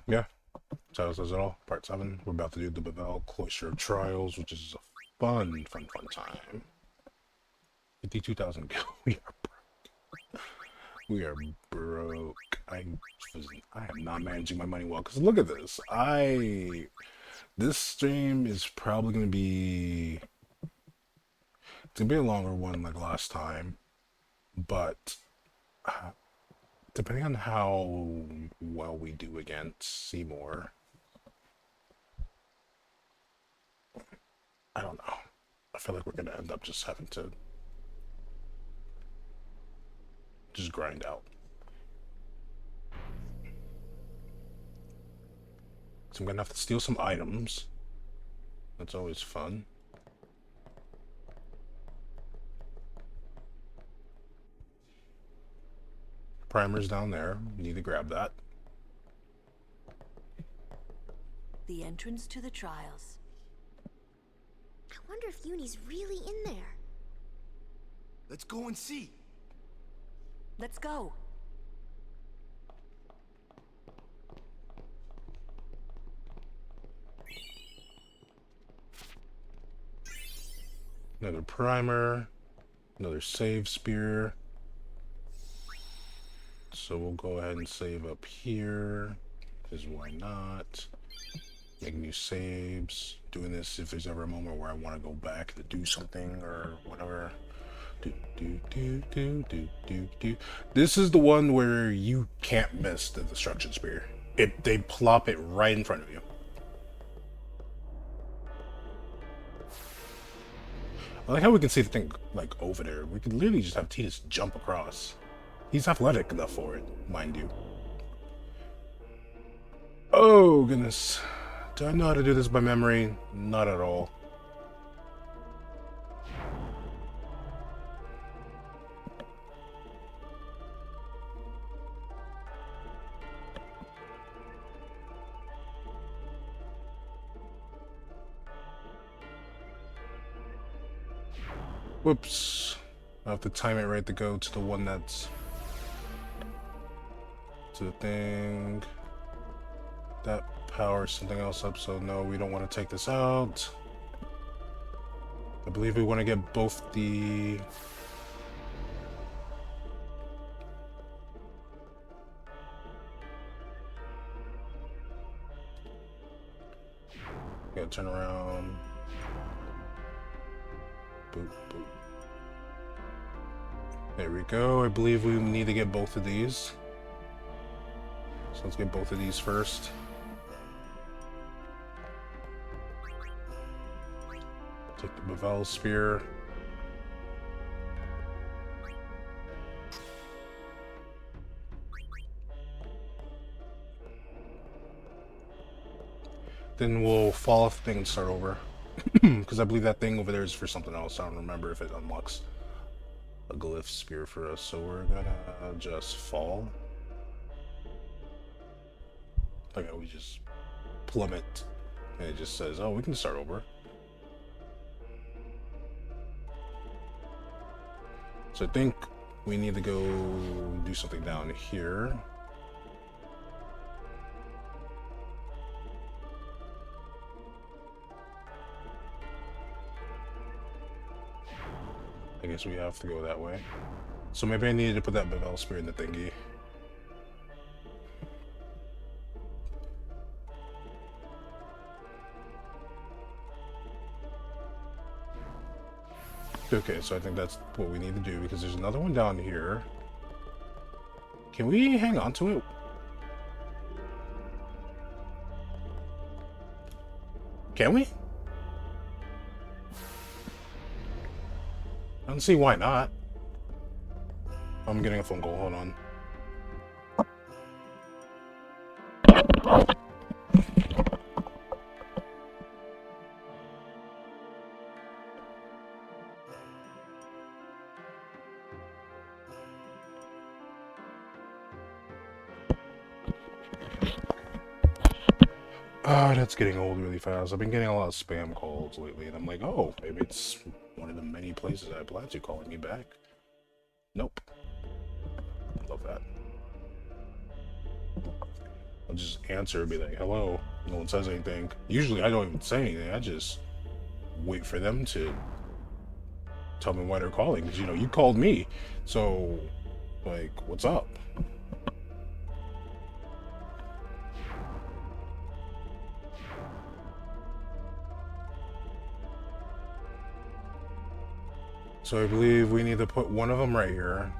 Yeah. Title says it all. Part 7. We're about to do the Bavel Cloister of Trials, which is a fun time. 52,000 we are we are broke. I am not managing my money well. Cause look at this. This stream is probably gonna be a longer one like last time, but uh, depending on how well we do against Seymour, I don't know. I feel like we're gonna end up just having to just grind out. So I'm gonna have to steal some items. That's always fun. Primer's down there. Need to grab that. The entrance to the trials. I wonder if Uni's really in there. Let's go and see. Let's go. Another primer. Another save spear. So we'll go ahead and save up here. Because why not? Make new saves. Doing this if there's ever a moment where I want to go back to do something or whatever. Do. This is the one where you can't miss the destruction spear. They plop it right in front of you. I like how we can see the thing like over there. We could literally just have Titus jump across. He's athletic enough for it, mind you. Oh goodness. Do I know how to do this by memory? Not at all. Whoops. I have to time it right to go to the one that's... to the thing... That powers something else up, so no, we don't want to take this out. I believe we want to get both the... Gotta turn around. Boop, boop. There we go. I believe we need to get both of these. So let's get both of these first. Take the Bavel spear. Then we'll fall off the thing and start over. Because I believe that thing over there is for something else. I don't remember if it unlocks a glyph spear for us. So we're gonna just fall. Like we just plummet. And it just says, oh, we can start over. So I think we need to go do something down here. I guess we have to go that way. So maybe I needed to put that Bavel spear in the thingy. Okay, so I think that's what we need to do because there's another one down here. Can we hang on to it? Can we? I don't see why not. I'm getting a phone call, hold on. Oh, that's getting old really fast. I've been getting a lot of spam calls lately, and I'm like, oh, maybe it's one of the many places I applied to calling me back. Nope. Love that. I'll just answer and be like, hello. No one says anything. Usually I don't even say anything. I just wait for them to tell me why they're calling. Because, you know, you called me. So, like, what's up? So I believe we need to put one of them right here.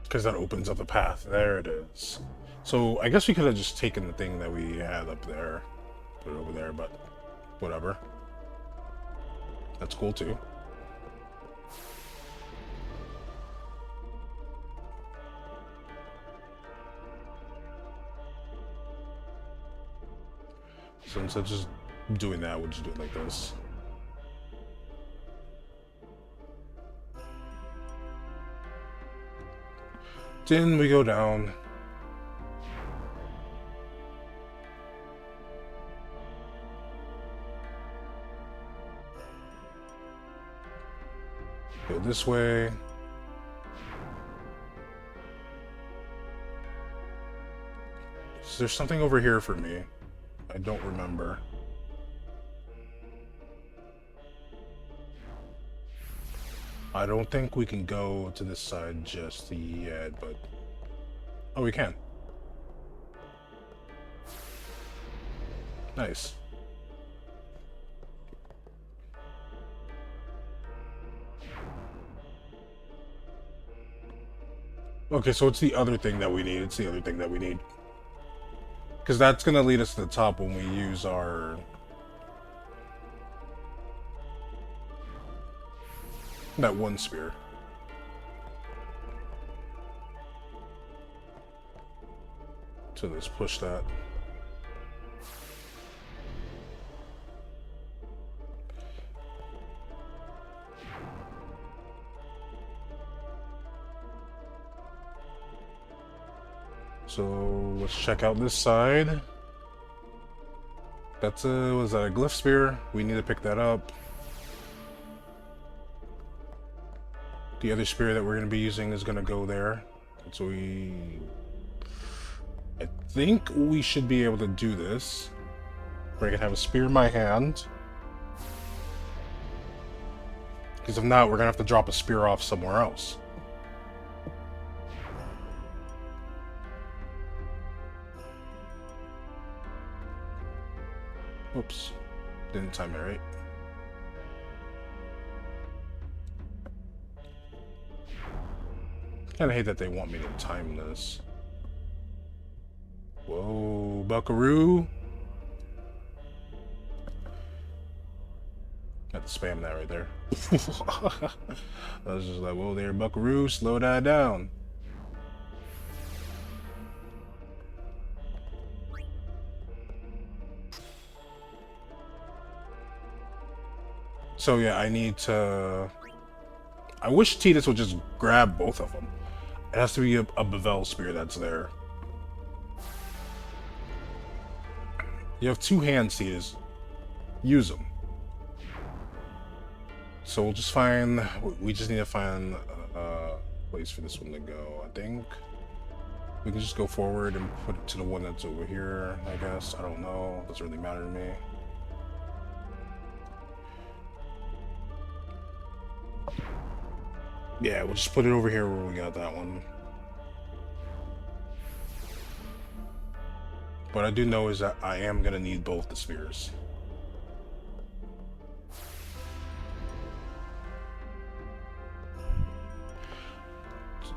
Because that opens up the path. There it is. So I guess we could have just taken the thing that we had up there, put it over there, but whatever. That's cool too. So instead of just doing that, we'll just do it like this. Then we go down. Go this way. Is there something over here for me? I don't remember. I don't think we can go to this side just yet, but... Oh, we can. Nice. Okay, so it's the other thing that we need. It's the other thing that we need. Because that's going to lead us to the top when we use our... that one spear. So let's push that. So let's check out this side. That's was that a glyph spear? We need to pick that up. The other spear that we're going to be using is going to go there. So I think we should be able to do this. Where I can have a spear in my hand. Because if not, we're going to have to drop a spear off somewhere else. Oops. Didn't time it right. Kinda hate that they want me to time this. Whoa, buckaroo. Got to spam that right there. I was just like, whoa there, buckaroo, slow that down. So yeah, I need to... I wish Tidus would just grab both of them. It has to be a Bevel spear that's there. You have two hands, Tidus. Use them. So we'll just find... We just need to find a place for this one to go, I think. We can just go forward and put it to the one that's over here, I guess. I don't know. Doesn't really matter to me. Yeah, we'll just put it over here where we got that one. What I do know is that I am going to need both the spears.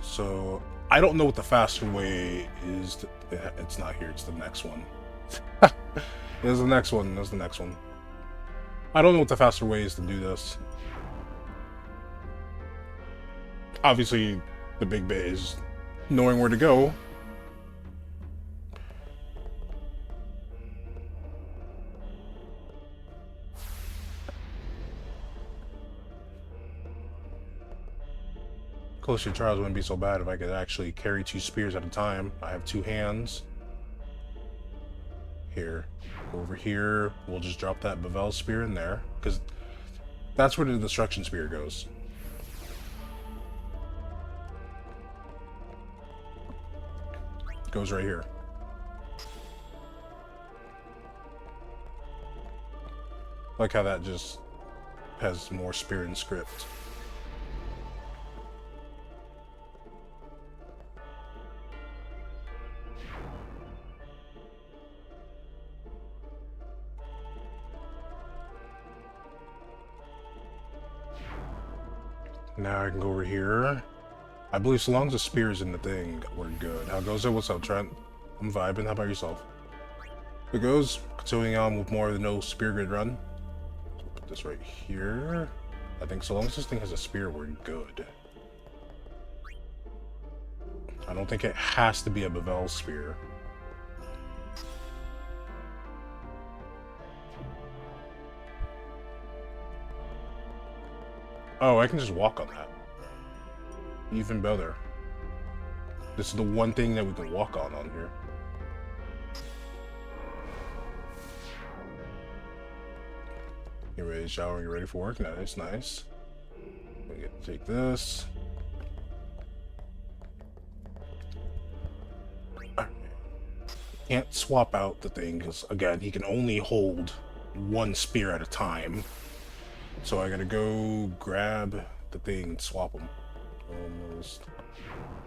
So, I don't know what the faster way is. It's not here, it's the next one. There's the next one, there's the next one. I don't know what the faster way is to do this. Obviously, the big bit is knowing where to go. Closer trials wouldn't be so bad if I could actually carry two spears at a time. I have two hands. Here. Over here, we'll just drop that Bevel spear in there. Because That's where the destruction spear goes. It goes right here. Like how that just has more spear and script. Now I can go over here. I believe so long as the spear's in the thing, we're good. How goes it? What's up, Trent? I'm vibing. How about yourself? It goes. Continuing on with more of the no spear grid run. So put this right here. I think so long as this thing has a spear, we're good. I don't think it has to be a Bevel spear. Oh, I can just walk on that. Even better. This is the one thing that we can walk on here. Get ready to shower, get ready for work. Nice, nice. We get to take this. Can't swap out the thing because, again, he can only hold one spear at a time. So I gotta go grab the thing and swap them. Almost.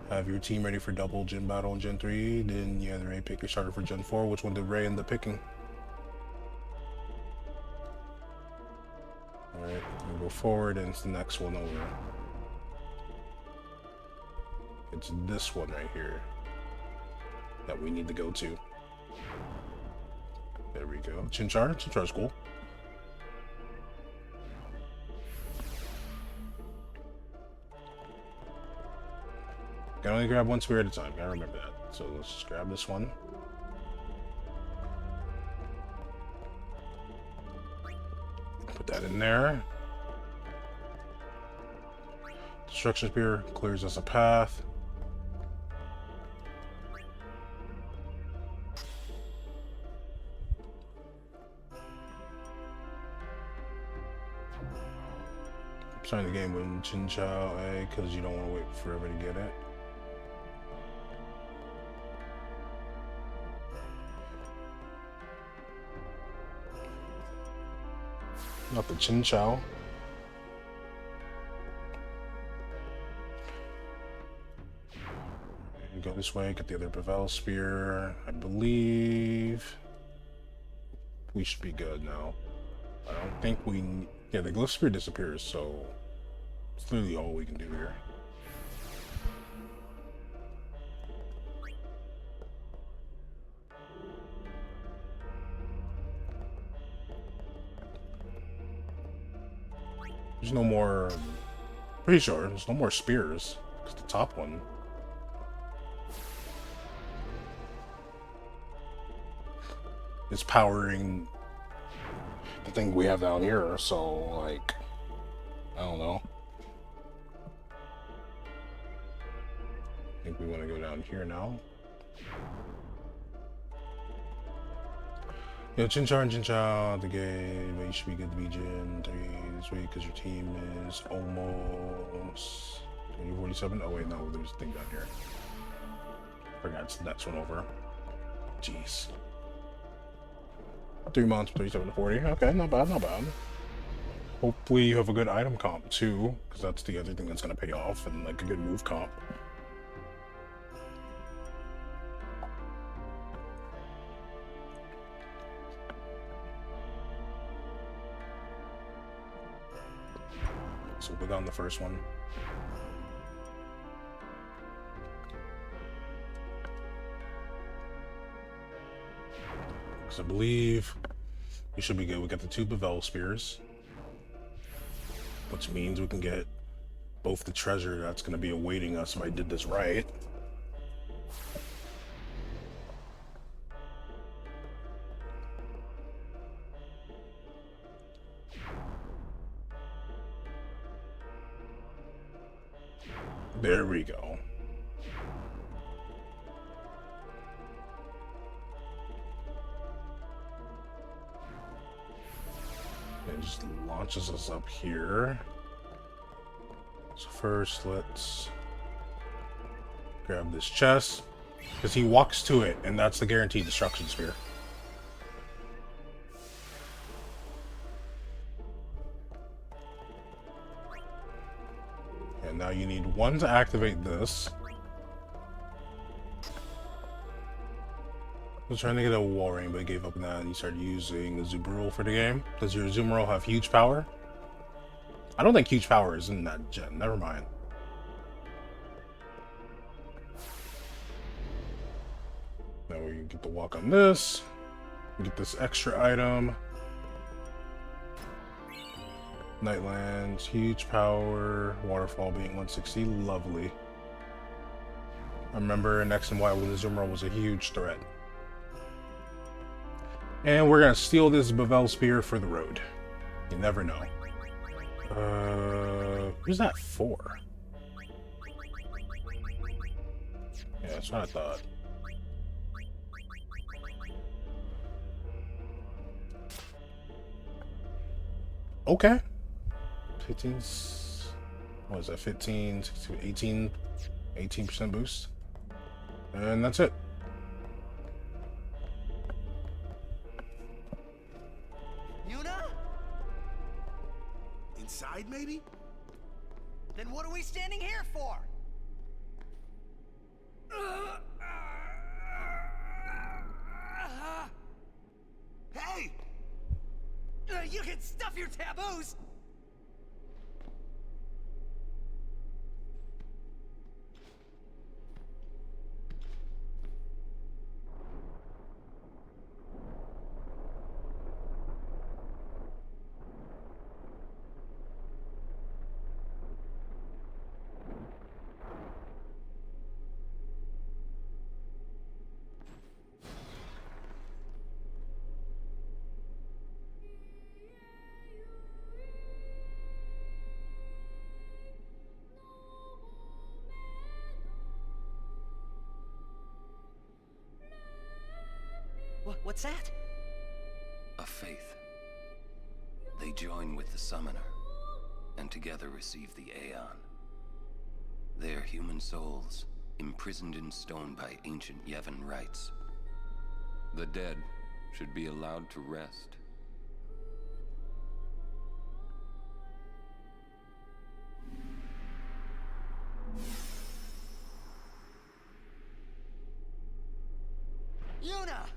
Have your team ready for double gym battle in Gen 3. Then you have the Ray pick your starter for Gen 4. Which one did Ray end up picking? Alright, we'll go forward and it's the next one over. It's this one right here that we need to go to. There we go. Chinchar? Chinchar's cool. Can only grab one spear at a time. Gotta remember that. So let's just grab this one. Put that in there. Destruction spear clears us a path. Starting the game with Chinchao A because you don't want to wait forever to get it. Not the Chinchao. You go this way, get the other Bevel spear. I believe we should be good now. I don't think we... Yeah, the glyph spear disappears, so it's literally all we can do here. There's no more... Pretty sure there's no more spears. Because the top one... is powering the thing we have down here, so, like... I don't know. I think we want to go down here now. Yo, Chinchar and Chinchar, the game, but you should be good to be Gen 3 this week because your team is almost 2047. Oh, wait, no, there's a thing down here. Forgot it's the next one over. Jeez. 3 months, 37 to 40. Okay, not bad, not bad. Hopefully you have a good item comp too, because that's the other thing that's going to pay off, and like a good move comp. So we'll go down the first one. Because I believe we should be good. We got the 2 Bevel spears, which means we can get both the treasure that's going to be awaiting us if I did this right. There we go. And just launches us up here. So first, let's grab this chest, because he walks to it, and that's the guaranteed destruction sphere. And now you need one to activate this. I was trying to get a wall ring, but I gave up on that, and you started using the Zuberol for the game. Does your Zuberol have huge power? I don't think huge power is in that gen. Never mind. Now we get to walk on this. Get this extra item. Nightlands, huge power, waterfall being 160, lovely. I remember in X and Y when the Zuberol was a huge threat. And we're gonna steal this Bavel Spear for the road. You never know. Who's that for? Yeah, that's what I thought. Okay. 15, what is that? 15, 16, 18, 18% boost. And that's it. Yuna? Inside, maybe? Then what are we standing here for? Hey! You can stuff your taboos! What's that? A faith. They join with the Summoner, and together receive the Aeon. They are human souls, imprisoned in stone by ancient Yevon rites. The dead should be allowed to rest. Yuna!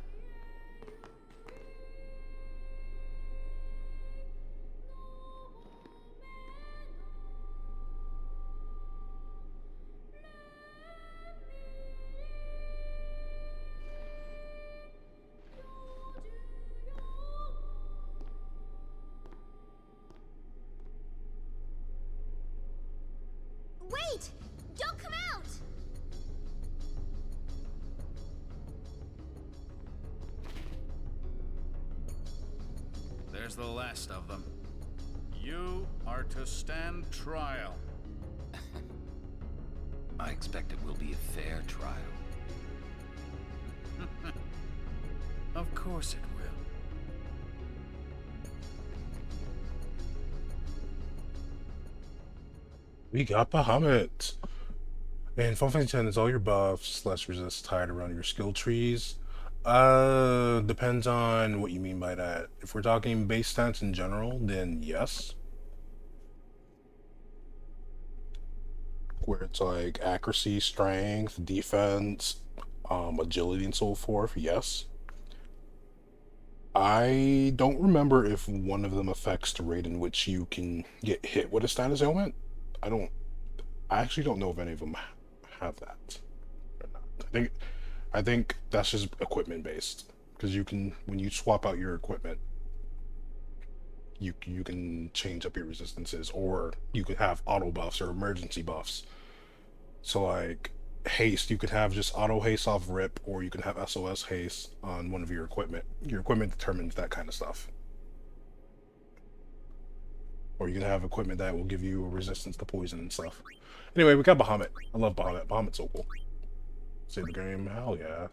Wait! Don't come out! There's the last of them. You are to stand trial. I expect it will be a fair trial. Of course it will. We got Bahamut. And Final Fantasy X is all your buffs, less resist tied around your skill trees. Depends on what you mean by that. If we're talking base stats in general, then yes. Where it's like accuracy, strength, defense, agility, and so forth, yes. I don't remember if one of them affects the rate in which you can get hit with a status ailment. I actually don't know if any of them have that or not. I think that's just equipment based, because you can, when you swap out your equipment, you can change up your resistances, or you could have auto buffs or emergency buffs. So like haste, you could have just auto haste off rip, or you can have SOS haste on one of your equipment. Your equipment determines that kind of stuff. Or you can have equipment that will give you a resistance to poison and stuff. Anyway, we got Bahamut. I love Bahamut. Bahamut's so cool. Save the game. Hell yeah.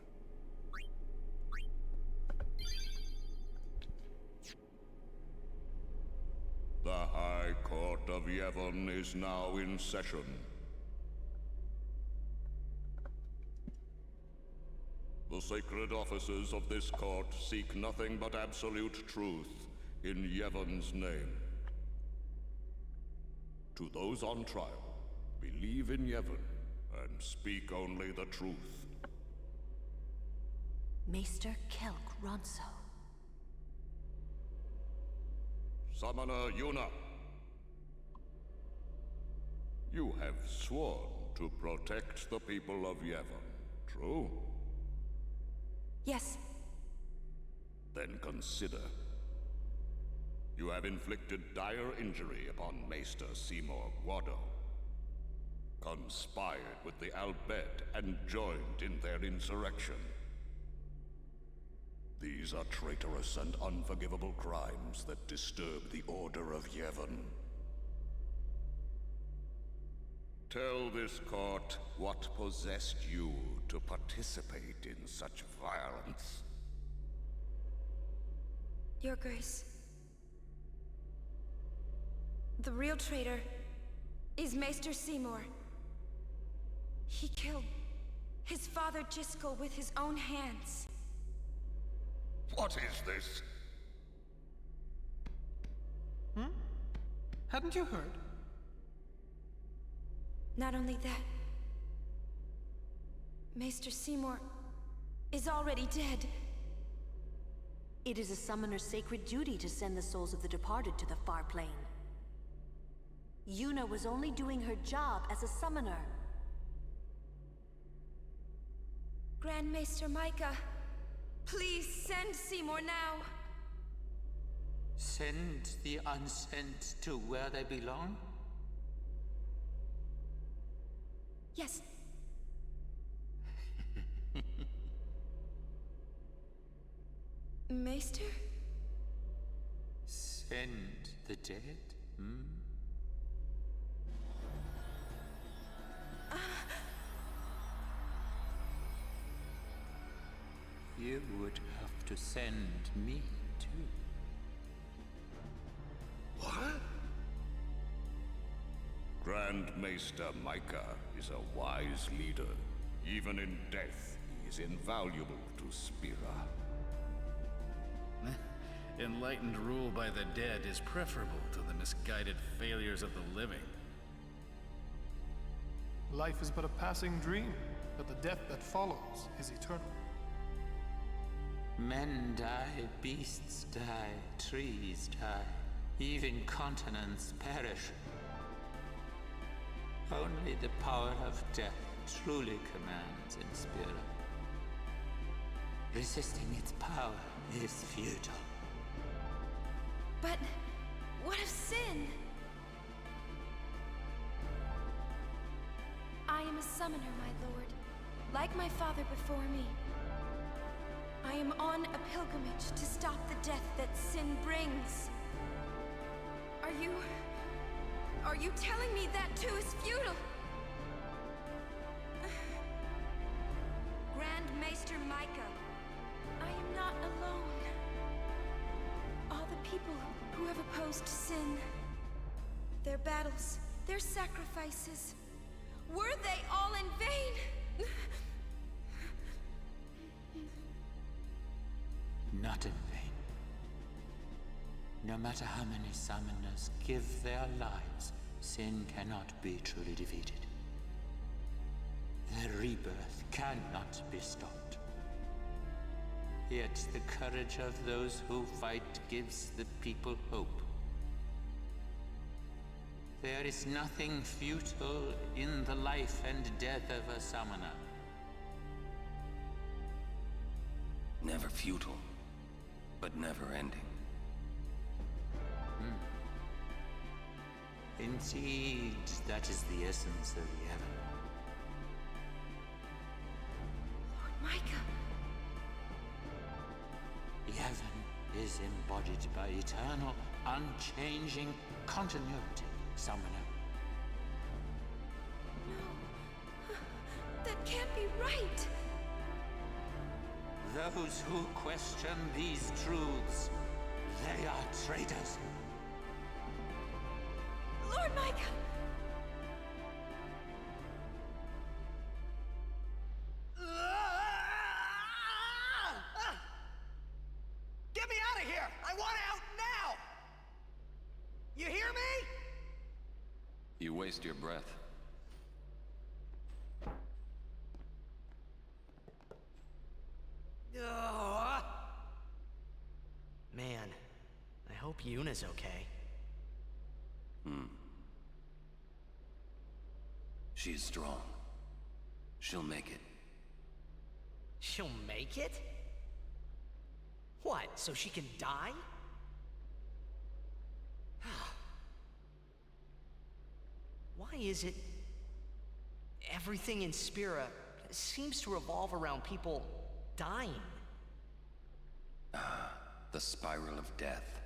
The High Court of Yevon is now in session. The sacred officers of this court seek nothing but absolute truth in Yevon's name. To those on trial, believe in Yevon and speak only the truth. Maester Kelk Ronso. Summoner Yuna. You have sworn to protect the people of Yevon, true? Yes. Then consider. You have inflicted dire injury upon Maester Seymour Guado, conspired with the Albed and joined in their insurrection. These are traitorous and unforgivable crimes that disturb the order of Yevon. Tell this court what possessed you to participate in such violence. Your Grace. The real traitor is Maester Seymour. He killed his father Jiskel with his own hands. What is this? Hadn't you heard? Not only that, Maester Seymour is already dead. It is a summoner's sacred duty to send the souls of the departed to the far plane. Yuna was only doing her job as a summoner. Grand Maester Micah, please send Seymour now. Send the unsent to where they belong? Yes. Maester? Send the dead? You would have to send me, too. What? Grand Maester Micah is a wise leader. Even in death, he is invaluable to Spira. Enlightened rule by the dead is preferable to the misguided failures of the living. Life is but a passing dream, but the death that follows is eternal. Men die, beasts die, trees die, even continents perish. Only the power of death truly commands in Spira. Resisting its power is futile. But what of sin? I am a summoner, my lord, like my father before me. I am on a pilgrimage to stop the death that sin brings. Are you telling me that too is futile? Grand Maester Micah, I am not alone. All the people who have opposed sin, their battles, their sacrifices, were they all in vain? Not in vain. No matter how many summoners give their lives, sin cannot be truly defeated. Their rebirth cannot be stopped. Yet the courage of those who fight gives the people hope. There is nothing futile in the life and death of a summoner. Never futile, but never ending. Indeed, that is the essence of Yevon. Lord Micah. Yevon is embodied by eternal, unchanging continuity, Summoner. No. That can't be right. Those who question these truths, they are traitors. I want out now! You hear me? You waste your breath. Ugh. Man, I hope Yuna's okay. She's strong. She'll make it. She'll make it? What, so she can die? Why is it everything in Spira seems to revolve around people dying? The spiral of death.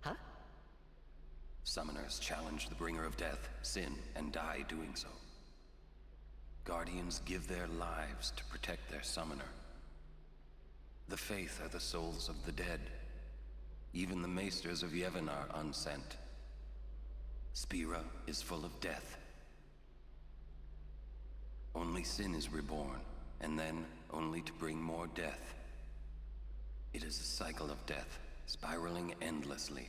Huh? Summoners challenge the bringer of death, sin, and die doing so. Guardians give their lives to protect their summoner. The Faith are the souls of the dead. Even the maesters of Yevon are unsent. Spira is full of death. Only sin is reborn, and then only to bring more death. It is a cycle of death, spiraling endlessly.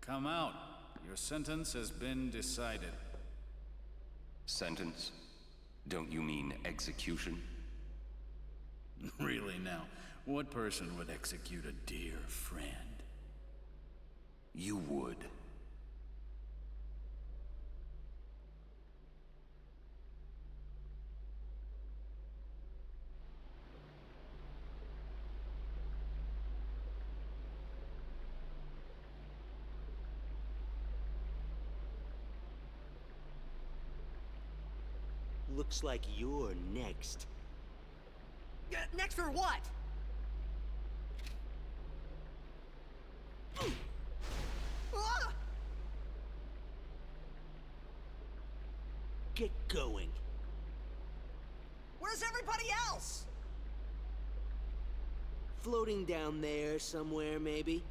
Come out. Your sentence has been decided. Sentence? Don't you mean execution? Really now, what person would execute a dear friend? You would. Looks like you're next. Next for what? Ah! Get going. Where's everybody else? Floating down there somewhere, maybe?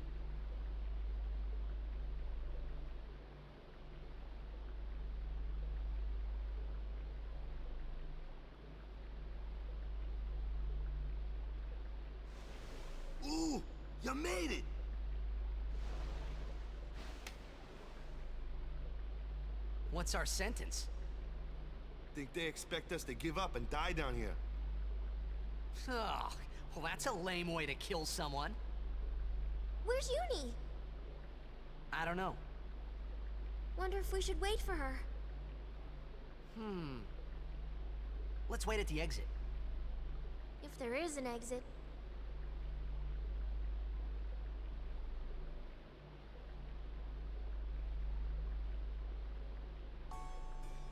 Ooh, you made it! What's our sentence? Think they expect us to give up and die down here? Ugh, well, that's a lame way to kill someone. Where's Uni? I don't know. Wonder if we should wait for her. Let's wait at the exit. If there is an exit.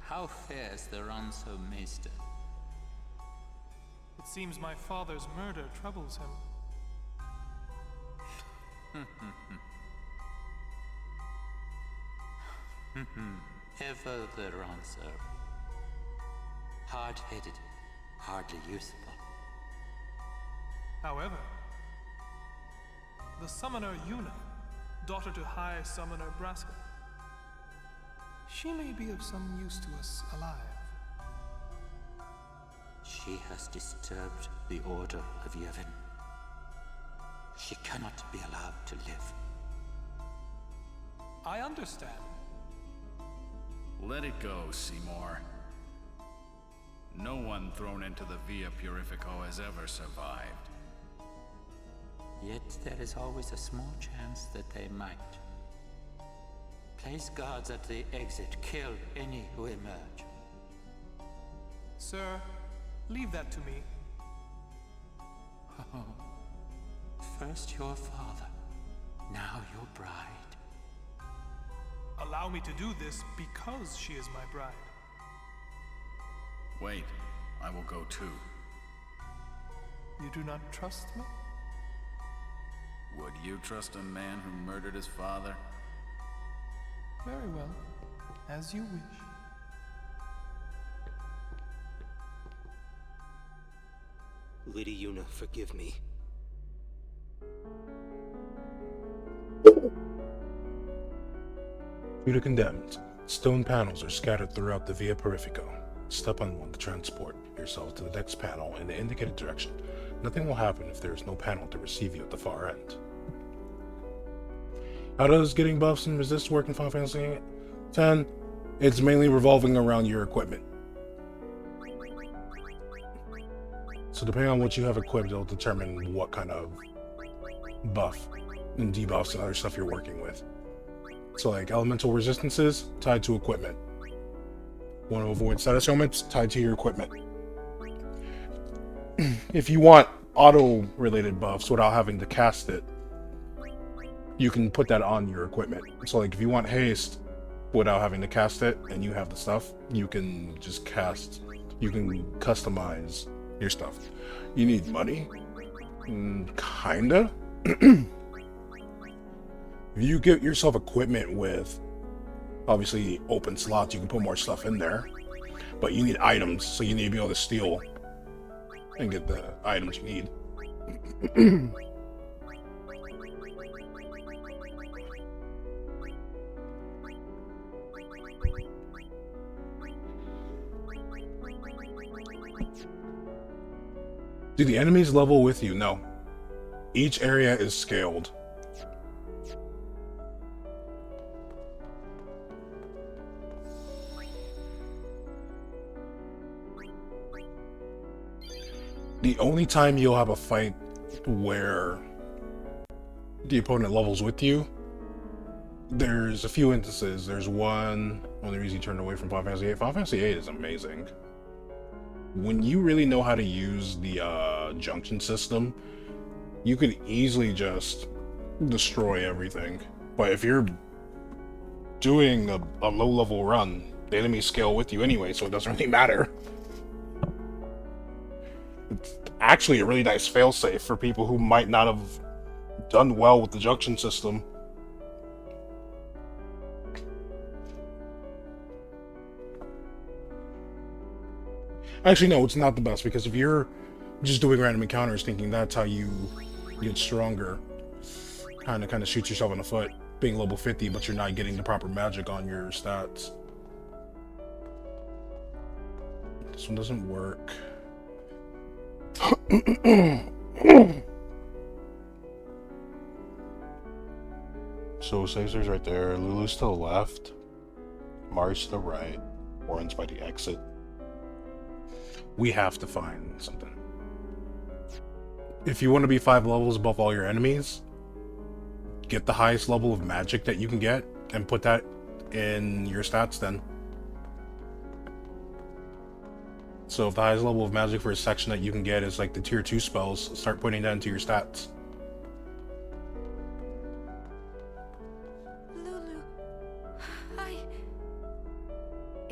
How fares the ransom, Maester? It seems my father's murder troubles him. Ever the ransom. Hard-headed, hardly useful. However, the summoner Yuna, daughter to High Summoner Braska, she may be of some use to us alive. She has disturbed the order of Yevon. She cannot be allowed to live. I understand. Let it go, Seymour. No one thrown into the Via Purifico has ever survived. Yet there is always a small chance that they might. Place guards at the exit. Kill any who emerge. Sir, leave that to me. Oh, first your father, now your bride. Allow me to do this because she is my bride. Wait, I will go too. You do not trust me? Would you trust a man who murdered his father? Very well. As you wish. Lady Yuna, forgive me. Due to condemned, stone panels are scattered throughout the Via Purifico. Step on one to transport yourself to the next panel in the indicated direction. Nothing will happen if there is no panel to receive you at the far end. How does getting buffs and resist work in Final Fantasy X? It's mainly revolving around your equipment. So depending on what you have equipped, it'll determine what kind of buff and debuffs and other stuff you're working with. So like elemental resistances, tied to equipment. Want to avoid status ailments, tied to your equipment. If you want auto-related buffs without having to cast it, you can put that on your equipment. So like if you want haste without having to cast it, and you have the stuff, you can just you can customize your stuff. You need money? Kinda. If you get yourself equipment with, obviously, open slots, you can put more stuff in there. But you need items, so you need to be able to steal and get the items you need. Do the enemies level with you? No. Each area is scaled. The only time you'll have a fight where the opponent levels with you, there's a few instances. There's one, only reason you turned away from Final Fantasy VIII. Final Fantasy VIII is amazing. When you really know how to use the junction system, you could easily just destroy everything. But if you're doing a low-level run, the enemies scale with you anyway, so it doesn't really matter. It's actually a really nice failsafe for people who might not have done well with the junction system. Actually, no, it's not the best, because if you're just doing random encounters thinking that's how you get stronger, kind of shoots yourself in the foot, being level 50, but you're not getting the proper magic on your stats. This one doesn't work. So Caesar's right there, Lulu's to the left, Mari's to the right, Warren's by the exit. We have to find something. If you want to be 5 levels above all your enemies, get the highest level of magic that you can get and put that in your stats then. So if the highest level of magic for a section that you can get is like the tier 2 spells, start putting that into your stats. Lulu,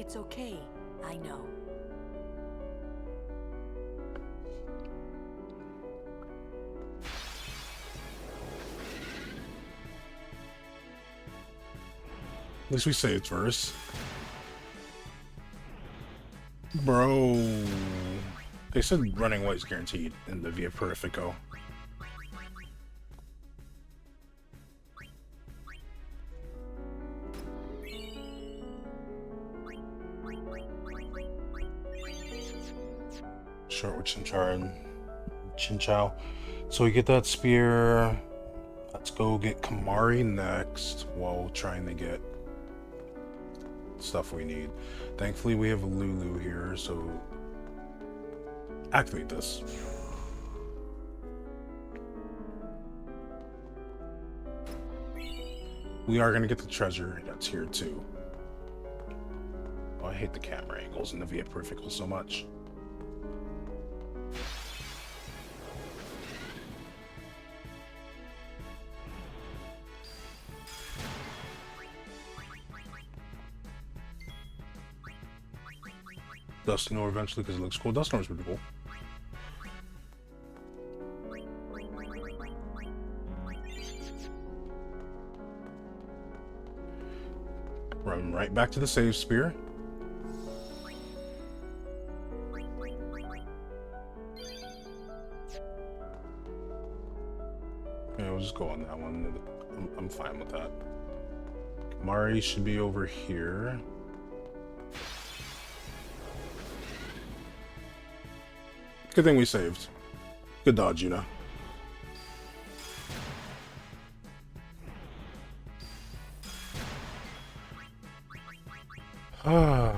It's okay, I know. At least we saved first. Bro. They said running away is guaranteed in the Via Purifico. Short with Chinchao. So we get that spear. Let's go get Kamari next while trying to get stuff we need. Thankfully we have Lulu here, so activate this. We are going to get the treasure that's here too. Oh, I hate the camera angles in the Via Purifico so much. Dustinor eventually because it looks cool. Dustinor's pretty cool. Run right back to the save spear. Yeah, we'll just go on that one. I'm fine with that. Mari should be over here. Good thing we saved. Good dodge, Yuna. Ah.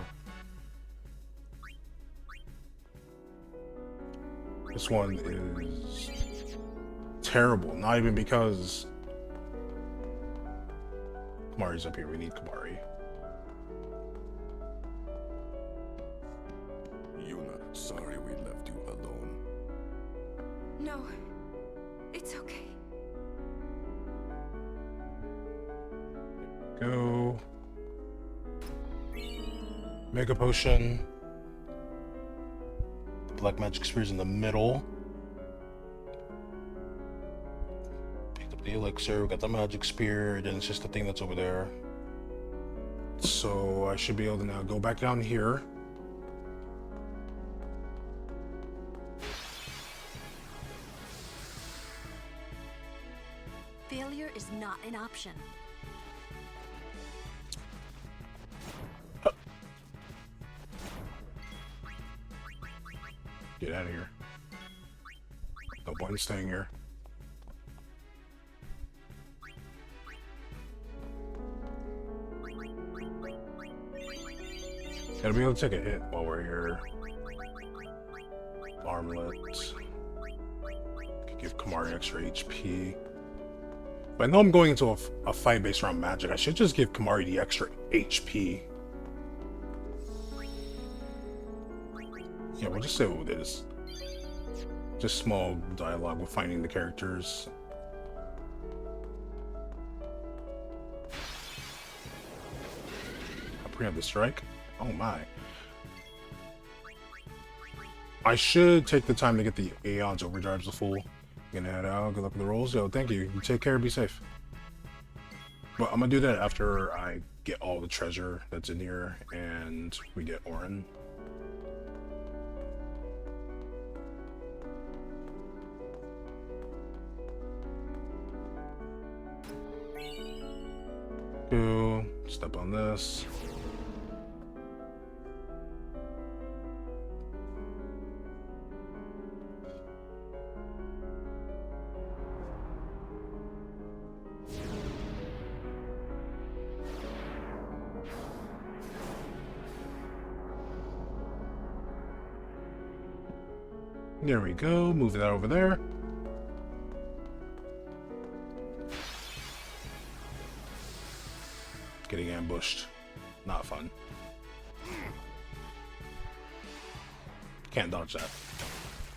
This one is terrible. Not even because Kamari's up here. We need Kamari. Yuna, sorry we left you alone. No, it's okay. Go. Mega Potion. Black Magic Spear's in the middle. Picked up the elixir, we got the Magic Spear, and then it's just the thing that's over there. So I should be able to now go back down here. Failure is not an option. Get out of here. No point in staying here. Gotta be able to take a hit while we're here. Armlet. Could give Kamari extra HP. But I know I'm going into a fight based around magic. I should just give Kamari the extra HP. Yeah, we'll just say what it is. Just small dialogue with finding the characters. I preempt the strike? Oh my. I should take the time to get the Aeon's overdrives to full. Gonna head out. Good luck with the rolls. Yo, thank you. You take care. Be safe. But I'm gonna do that after I get all the treasure that's in here and we get Orin. Go. Step on this. There we go. Move that over there. Getting ambushed. Not fun. Can't dodge that.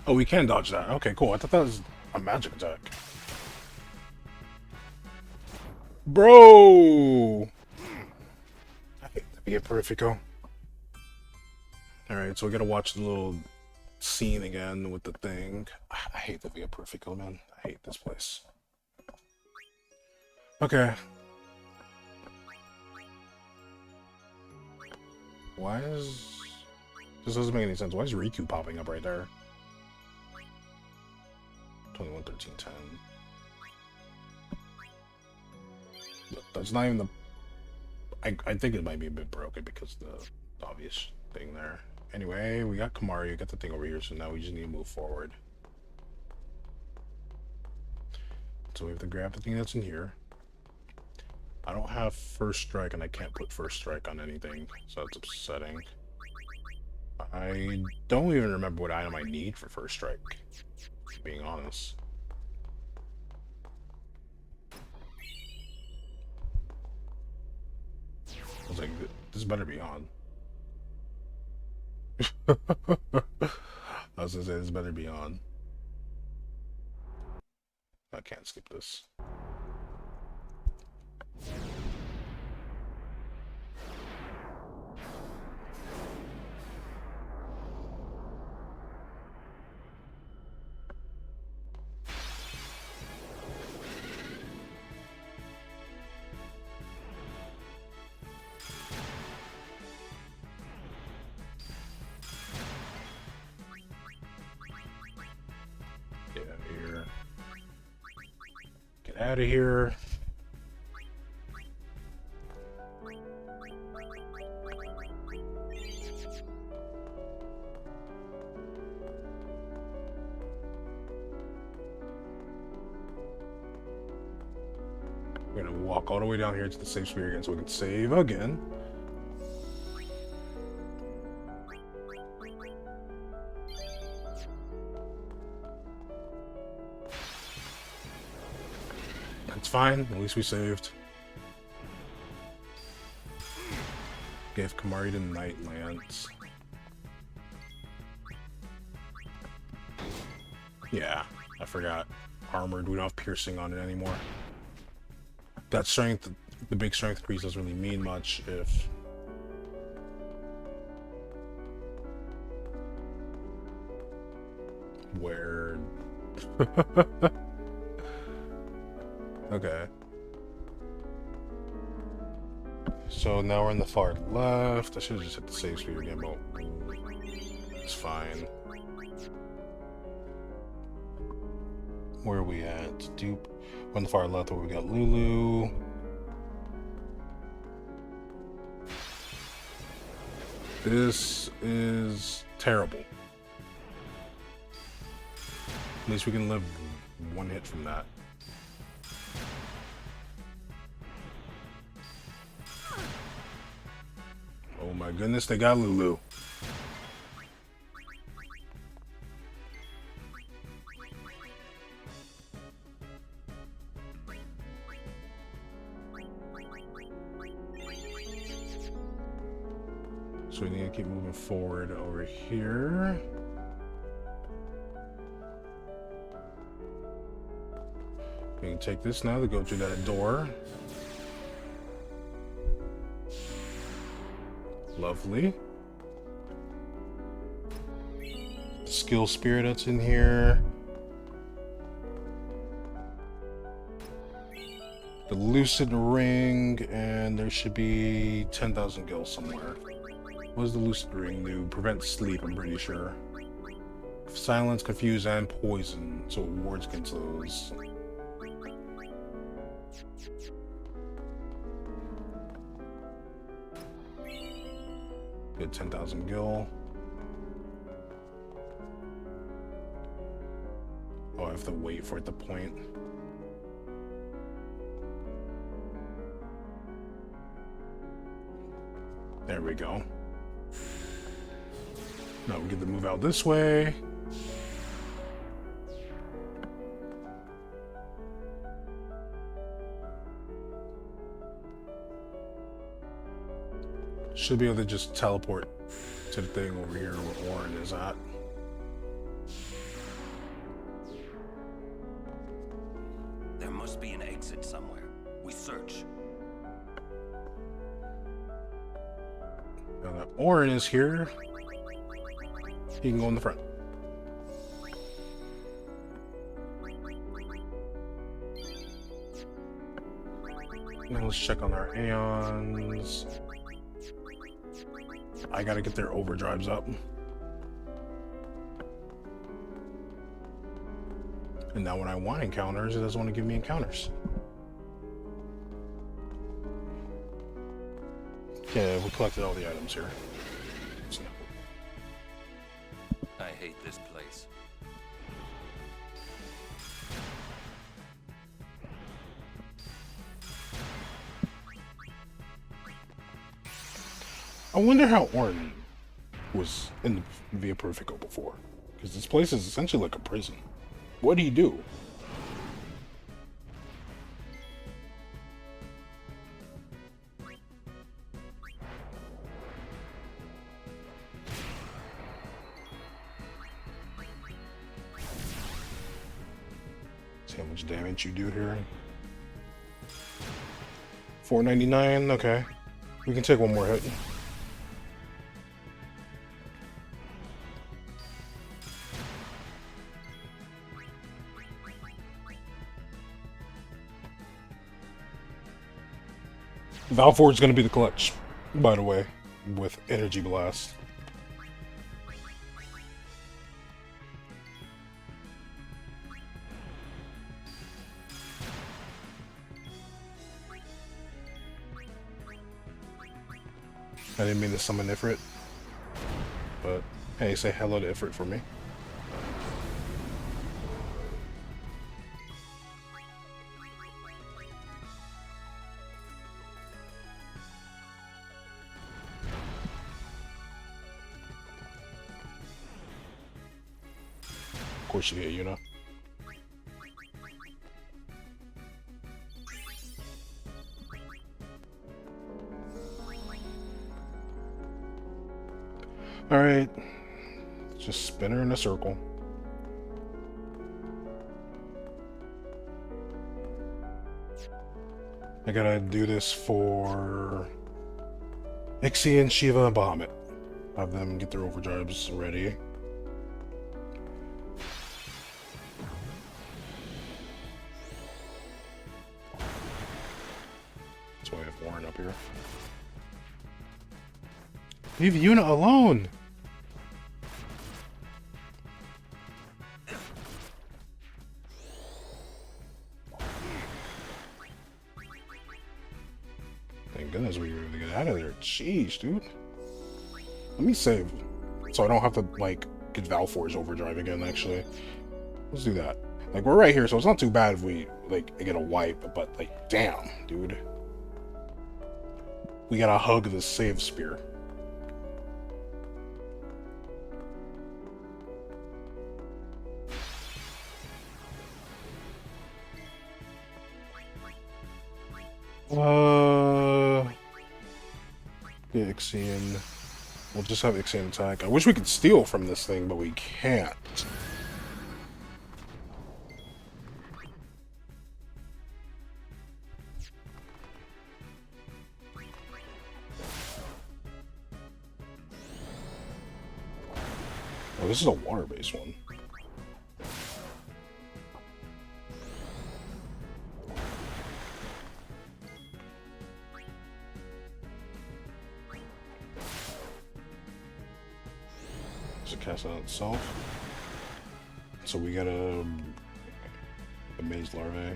Oh, we can dodge that. Okay, cool. I thought that was a magic attack. Bro! I hate to be a Purifico. Alright, so we gotta watch the little scene again with the thing. I hate the Via Purifico, man. I hate this place. Okay. Why is... This doesn't make any sense. Why is Riku popping up right there? 21, 13, 10. That's not even the... I think it might be a bit broken because the obvious thing there. Anyway, we got Kamari, we got the thing over here, so now we just need to move forward. So we have to grab the thing that's in here. I don't have first strike, and I can't put first strike on anything, so that's upsetting. I don't even remember what item I need for first strike, being honest. I was like, this better be on. I was gonna say, this better be on. I can't skip this. Out of here. We're gonna walk all the way down here to the safe sphere again so we can save again. That's fine, at least we saved. Gave Kamari the Night Lance. Yeah, I forgot. Armored, we don't have piercing on it anymore. That strength, the big strength increase doesn't really mean much if... Where... Okay. So now we're in the far left. I should have just hit the save speed again, but it's fine. Where are we at? Dupe. We're on the far left where we got Lulu. This is terrible. At least we can live one hit from that. Oh my goodness, they got Lulu. So we need to keep moving forward over here. We can take this now to go through that door. Lovely. Skill spirit that's in here. The lucid ring, and there should be 10,000 gil somewhere. What does the lucid ring do? Prevent sleep, I'm pretty sure. Silence, confuse, and poison. So it wards against those. Good 10,000 gil. Oh, I have to wait for it to point. There we go. Now we get to move out this way. Should be able to just teleport to the thing over here where Warren is at. There must be an exit somewhere. We search. Now that Orin is here, he can go in the front. Now let's check on our Aeons. I gotta get their overdrives up. And now when I want encounters, it doesn't want to give me encounters. Okay, we collected all the items here. I hate this place. I wonder how Orton was in the Via Perfecto before. Because this place is essentially like a prison. What do you do? See how much damage you do here. 499, okay. We can take one more hit. Valford's gonna be the clutch, by the way, with Energy Blast. I didn't mean to summon Ifrit, but hey, say hello to Ifrit for me. course you hit Yuna. Alright. Just spin her in a circle. I gotta do this for Ixie and Shiva and Bahamut. Have them get their overdrives ready. That's why I have Warren up here. Leave Yuna alone! Thank goodness we were able to get out of there. Jeez, dude. Let me save. So I don't have to, like, get Valfor's overdrive again, actually. Let's do that. Like, we're right here, so it's not too bad if we, like, get a wipe, but, like, damn, dude. We gotta hug this save spear. Yeah, Ixion. We'll just have Ixion attack. I wish we could steal from this thing, but we can't. Oh, this is a water-based one. Does it cast out itself? So we gotta amaze larvae.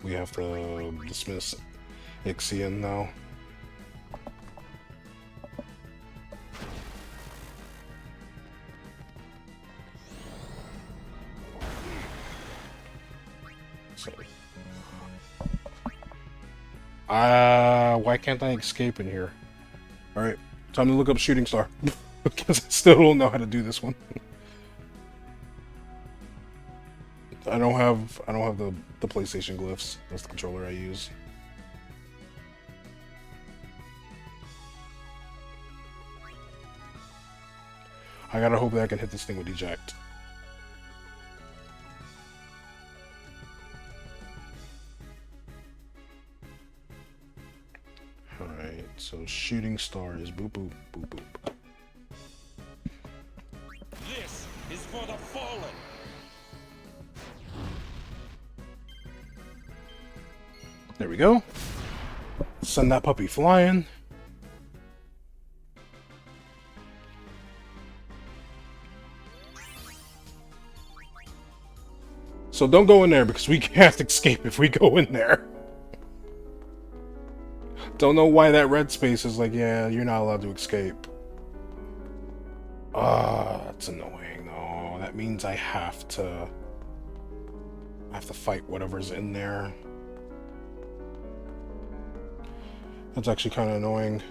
We have to dismiss Ixion now. So, why can't I escape in here? Alright, time to look up Shooting Star. Because I still don't know how to do this one. I don't have the PlayStation glyphs. That's the controller I use. I gotta hope that I can hit this thing with eject. Alright, so Shooting Star is boop boop boop boop. This is for the fallen. There we go. Send that puppy flying. So don't go in there because we can't escape if we go in there. Don't know why that red space is like, yeah, you're not allowed to escape. That's annoying though. That means I have to fight whatever's in there. That's actually kind of annoying.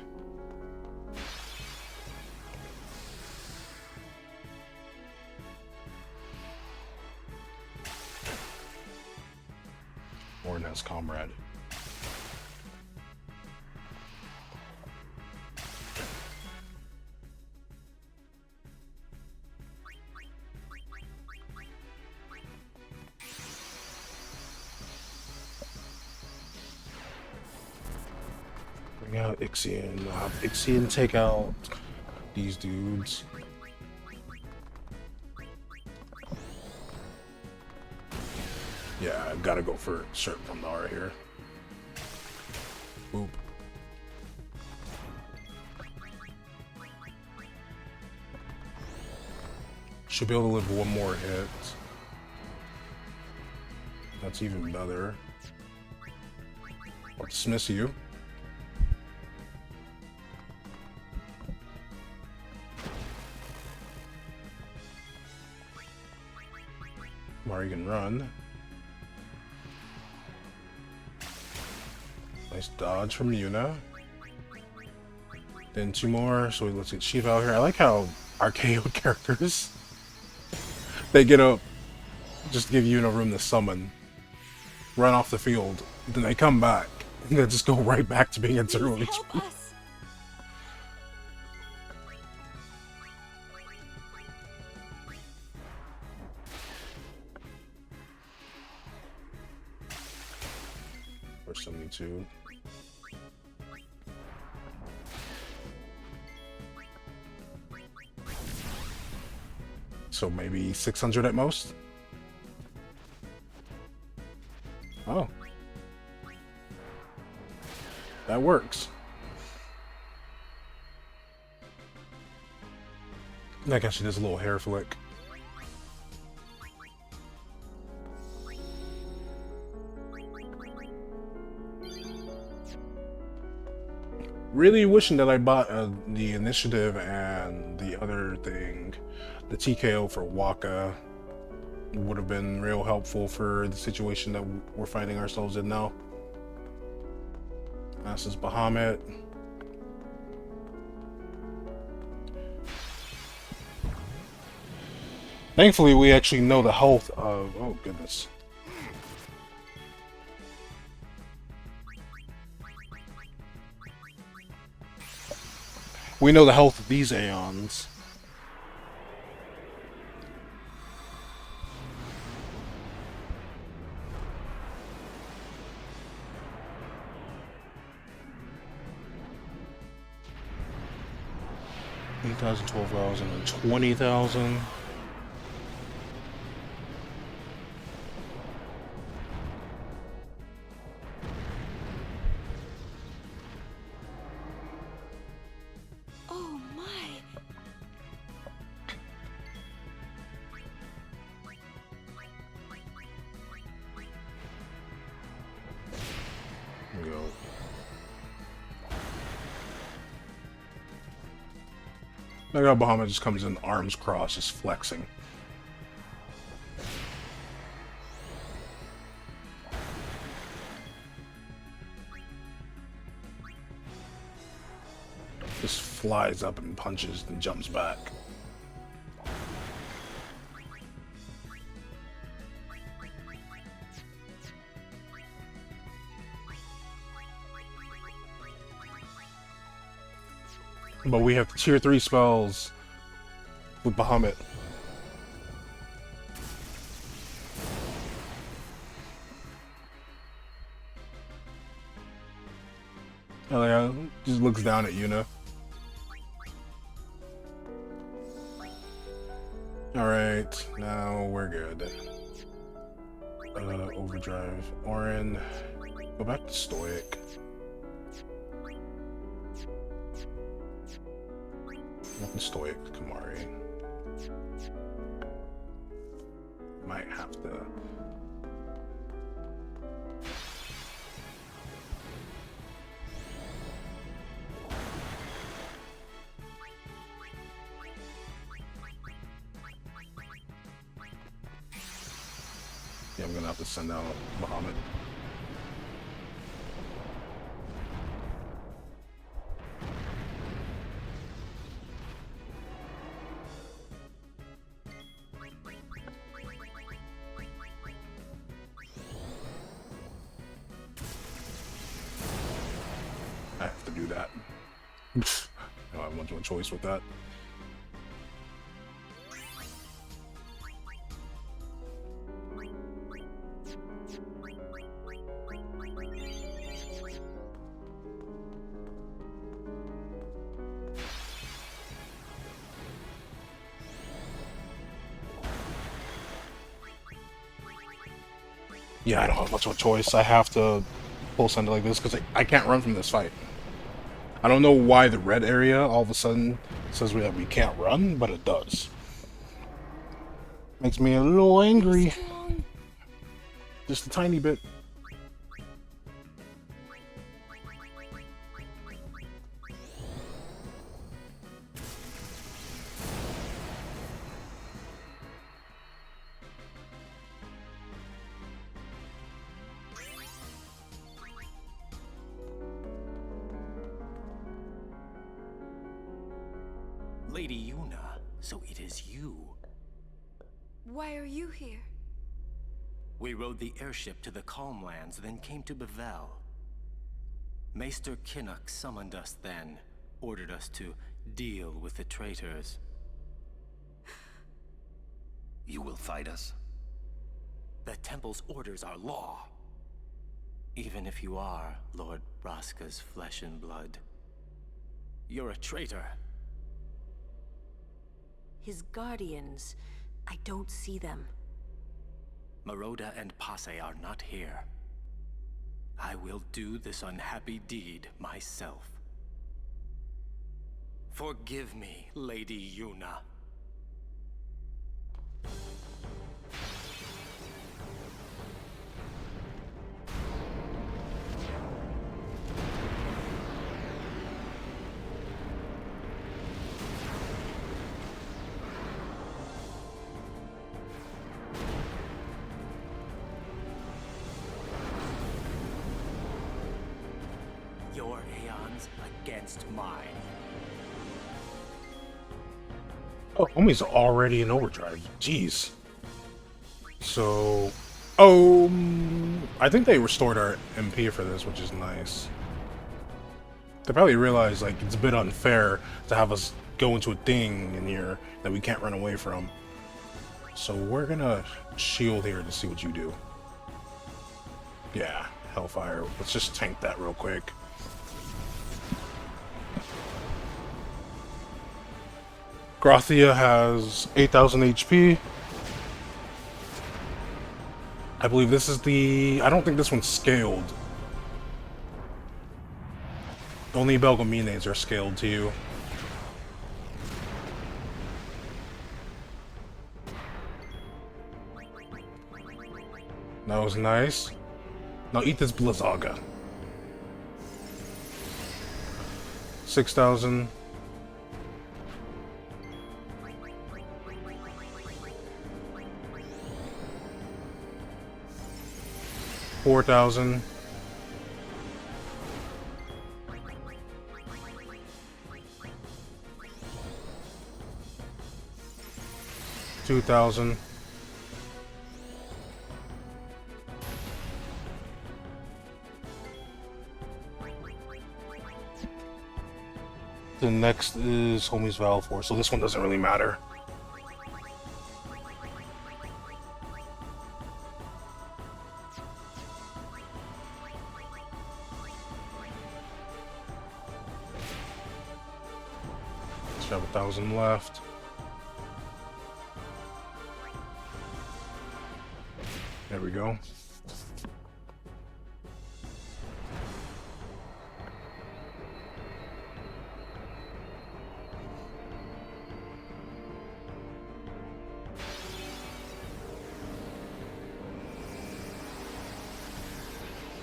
Warren has Comrade. Bring out Ixion. Ixion take out these dudes. Yeah, I've got to go for Serp from the R here. Boop. Should be able to live one more hit. That's even better. I'll dismiss you. Mari can run. Nice dodge from Yuna. Then two more, so let's get Shiva out here. I like how our KO characters They get up, just give you a room to summon, run off the field, then they come back, and then just go right back to being at 0 HP. Help us. Or 72. So maybe 600 at most? Oh. That works. I guess she does a little hair flick. Really wishing that I bought the initiative and the other thing, the TKO for Waka, would have been real helpful for the situation that we're finding ourselves in now. This is Bahamut. Thankfully, we actually know the health of... Oh, goodness. We know the health of these Aeons. $8,000, $12,000, and $20,000. Oh my. Here we go. Look how Bahamut just comes in, arms crossed, just flexing. Just flies up and punches and jumps back. But we have tier 3 spells with Bahamut. Oh yeah, just looks down at Yuna. Alright, now we're good. Overdrive. Orin. Go back to Stoic. Nothing Stoic, Kamari. Might have to... Yeah, I'm gonna have to send out Bahamut. I have to do that. I don't have much of a choice with that. Yeah, I don't have much of a choice. I have to pull something like this because I can't run from this fight. I don't know why the red area all of a sudden says we can't run, but it does. Makes me a little angry. Just a tiny bit. Lady Yuna, so it is you. Why are you here? We rode the airship to the Calmlands, then came to Bevel. Maester Kinnock summoned us then, ordered us to deal with the traitors. You will fight us? The Temple's orders are law. Even if you are Lord Braska's flesh and blood. You're a traitor. His guardians, I don't see them. Maroda and Passe are not here. I will do this unhappy deed myself. Forgive me, Lady Yuna. Your aeons against mine. Oh, homie's already in overdrive. Jeez. So, I think they restored our MP for this, which is nice. They probably realized, like, it's a bit unfair to have us go into a thing in here that we can't run away from. So we're gonna shield here to see what you do. Yeah, Hellfire. Let's just tank that real quick. Grathia has 8,000 HP. I believe this is the... I don't think this one's scaled. Only Belgamines are scaled to you. That was nice. Now eat this Blizzaga. 6,000. 4,000. 2,000. The next is Homie's Valve Force, so this one doesn't really matter. Let's have 1,000 left. There we go.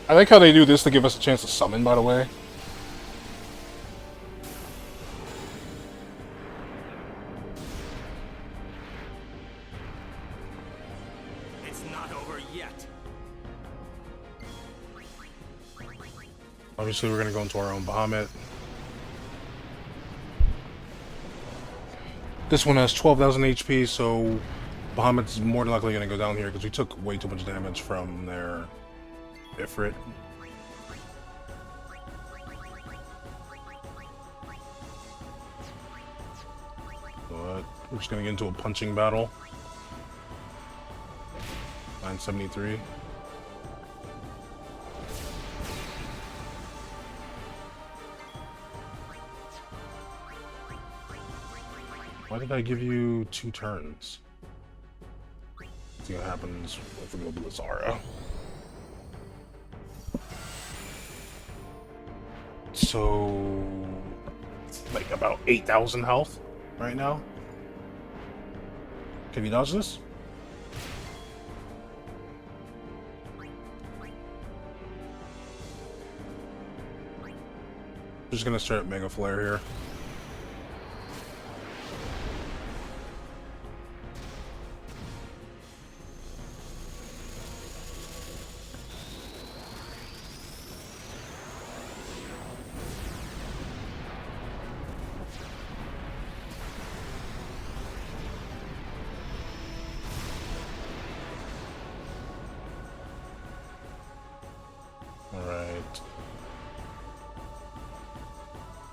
I like how they do this to give us a chance to summon, by the way. It's not over yet. Obviously, we're gonna go into our own Bahamut. This one has 12,000 HP, so Bahamut's more than likely gonna go down here because we took way too much damage from their Ifrit. But we're just gonna get into a punching battle. 973. Why did I give you 2 turns? See what happens if we go Blizzara. So, like about 8,000 health right now. Can you dodge this? Just gonna start Mega Flare here.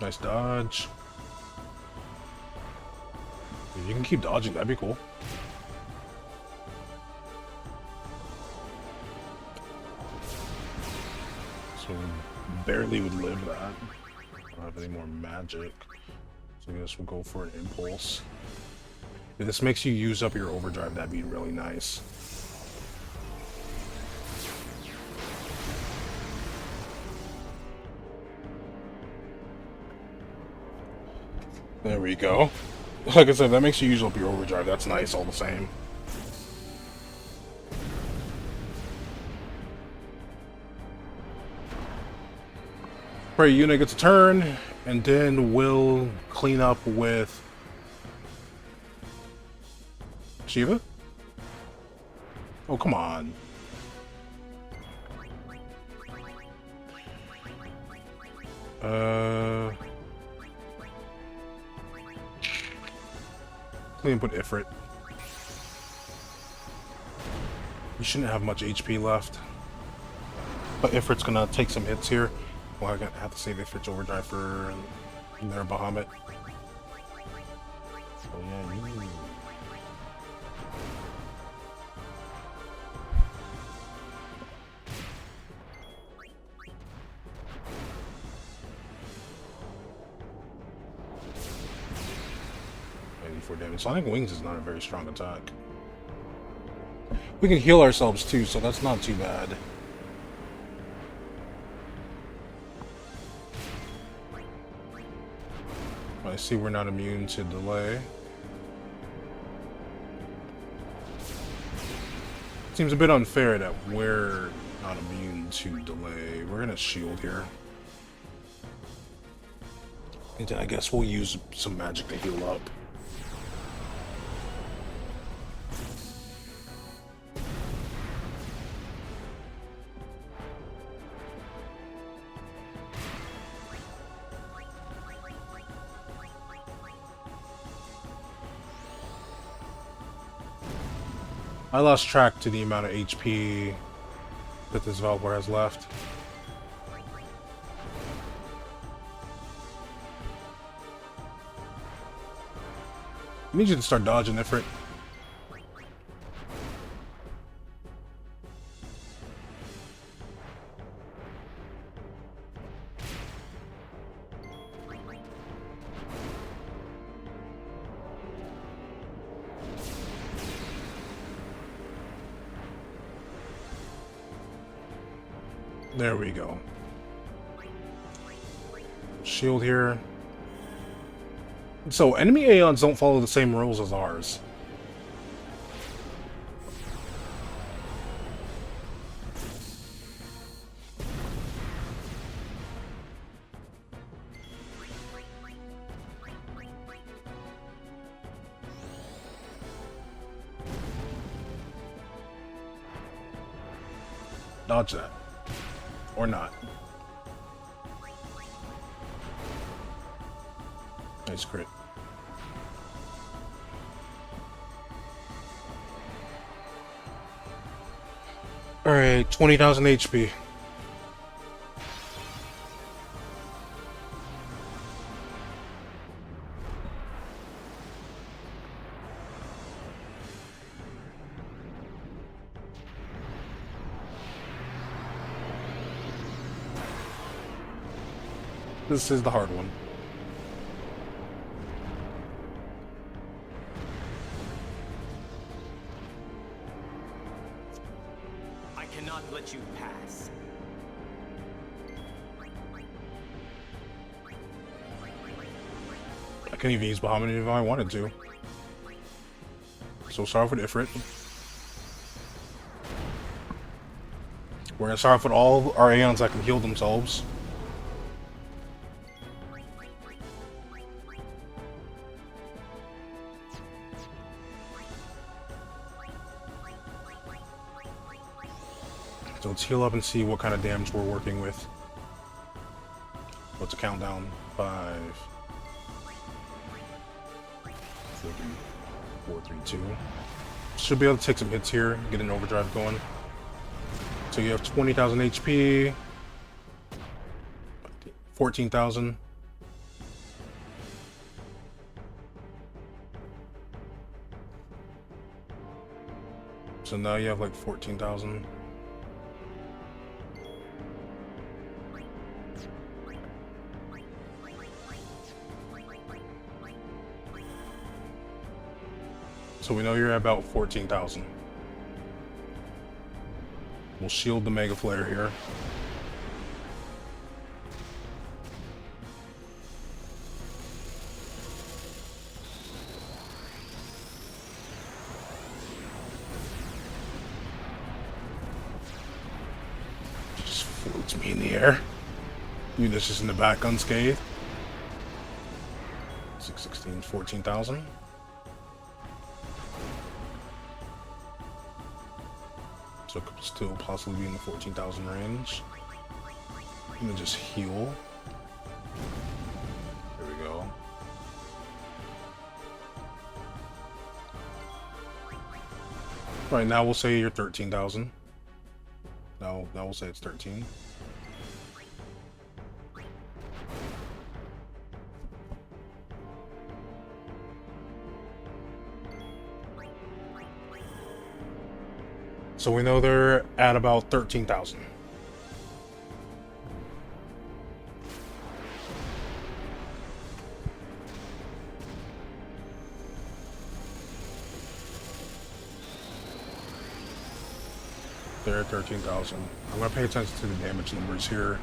Nice dodge. If you can keep dodging, that'd be cool. So barely would live that. I don't have any more magic. So I guess we'll go for an impulse. If this makes you use up your overdrive, that'd be really nice. There we go. Like I said, that makes you use up your overdrive. That's nice all the same. Prey unit gets a turn, and then we'll clean up with Shiva? Oh, come on. Clean up with Ifrit. You shouldn't have much HP left. But Ifrit's gonna take some hits here. Well, I'm gonna have to save Ifrit's overdrive for their Bahamut. Oh yeah, you. Damage. Sonic Wings is not a very strong attack. We can heal ourselves too, so that's not too bad. I see we're not immune to delay. Seems a bit unfair that we're not immune to delay. We're gonna shield here. And then I guess we'll use some magic to heal up. I lost track to the amount of HP that this Valor has left. I need you to start dodging, Ifrit. There we go. Shield here. So, enemy Aeons don't follow the same rules as ours. Dodge that. Or not. Nice crit. Alright, 20,000 HP. This is the hard one. I cannot let you pass. I can even use Bahamut if I wanted to. So start off with Ifrit. We're gonna start off with all our Aeons that can heal themselves. So let's heal up and see what kind of damage we're working with. What's a countdown? 5, 4, 3, 2. Should be able to take some hits here, get an overdrive going. So you have 20,000 HP, 14,000. So now you have like 14,000. So we know you're at about 14,000. We'll shield the Mega Flare here. Just floats me in the air. Eunice is in the back unscathed. 616, 14,000. So it could still possibly be in the 14,000 range. I'm gonna just heal. There we go. Alright, now we'll say you're 13,000. Now we'll say it's 13. So we know they're at about 13,000. They're at 13,000. I'm going to pay attention to the damage numbers here.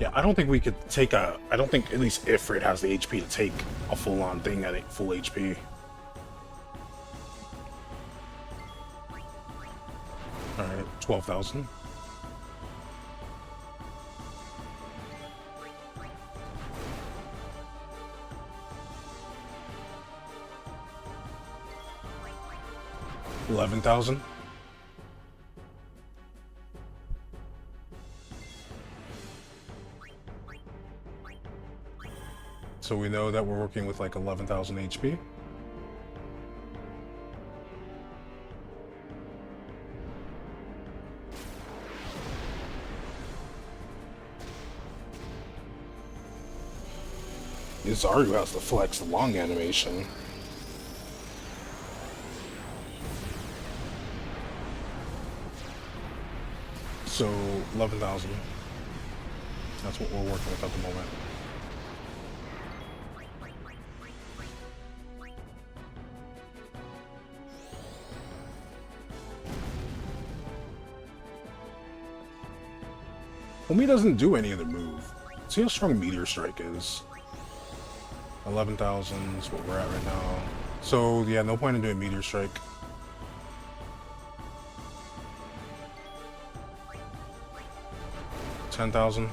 Yeah, I don't think we could take a... I don't think at least Ifrit has the HP to take a full-on thing at full HP. Alright, 12,000. $11,000. So we know that we're working with like 11,000 HP. Zaru has the flex long animation. So 11,000. That's what we're working with at the moment. Omi doesn't do any other move. See how strong Meteor Strike is. 11,000 is what we're at right now. So yeah, no point in doing Meteor Strike. $10,000.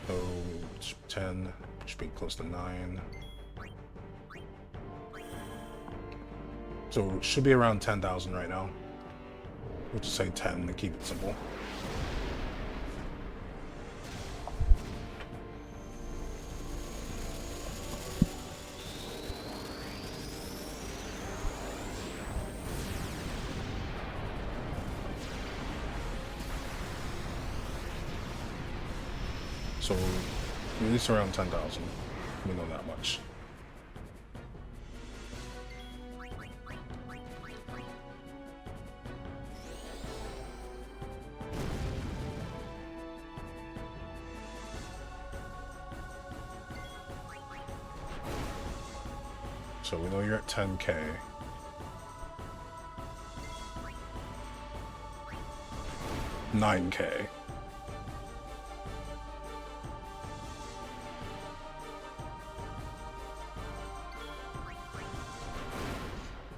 Oh, 10. Should be close to 9. So it should be around 10,000 right now. We'll just say 10 to keep it simple. So at least around 10,000. We know that much. So we know you're at 10K. $9K.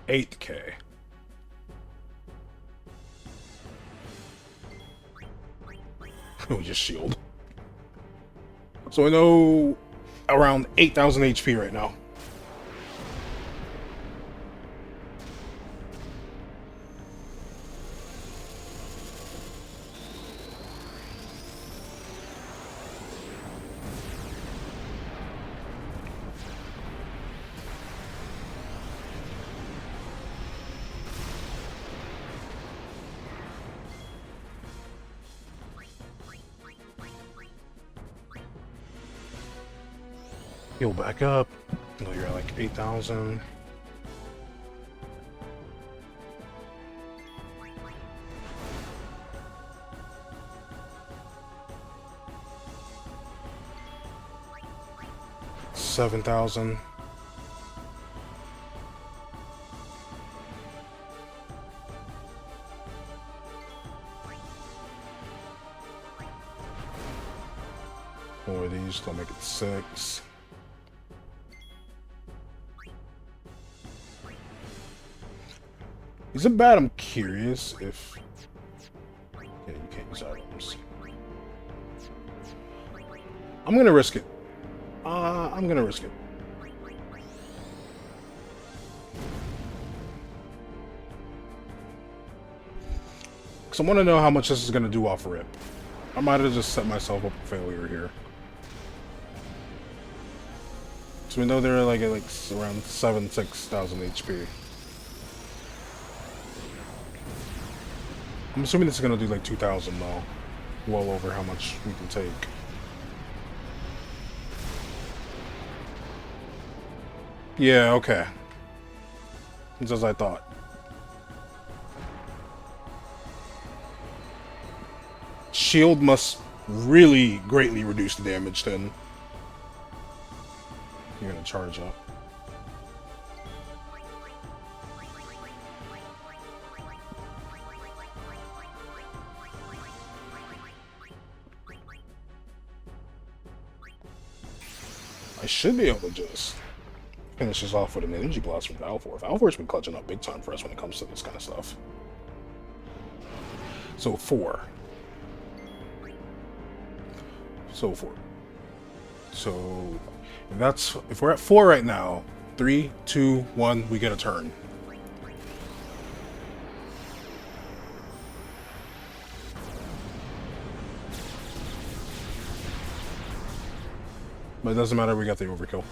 $8K. We just shield. So I know around 8,000 HP right now. Heal back up. No, you're at like 8,000. $7,000. More of these, don't make it 6. Is it bad? I'm curious if... Yeah, you can't use items. I'm gonna risk it. I'm gonna risk it. Because I want to know how much this is gonna do off rip. I might have just set myself up for failure here. So we know they're like at around 6,000 HP. I'm assuming this is gonna do like 2,000 though. Well over how much we can take. Yeah, okay. It's as I thought. Shield must really greatly reduce the damage then. You're gonna charge up. I should be able to just finish this off with an energy blast from Valfor. Valfor's been clutching up big time for us when it comes to this kind of stuff. So 4. So 4. So if we're at 4 right now, 3, 2, 1, we get a turn. But it doesn't matter, we got the overkill.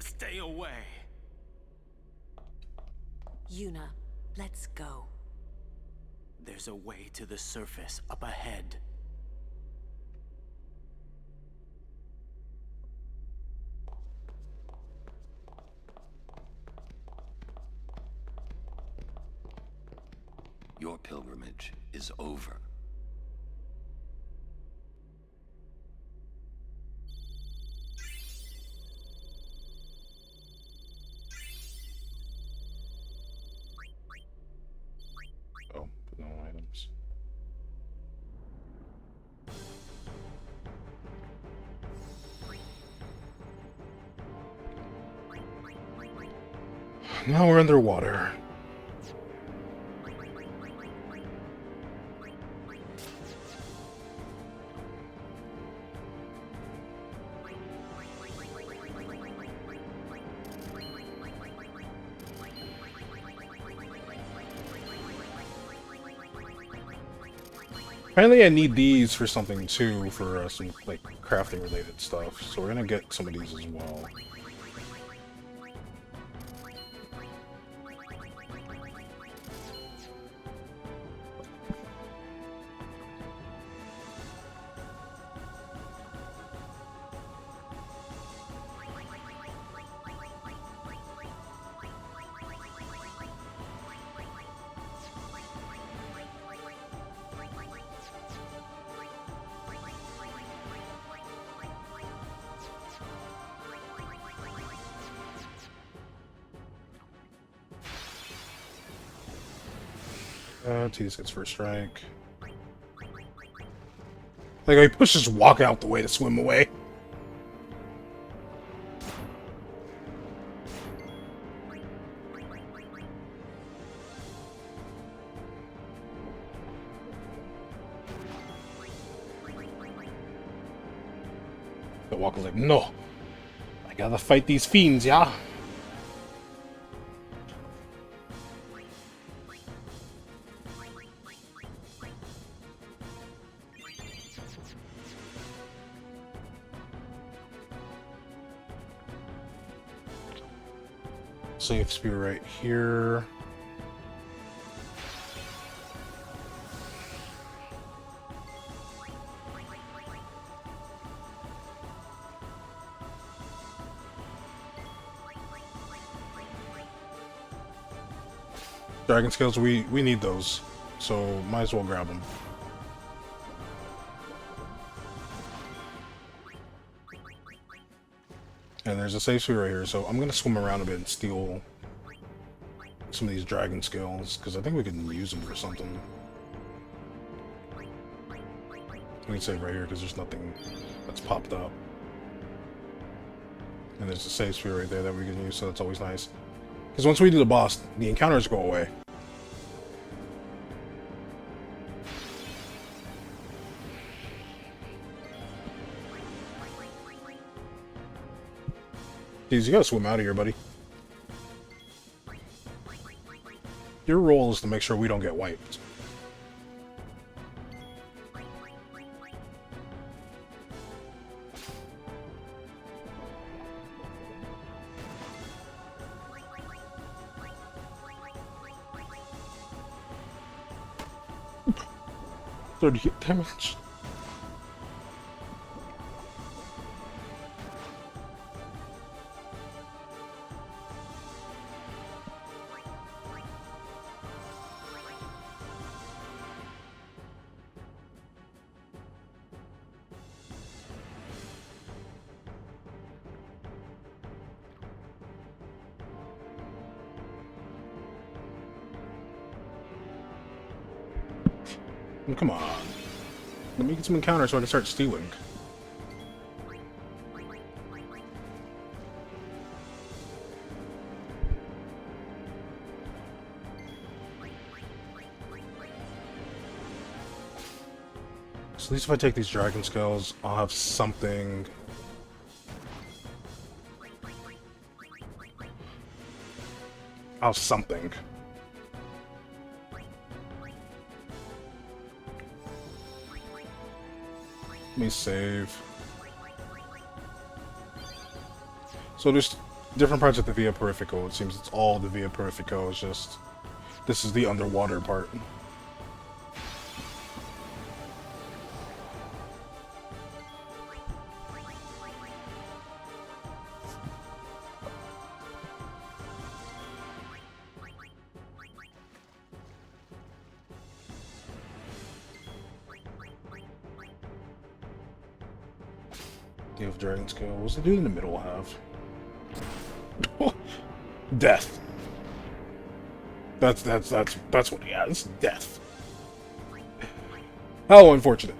Stay away. Yuna, let's go. There's a way to the surface up ahead. Your pilgrimage is over. Oh, no items. Now we're underwater. Apparently I need these for something too, for some like crafting related stuff. So we're gonna get some of these as well. T gets first strike. Like, I push just walk out the way to swim away. The Walker's like, no. I gotta fight these fiends, yeah? Safe spear right here. Dragon scales, we need those, so might as well grab them. And there's a safe sphere right here, so I'm gonna swim around a bit and steal some of these dragon scales, because I think we can use them for something. We can save right here, because there's nothing that's popped up. And there's a safe sphere right there that we can use, so that's always nice. Because once we do the boss, the encounters go away. Jeez, you gotta swim out of here, buddy. Your role is to make sure we don't get wiped. .38 damage. Come on. Let me get some encounters so I can start stealing. So at least if I take these dragon scales, I'll have something. I'll have something. Let me save. So there's different parts of the Via Purifico. It seems it's all the Via Purifico. It's just this is the underwater part. Deal of Dragon Scale. What's the dude in the middle have? Death. That's what he has. Death. How unfortunate.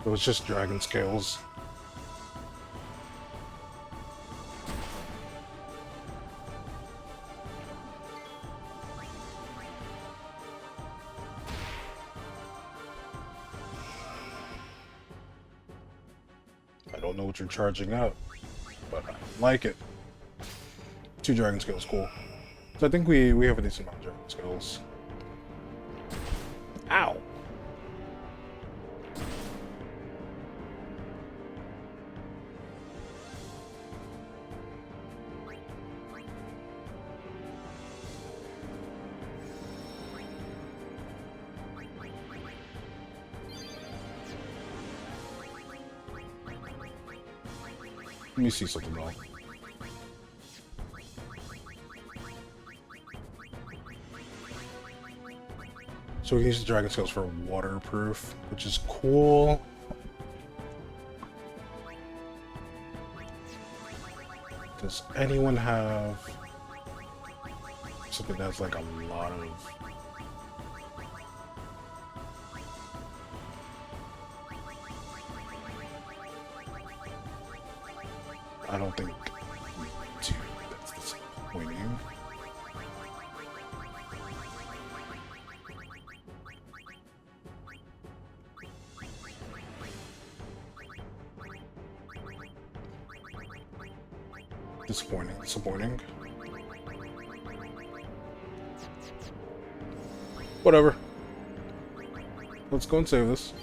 It was just dragon scales. I don't know what you're charging up, but I like it. 2 dragon scales, cool. So I think we have a decent amount of dragon scales. Ow! Let me see something though. So we can use the dragon scales for waterproof, which is cool. Does anyone have something that's like a lot of... I don't think we do. That's disappointing. Disappointing, disappointing. Whatever. Let's go and save this.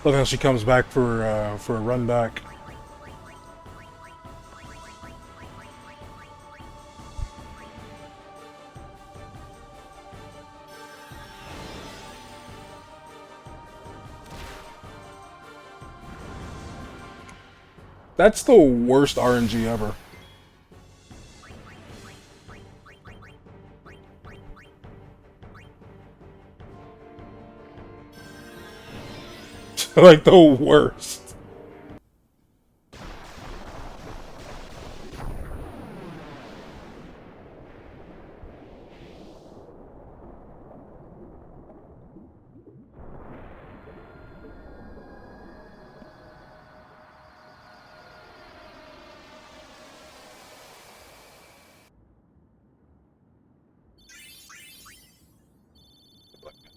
Look how she comes back for a run back. That's the worst RNG ever. Like the worst.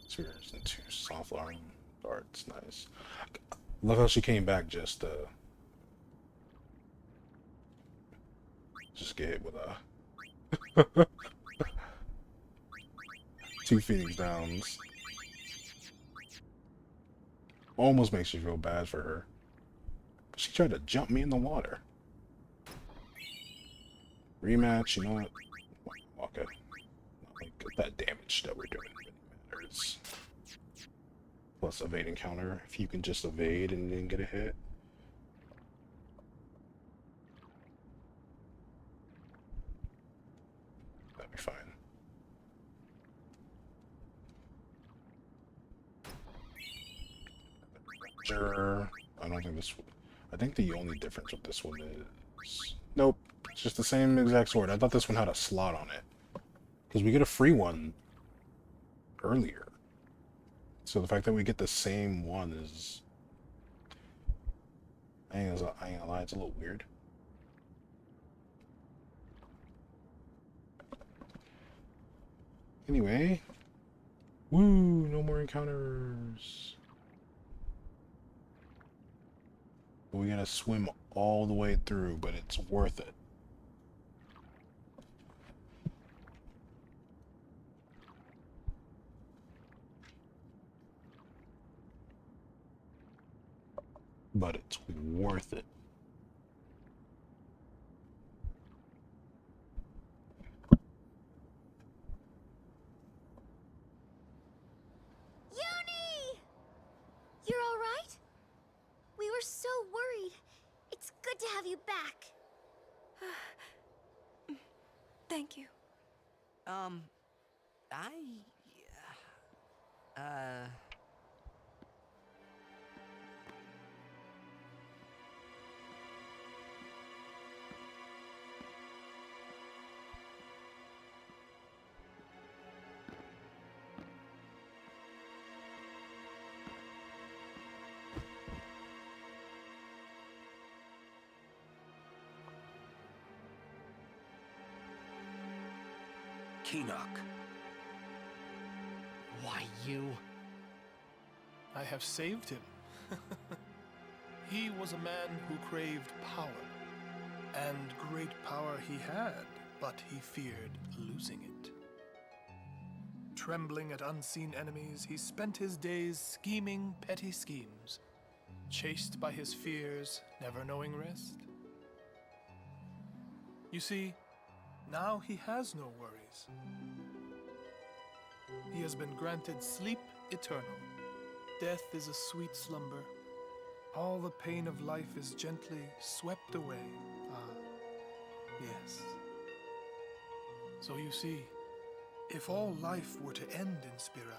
Spheres and 2 soft arm darts, nice. Love how she came back just get hit with a 2 Phoenix Downs. Almost makes you feel bad for her. But she tried to jump me in the water. Rematch, you know what? Okay. Get that damage that we're doing really matters. Plus evade encounter, if you can just evade and then get a hit. That'd be fine. Sure. I don't think this... I think the only difference with this one is... Nope. It's just the same exact sword. I thought this one had a slot on it. Because we get a free one earlier. So the fact that we get the same one is... I ain't gonna lie, it's a little weird. Anyway. Woo! No more encounters. We gotta swim all the way through, but it's worth it. But it's worth it. Uni! You're all right? We were so worried. It's good to have you back. Thank you. Keenock. Why, you? I have saved him. He was a man who craved power. And great power he had, but he feared losing it. Trembling at unseen enemies, he spent his days scheming petty schemes, chased by his fears, never knowing rest. You see, now he has no worries. He has been granted sleep eternal. Death is a sweet slumber, All the pain of life is gently swept away. Ah, yes. So you see, if all life were to end in Spira,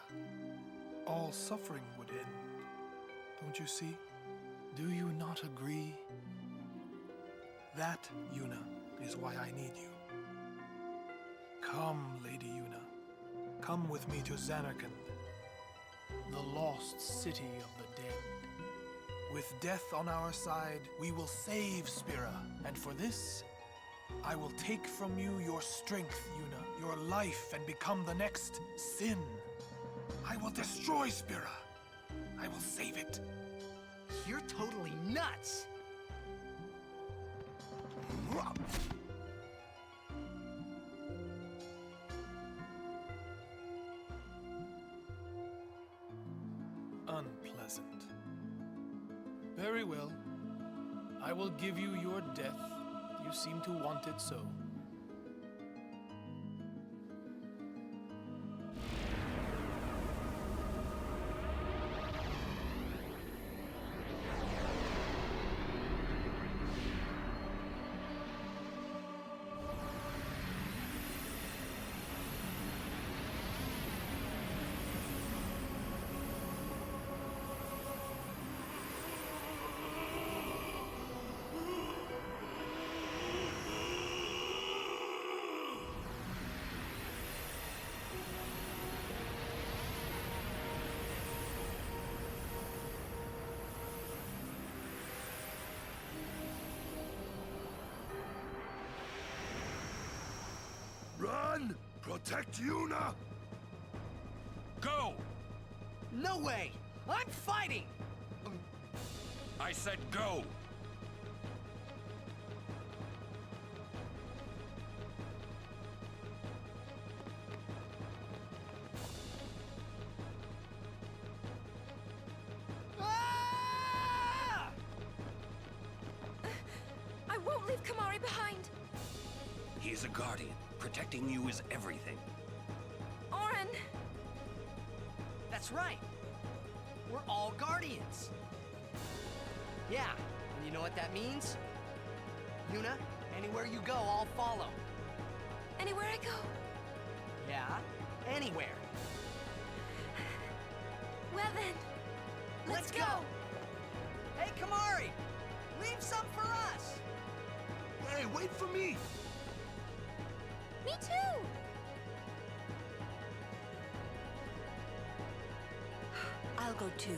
all suffering would end. Don't you see? Do you not agree? That, Yuna, is why I need you. Come, Lady Yuna. Come with me to Zanarkand, the lost city of the dead. With death on our side, we will save Spira. And for this, I will take from you your strength, Yuna, your life, and become the next Sin. I will destroy Spira. I will save it. You're totally nuts! Unpleasant. Very well. I will give you your death. You seem to want it so. Run! Protect Yuna! Go! No way! I'm fighting! I said go! Ah! I won't leave Kamari behind. He's a guardian. Protecting you is everything. Oren! That's right. We're all guardians. Yeah, and you know what that means? Yuna, anywhere you go, I'll follow. Anywhere I go? Yeah, anywhere. Well then, let's go. Hey, Kamari! Leave some for us! Hey, wait for me! Me too! I'll go too.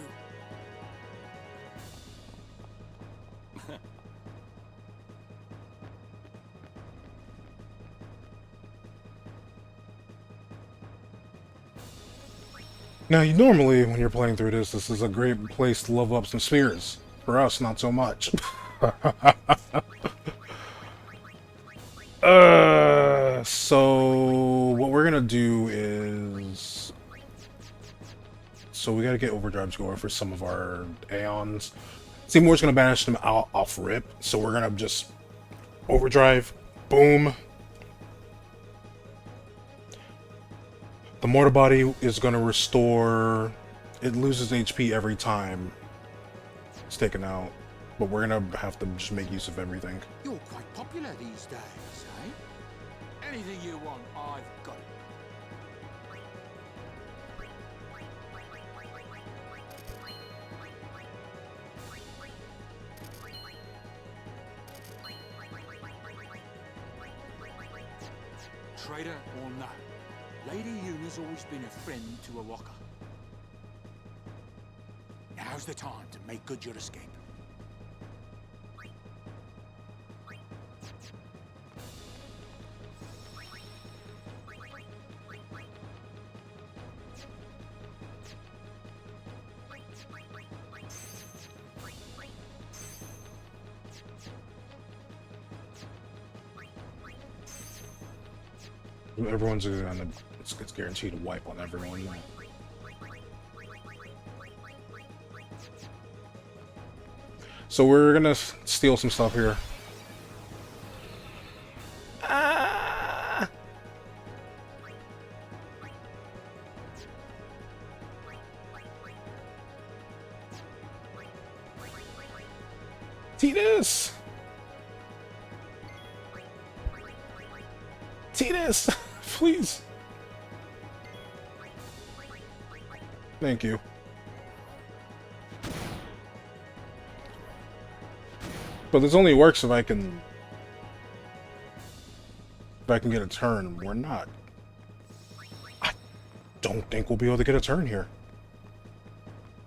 Now, normally when you're playing through this is a great place to level up some spheres. For us, not so much. So what we're gonna do is, so we gotta get overdrives going for some of our Aeons. Seymour's gonna banish them out off rip, so we're gonna just overdrive, boom. The mortar body is gonna restore. It loses HP every time it's taken out, but we're gonna have to just make use of everything. You're quite popular these days, eh? Anything you want, I've got it. Traitor or no, Lady Yuna's always been a friend to Araka. Now's the time to make good your escape. Everyone's gonna, it's guaranteed to wipe on everyone. So we're gonna steal some stuff here. Titus! Titus! Please! Thank you. But this only works if I can get a turn. We're not. I don't think we'll be able to get a turn here.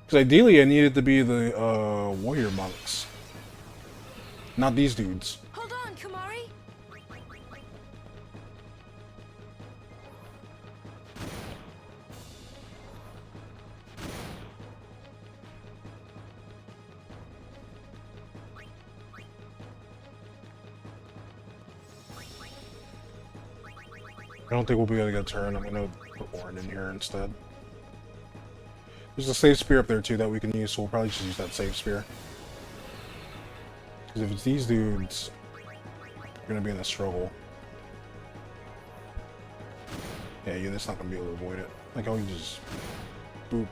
Because ideally I needed to be the warrior monks. Not these dudes. Hold on, Kumari. I don't think we'll be able to get a turn. I'm gonna put Orin in here instead. There's a save spear up there too that we can use, so we'll probably just use that save spear. Because if it's these dudes, we're gonna be in a struggle. Yeah, you're just not gonna be able to avoid it. Like how you just boop.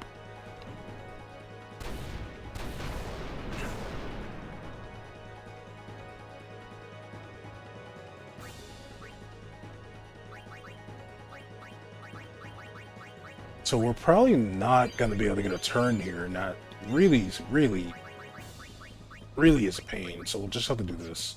So we're probably not going to be able to get a turn here, and that really is a pain, so we'll just have to do this.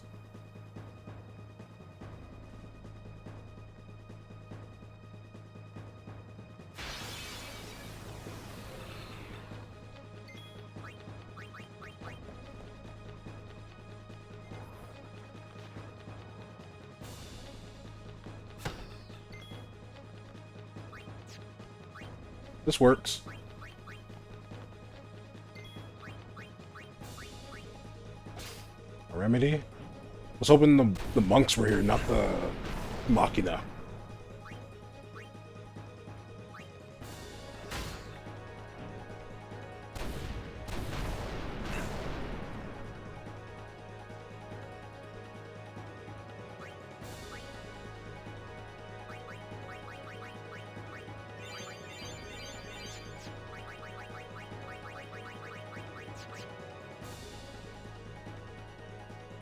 This works. A remedy? I was hoping the monks were here, not the Machina.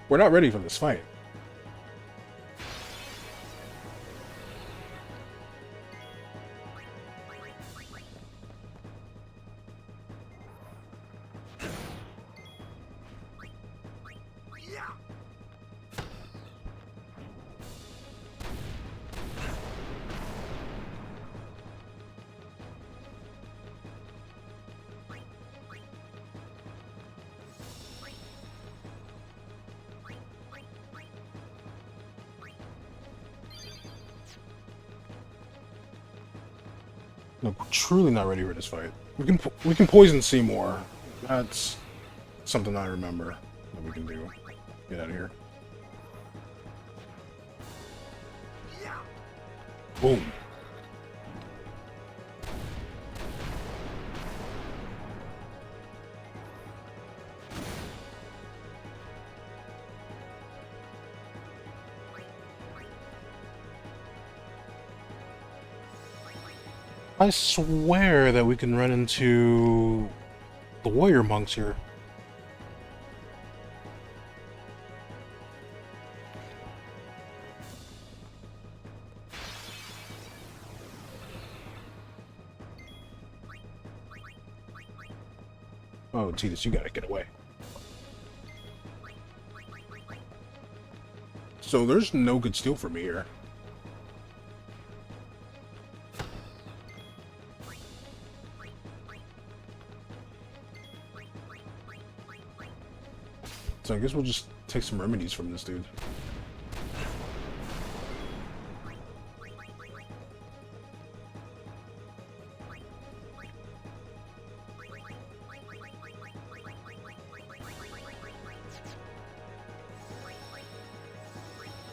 We're not ready for this fight. No, we're truly not ready for this fight. We can poison Seymour. That's something I remember that we can do. Get out of here. Boom. I swear that we can run into the warrior monks here. Oh, Titus, you gotta get away. So there's no good steal for me here. So I guess we'll just take some remedies from this dude.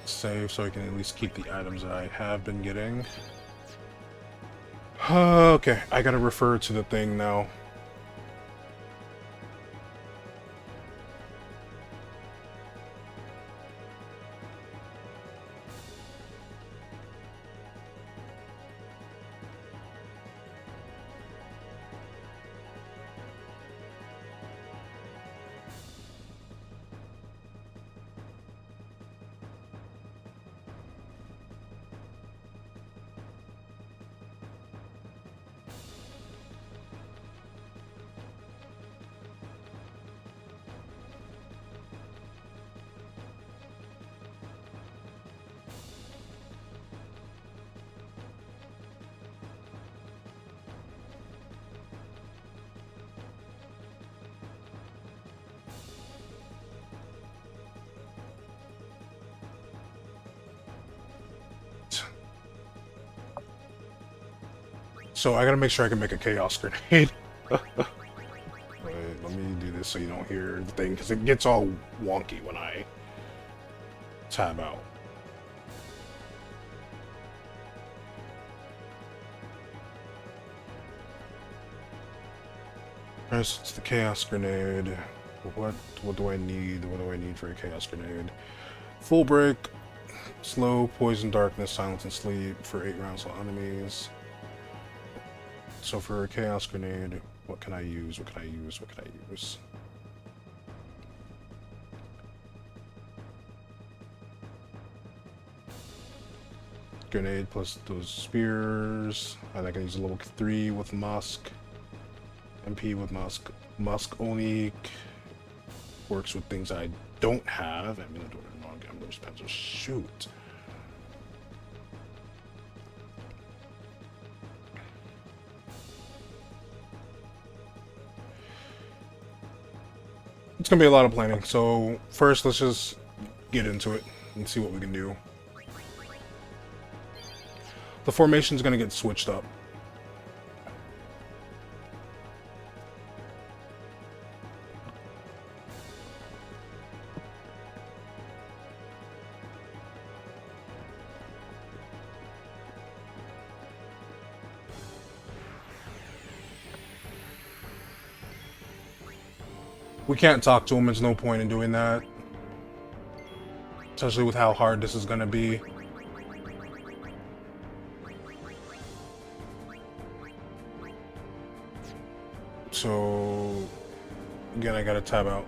Save so I can at least keep the items that I have been getting. Okay, I gotta refer to the thing now. So I gotta make sure I can make a chaos grenade. Wait, let me do this so you don't hear the thing, because it gets all wonky when I tab out. Alright, so it's the chaos grenade. What do I need? What do I need for a chaos grenade? Full break, slow, poison, darkness, silence, and sleep for 8 rounds on enemies. So for a chaos grenade, what can I use? What can I use? What can I use? Grenade plus those spears. I think I can use a level 3 with Musk. MP with Musk. Musk only works with things I don't have. I mean, I don't know. Gambler's pencil. Shoot. It's gonna be a lot of planning. So first, let's just get into it and see what we can do. The formation's gonna get switched up. We can't talk to him, there's no point in doing that. Especially with how hard this is gonna be. So, again, I gotta tab out.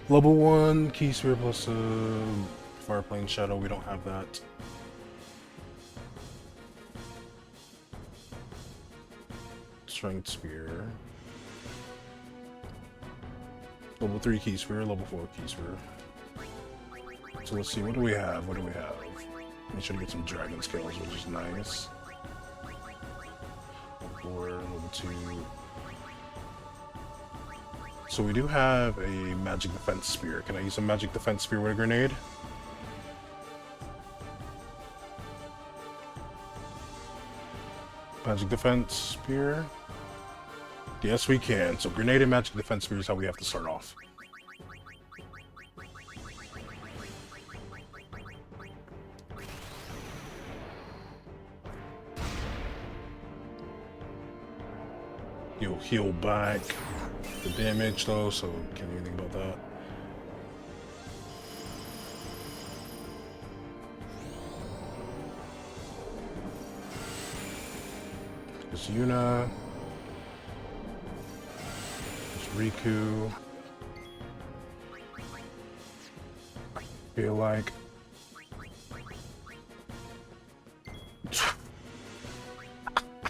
Level 1, Key Sphere plus Fireplane Shadow, we don't have that. Strength Spear. Level 3 Key Sphere, level 4 Key Sphere. So let's see, what do we have? What do we have? Make sure to get some dragon scales, which is nice. Level 4, level 2. So we do have a magic defense spear. Can I use a magic defense spear with a grenade? Magic defense spear? Yes, we can. So grenade and magic defense spear is how we have to start off. You'll heal back the damage though, so can't do anything about that. There's Yuna. There's Riku. Feel like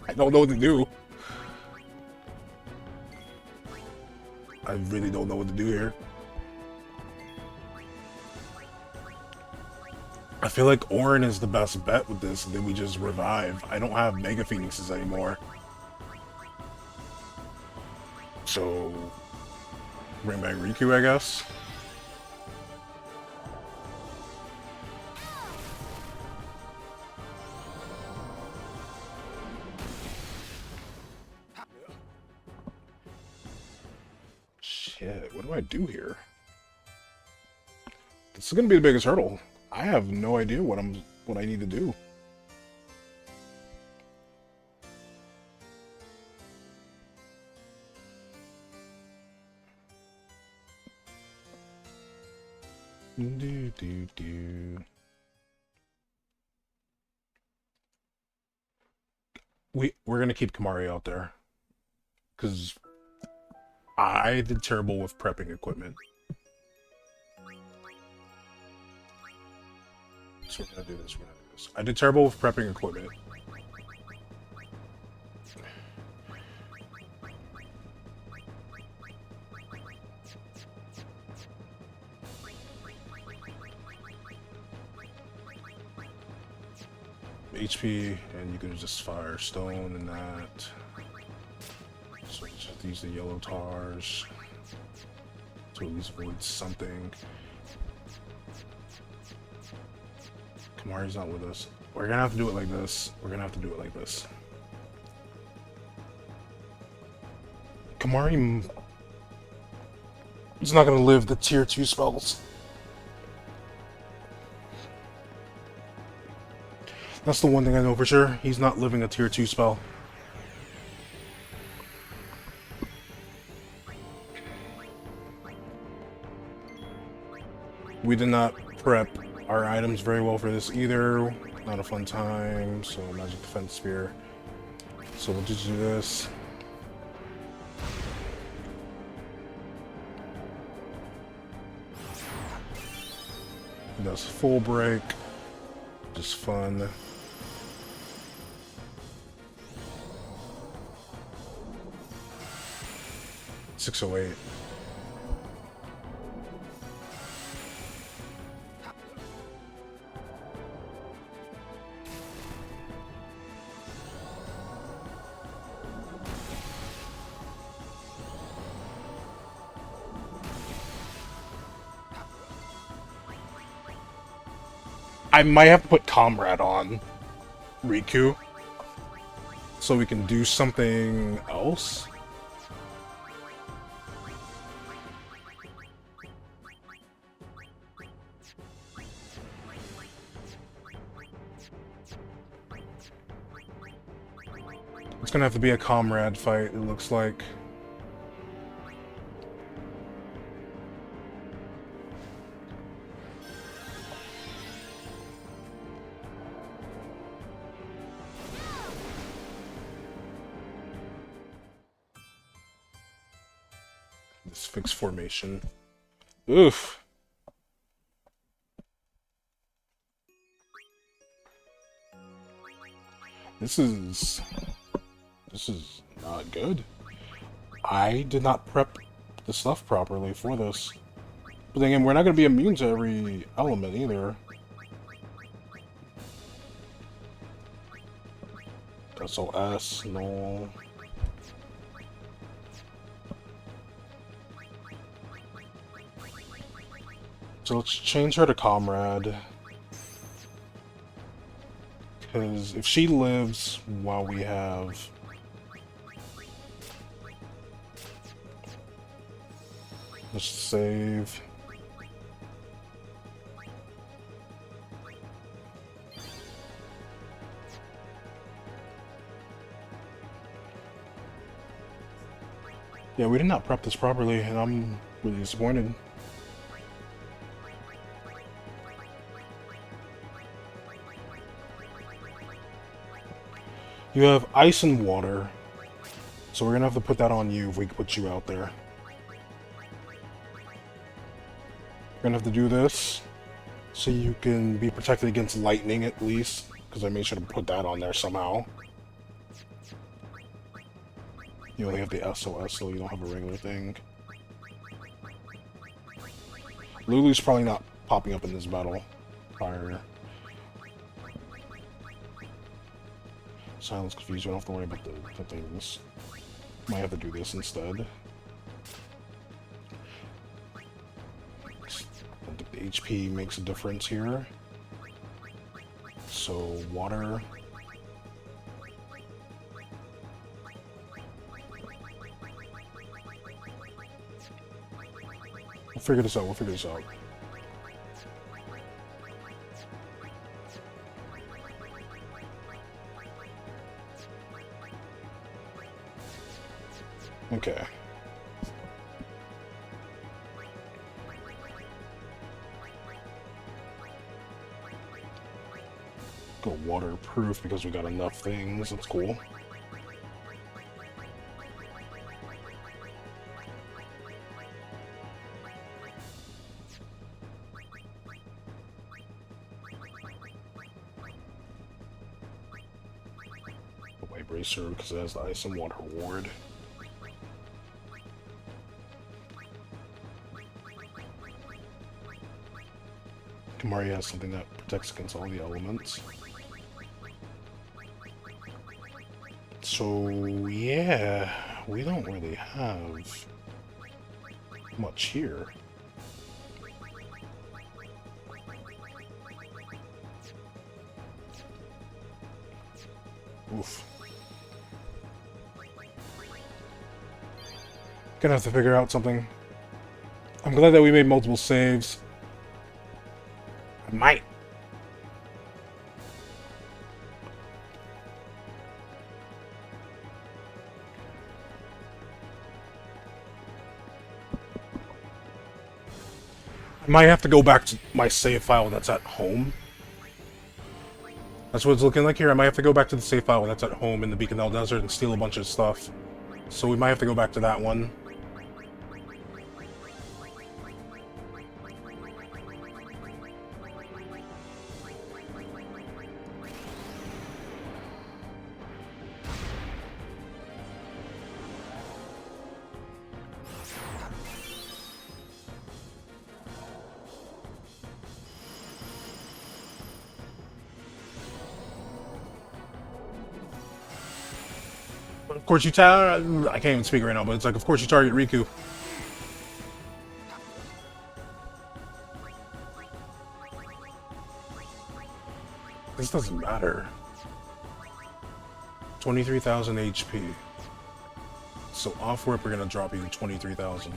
I don't know what to do. I really don't know what to do here. I feel like Orin is the best bet with this, and then we just revive. I don't have Mega Phoenixes anymore. So, bring back Riku, I guess. Shit, what do I do here? This is gonna be the biggest hurdle. I have no idea what I need to do. We're gonna keep Kamari out there, because I did terrible with prepping equipment. So we're gonna do this, we're gonna do this. I did terrible with prepping equipment. HP, and you can just fire stone and that. So just use the yellow tars to at least avoid something. Kamari's not with us. We're gonna have to do it like this. We're gonna have to do it like this. Kamari is not gonna live the tier 2 spells. That's the one thing I know for sure. He's not living a tier 2 spell. We did not prep our items very well for this either. Not a fun time, so Magic Defense Spear. So we'll just do this. That's full break. Just fun. $608. I might have to put Comrade on Riku so we can do something else. It's gonna have to be a Comrade fight, it looks like. This fixed formation. Oof. This is not good. I did not prep the stuff properly for this. But then again, we're not going to be immune to every element either. SOS, no. So let's change her to Comrade. Because if she lives while we have... Let's save. Yeah, we did not prep this properly, and I'm really disappointed. You have ice and water, so we're gonna have to put that on you if we put you out there. We're gonna have to do this so you can be protected against lightning at least, because I made sure to put that on there somehow. You only have the SOS, so you don't have a regular thing. Lulu's probably not popping up in this battle. Fire. Silence confused, we don't have to worry about the things. Might have to do this instead. The HP makes a difference here. So, water. We'll figure this out, we'll figure this out. Okay. Go waterproof because we got enough things. That's cool. The White Bracer because it has the ice and water ward. Kamari has something that protects against all the elements. So, yeah, we don't really have much here. Oof. Gonna have to figure out something. I'm glad that we made multiple saves. I might. I might have to go back to my save file that's at home. That's what it's looking like here. I might have to go back to the save file that's at home in the Beacon Desert and steal a bunch of stuff. So we might have to go back to that one. Of course you I can't even speak right now, but it's like, of course you target Riku. This doesn't matter. 23,000 HP. So off rip, we're gonna drop you to 23,000.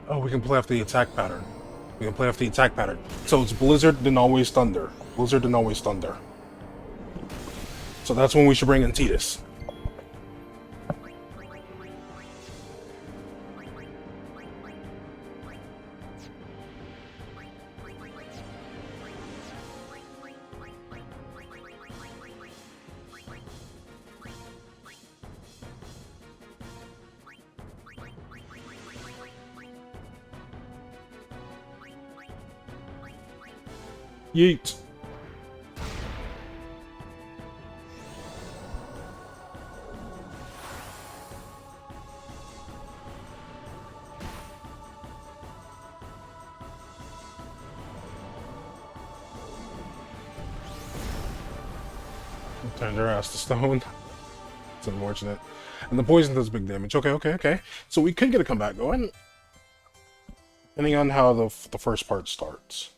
Oh, we can play off the attack pattern. We can play off the attack pattern. So it's Blizzard, then always Thunder. Blizzard, then always Thunder. So that's when we should bring in Tidus. Yeet. Turned her ass to stone. It's unfortunate. And the poison does big damage. Okay. So we could get a comeback going. Depending on how the first part starts.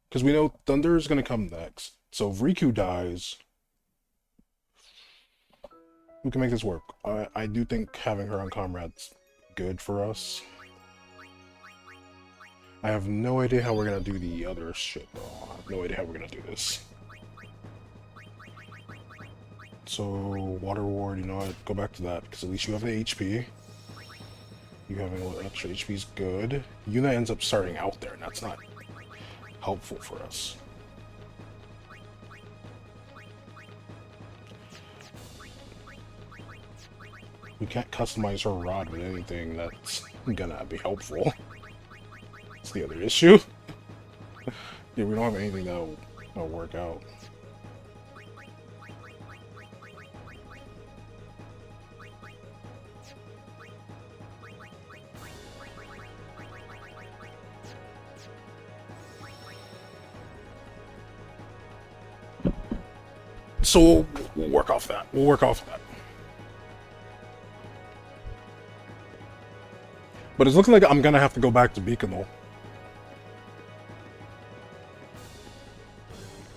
Because we know Thunder is going to come next. So if Riku dies, we can make this work. I do think having her on Comrade's good for us. I have no idea how we're going to do the other shit, though. I have no idea how we're going to do this. So, Water Ward, you know what? Go back to that, because at least you have the HP. You having a little extra HP is good. Yuna ends up starting out there, and that's not helpful for us. We can't customize her rod with anything that's gonna be helpful. That's the other issue. Yeah, we don't have anything that'll work out. So we'll work off that. We'll work off that. But it's looking like I'm gonna have to go back to Beacon though.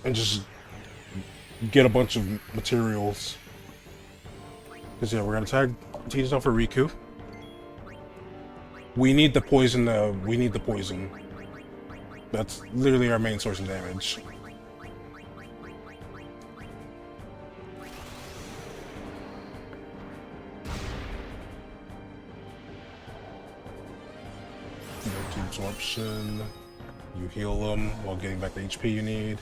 And just get a bunch of materials. Because yeah, we're gonna tag Tidus off for Riku. We need the poison, we need the poison. That's literally our main source of damage. Absorption. You heal them while getting back the HP you need.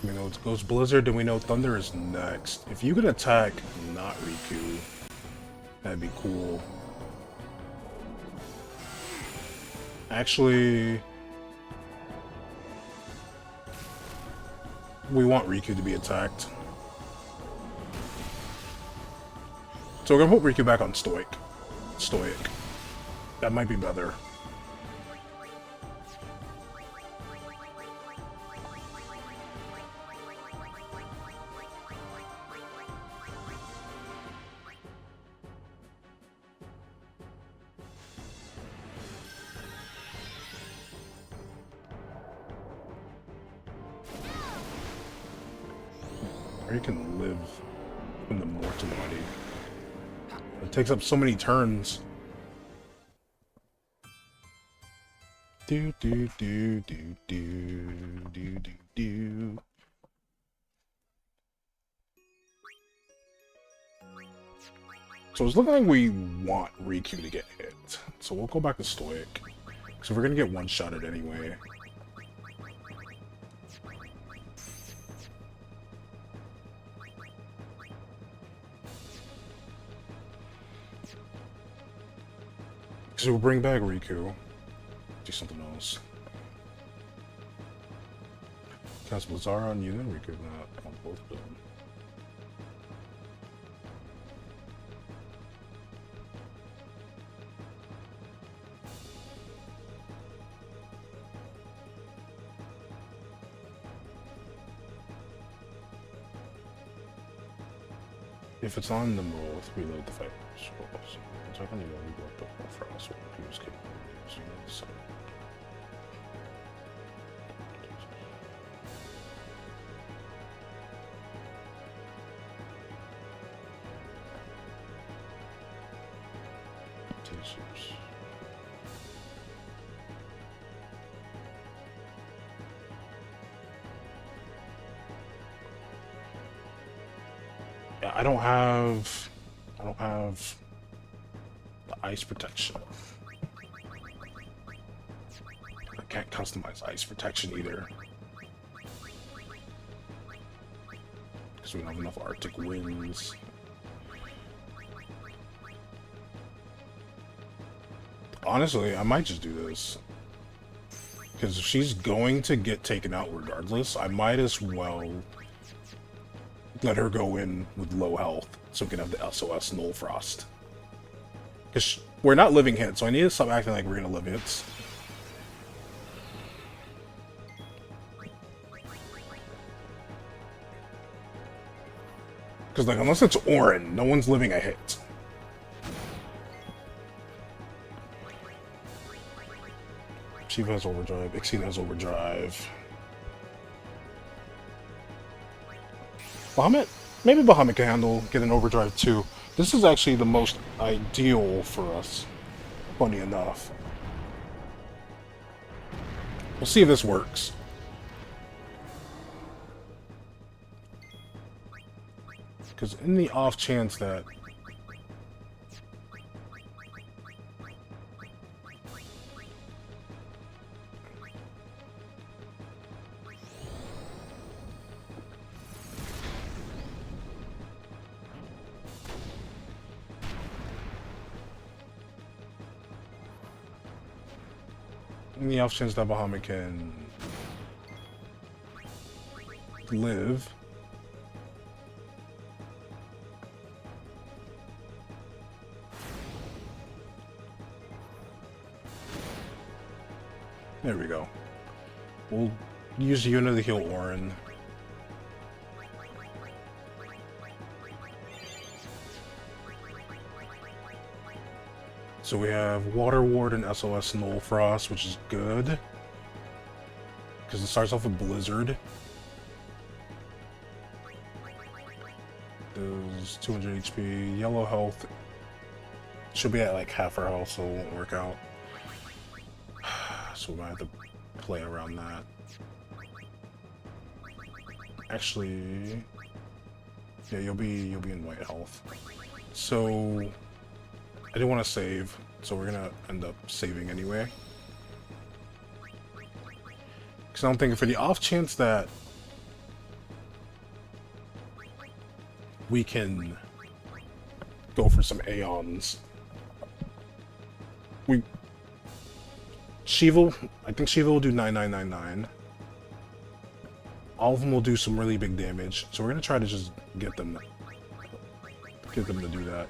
We know it goes Blizzard, and we know Thunder is next. If you could attack not Riku, that'd be cool. Actually, we want Riku to be attacked. So we're gonna put Riku back on Stoic. That might be better. Komari can live in the mortal body. It takes up so many turns. Do do do do do do do do. So it's looking like we want Riku to get hit. So we'll go back to Stoic. So we're gonna get one-shotted anyway. So we'll bring back Riku. Do something else. Cast Blizzara on you, then Riku, not on both of them. If it's on them both, reload the fight. So I can even reload the Frost when he was capable of using it, so. Tasers. Yeah, I don't have the ice protection. I can't customize ice protection either. Because we don't have enough Arctic winds. Honestly, I might just do this. Because if she's going to get taken out regardless, I might as well let her go in with low health so we can have the SOS Null Frost. Because we're not living hits, so I need to stop acting like we're going to live hits. Because, like, unless it's Orin, no one's living a hit. Shiva has overdrive, Ixine has overdrive. Bahamut? Maybe Bahamut can handle getting overdrive too. This is actually the most ideal for us. Funny enough. We'll see if this works. Because in the off chance that Bahamut can live. There we go. We'll use Yuna to heal Orin. So we have Water Ward and SOS Null Frost, which is good. Because it starts off with Blizzard. Does 200 HP. Yellow health. Should be at like half her health, so it won't work out. So we might have to play around that. Actually, yeah, you'll be in white health. So I didn't want to save, so we're gonna end up saving anyway. Because I'm thinking for the off chance that we can go for some Aeons. I think Shiva will do 9999. All of them will do some really big damage, so we're gonna try to just get them to do that.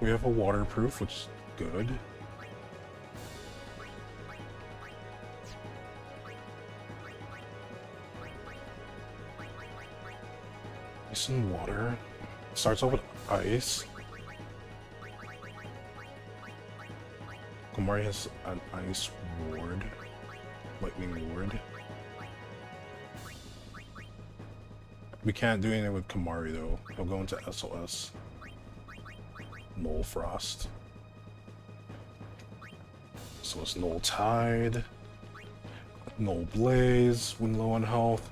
We have a waterproof, which is good. Ice and water. Starts off with ice. Komari has an ice ward. Lightning Lord. We can't do anything with Kamari though. He'll go into SOS. Null Frost. So it's Null Tide. Null Blaze when low on health.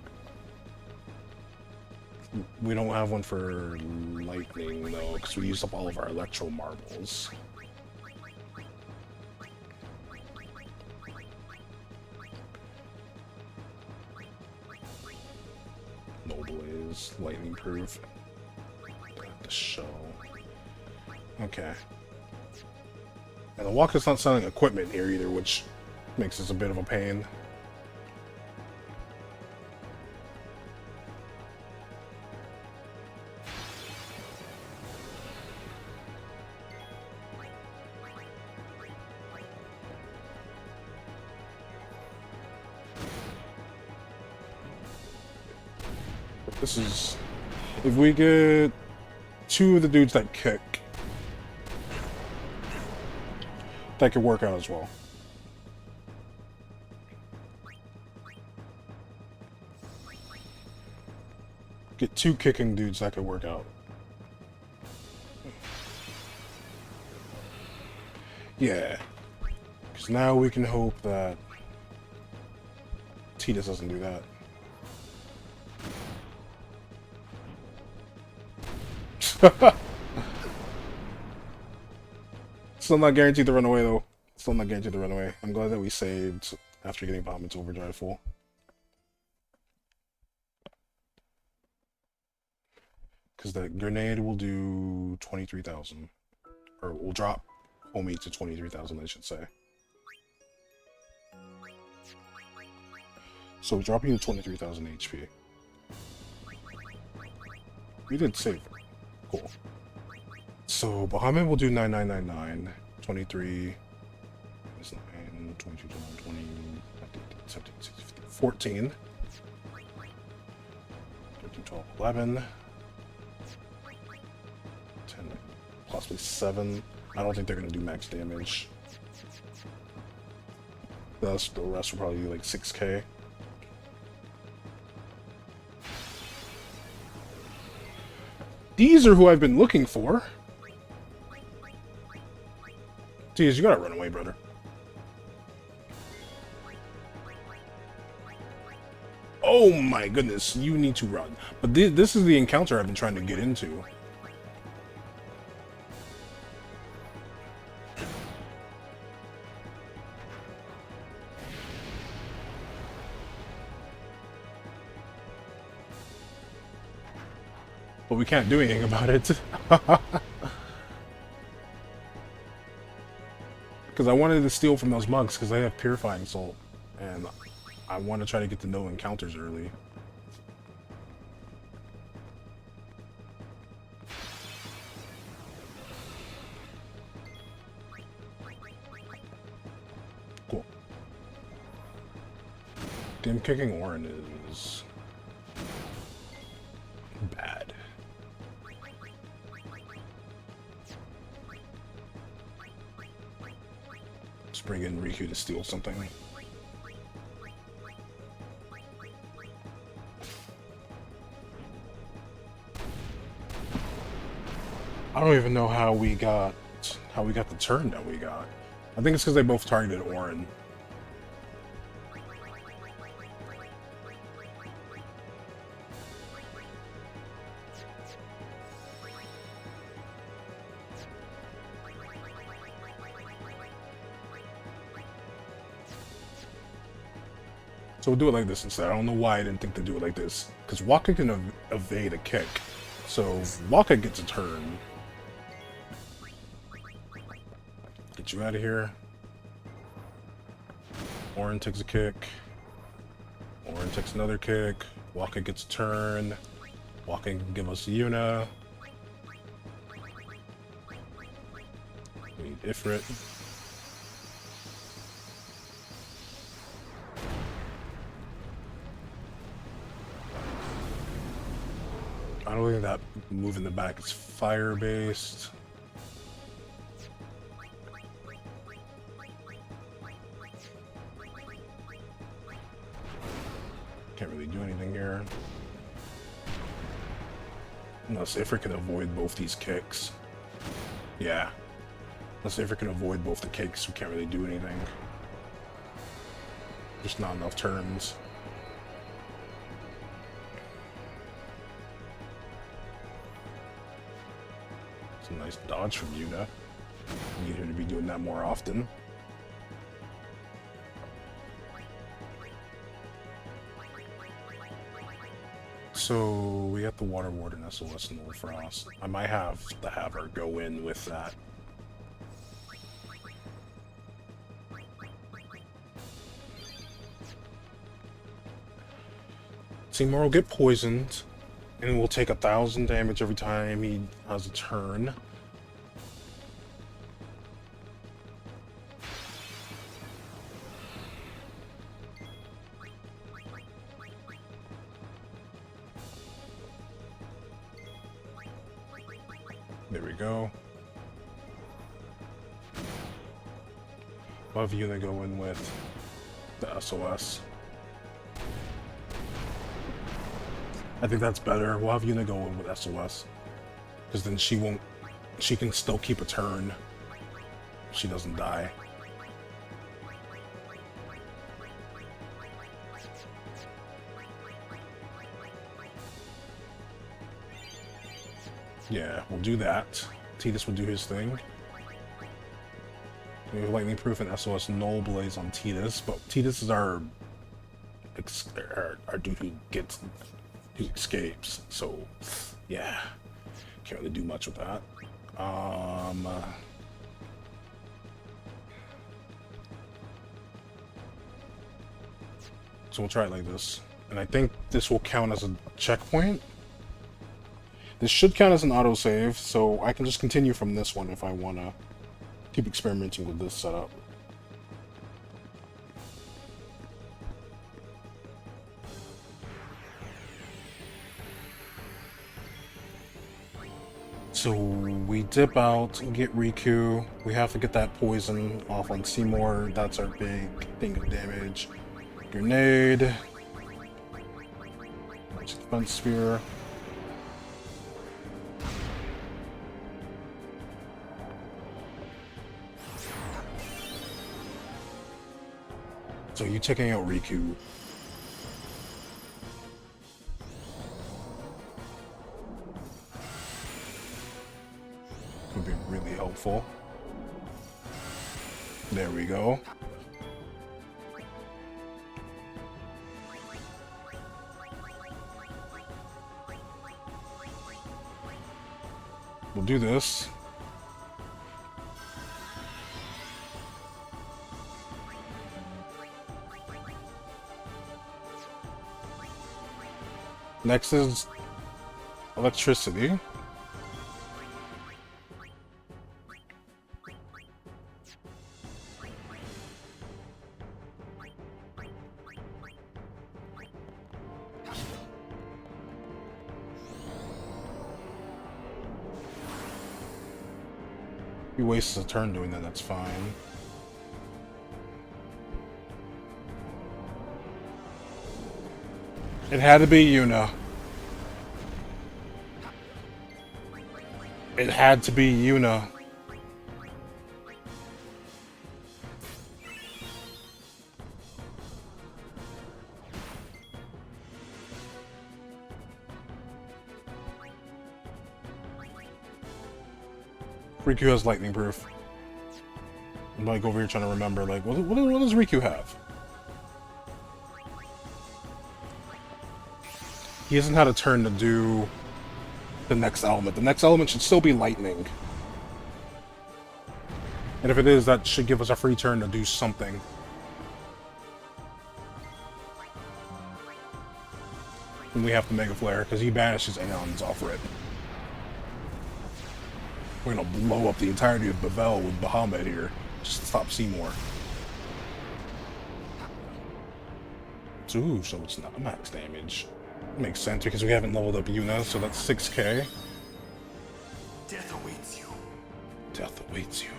We don't have one for lightning though, because we used up all of our electro marbles. No blaze, lightning proof. The show. Okay. And the Walker's not selling equipment here either, which makes this a bit of a pain. This is... if we get 2 of the dudes that kick, that could work out as well. Get 2 kicking dudes, that could work out. Yeah. Because now we can hope that Titus doesn't do that. Still not guaranteed to run away though. Still not guaranteed to run away. I'm glad that we saved after getting Bombman's overdrive full. Because that grenade will do 23,000. Or will drop homie to 23,000, I should say. So we drop you to 23,000 HP. We did save. Cool. So Bahamut will do 9999, 23, 9, 22, 20, 17, 16, 15, 14, 13, 12, 11, 10, possibly 7. I don't think they're going to do max damage. The rest will probably be like 6k. These are who I've been looking for. Geez, you gotta run away, brother. Oh my goodness, you need to run. But this is the encounter I've been trying to get into. But we can't do anything about it. Because I wanted to steal from those monks because they have Purifying Salt. And I want to try to get to no encounters early. Cool. Damn, kicking Orin is bad. Let's bring in Riku to steal something. I don't even know how we got the turn that we got. I think it's because they both targeted Orin. So we'll do it like this instead. I don't know why I didn't think to do it like this. Because Waka can evade a kick. So Waka gets a turn. Get you out of here. Orin takes a kick. Orin takes another kick. Waka gets a turn. Waka can give us Yuna. We need Ifrit. I don't think that move in the back is fire-based. Can't really do anything here. Unless if we can avoid both these kicks. Yeah. Unless if we can avoid both the kicks, we can't really do anything. Just not enough turns. It's a nice dodge from Yuna. Need her to be doing that more often. So we got the Water Warden SOS and Old Frost. I might have to have her go in with that. Seymour will get poisoned, and will take 1,000 damage every time he has a turn. There we go. We'll have Yuna go in with the SOS. I think that's better. We'll have Yuna go in with SOS. Because then she can still keep a turn. She doesn't die. Yeah, we'll do that. Tidus will do his thing. We have Lightning Proof and SOS Null Blaze on Tidus, but Tidus is our dude who escapes. So, yeah, can't really do much with that. So we'll try it like this, and I think this will count as a checkpoint. This should count as an autosave, so I can just continue from this one if I want to keep experimenting with this setup. So we dip out and get Riku. We have to get that poison off on Seymour. That's our big thing of damage. Grenade. Defense Spear. So you taking out Riku. Would be really helpful. There we go. We'll do this. Next is electricity. He wastes a turn doing that, that's fine. It had to be Yuna. It had to be Yuna. Riku has lightning proof. I'm like over here trying to remember, like, what does Riku have? He hasn't had a turn to do the next element. The next element should still be lightning. And if it is, that should give us a free turn to do something. And we have to Mega Flare, because he banishes Aeons off rip. We're gonna blow up the entirety of Bavel with Bahamut here, just to stop Seymour. Ooh, so it's not max damage. Makes sense because we haven't leveled up Yuna, so that's 6k. Death awaits you. Death awaits you.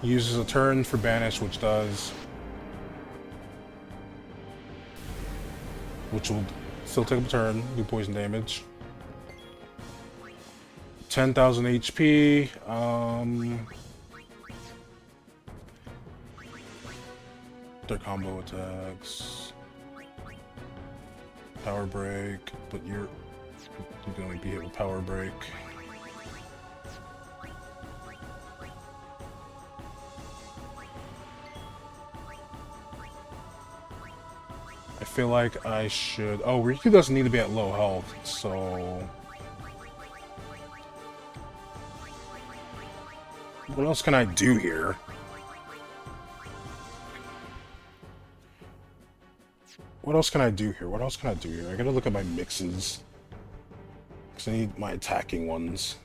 He uses a turn for Banish, which does which will still take a turn, do poison damage. 10,000 HP. Their combo attacks. Power break, but you can only be hit with power break. I feel like I should. Oh, Riku doesn't need to be at low health, so. What else can I do here? What else can I do here? What else can I do here? I gotta look at my mixes. Because I need my attacking ones.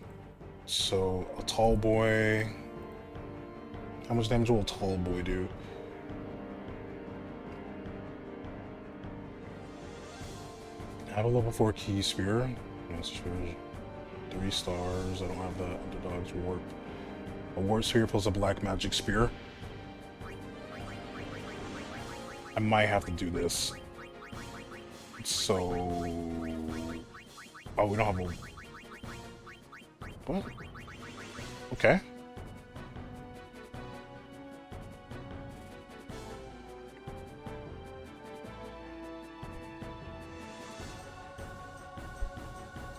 So, a tall boy. How much damage will a tall boy do? I have a level 4 key spear. Master spear. 3 stars. I don't have the underdog's warp. A warp spear plus a black magic spear. I might have to do this. So... Oh, we don't have a... What? Okay.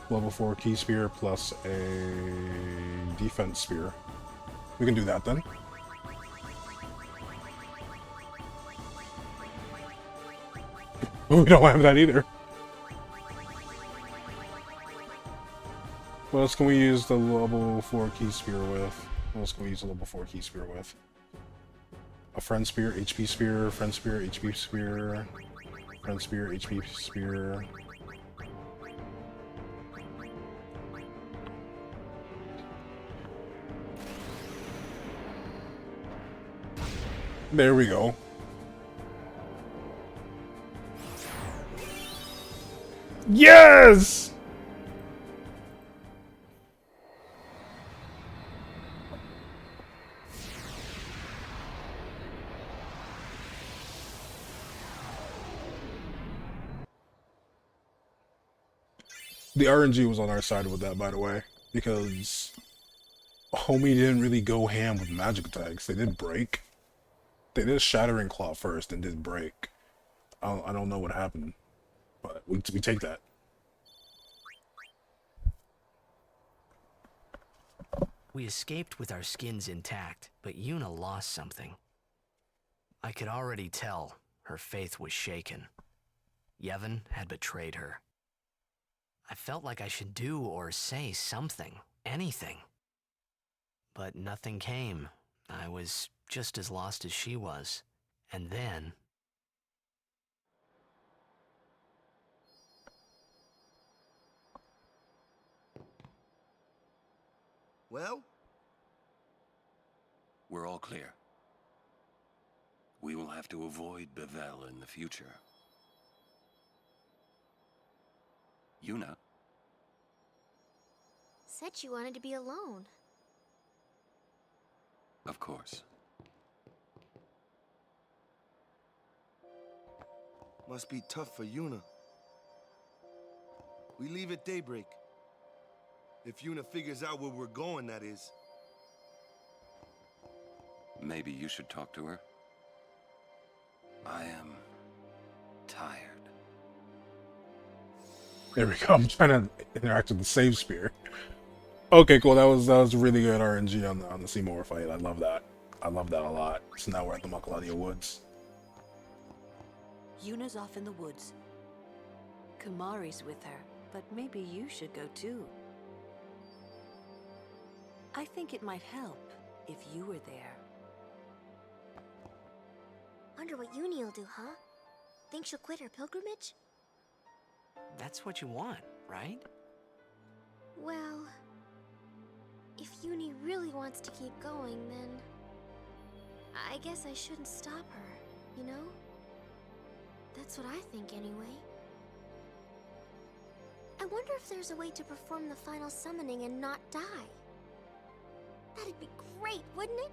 Level 4 key spear plus a defense spear. We can do that then. We don't have that either. What else can we use the level 4 key spear with? What else can we use the level 4 key spear with? A friend spear, HP spear, friend spear, HP spear, friend spear, HP spear. There we go. Yes! The RNG was on our side with that, by the way, because Homie didn't really go ham with magic attacks. They did break. They did Shattering Claw first and did break. I don't know what happened, but we take that. We escaped with our skins intact, but Yuna lost something. I could already tell her faith was shaken. Yevon had betrayed her. I felt like I should do or say something, anything. But nothing came. I was just as lost as she was. And then... Well? We're all clear. We will have to avoid Bevel in the future. Yuna. Said you wanted to be alone. Of course. Must be tough for Yuna. We leave at daybreak. If Yuna figures out where we're going, that is. Maybe you should talk to her. I am tired. There we go. I'm trying to interact with the save spear. Okay, cool. That was really good RNG on the Seymour fight. I love that. I love that a lot. So now we're at the Makaladia Woods. Yuna's off in the woods. Kumari's with her, but maybe you should go too. I think it might help if you were there. Wonder what Uni'll do, huh? Think she'll quit her pilgrimage? That's what you want, right? Well... if Uni really wants to keep going, then... I guess I shouldn't stop her, you know? That's what I think, anyway. I wonder if there's a way to perform the final summoning and not die. That'd be great, wouldn't it?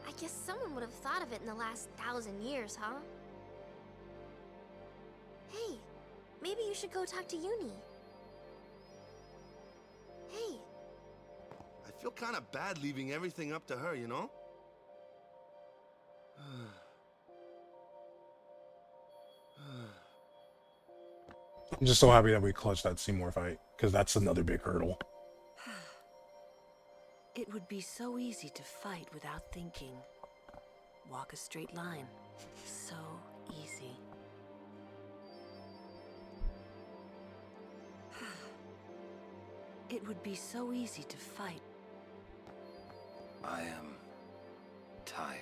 I guess someone would have thought of it in the last 1,000 years, huh? Maybe you should go talk to Uni. Hey. I feel kind of bad leaving everything up to her, you know? I'm just so happy that we clutched that Seymour fight, because that's another big hurdle. It would be so easy to fight without thinking. Walk a straight line. So easy. It would be so easy to fight. I am tired.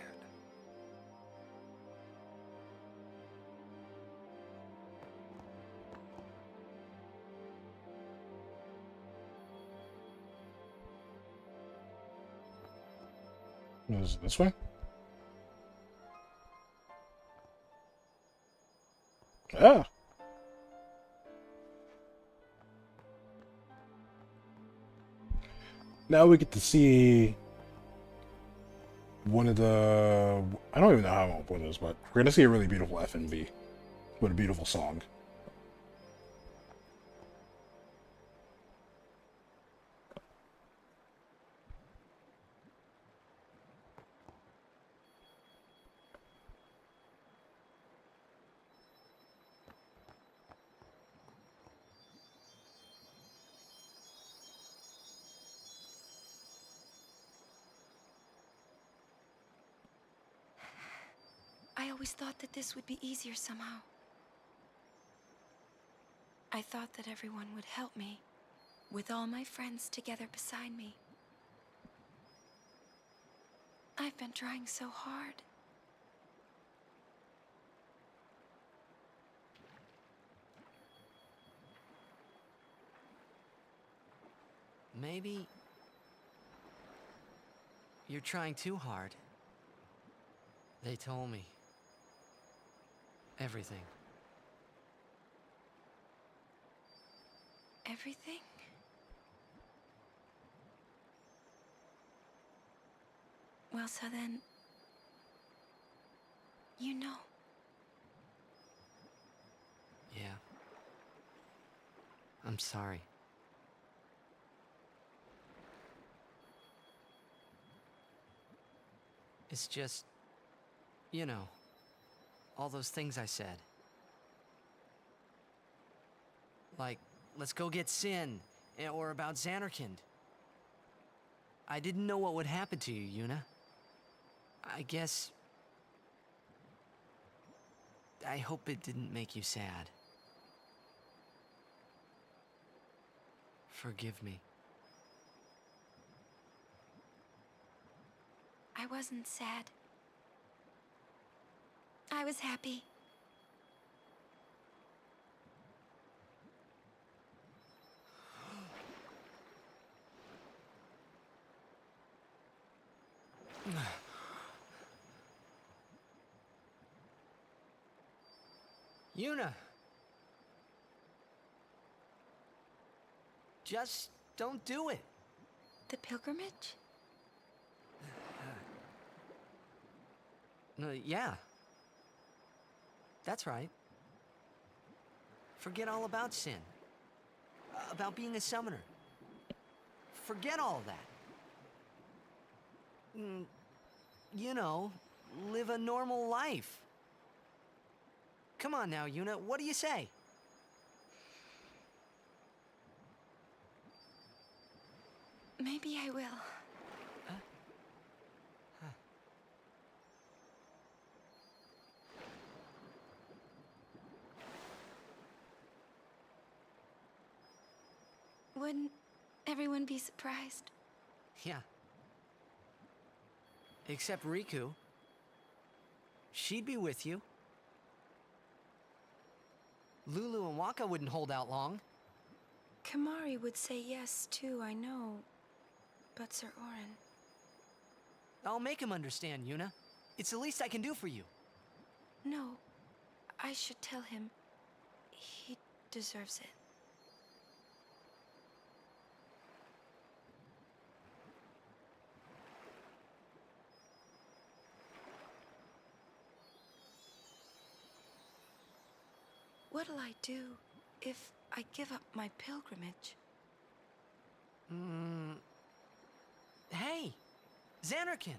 Is it this way? Ah! Now we get to see one of the... I don't even know how I'm gonna put this, but we're gonna see a really beautiful FNV with a beautiful song. I always thought that this would be easier somehow. I thought that everyone would help me, with all my friends together beside me. I've been trying so hard. Maybe you're trying too hard. They told me. Everything. Everything? Well, so then... you know. Yeah. I'm sorry. It's just, you know, all those things I said. Like, let's go get Sin, or about Xanarkand. I didn't know what would happen to you, Yuna. I guess... I hope it didn't make you sad. Forgive me. I wasn't sad. I was happy. Yuna! Just don't do it. The pilgrimage? No, yeah. That's right. Forget all about Sin. About being a summoner. Forget all of that. You know, live a normal life. Come on now, Yuna, what do you say? Maybe I will. Wouldn't everyone be surprised? Yeah. Except Riku. She'd be with you. Lulu and Waka wouldn't hold out long. Kamari would say yes, too, I know. But Sir Orin... I'll make him understand, Yuna. It's the least I can do for you. No, I should tell him. He deserves it. What'll I do if I give up my pilgrimage? Hey, Xanarkand.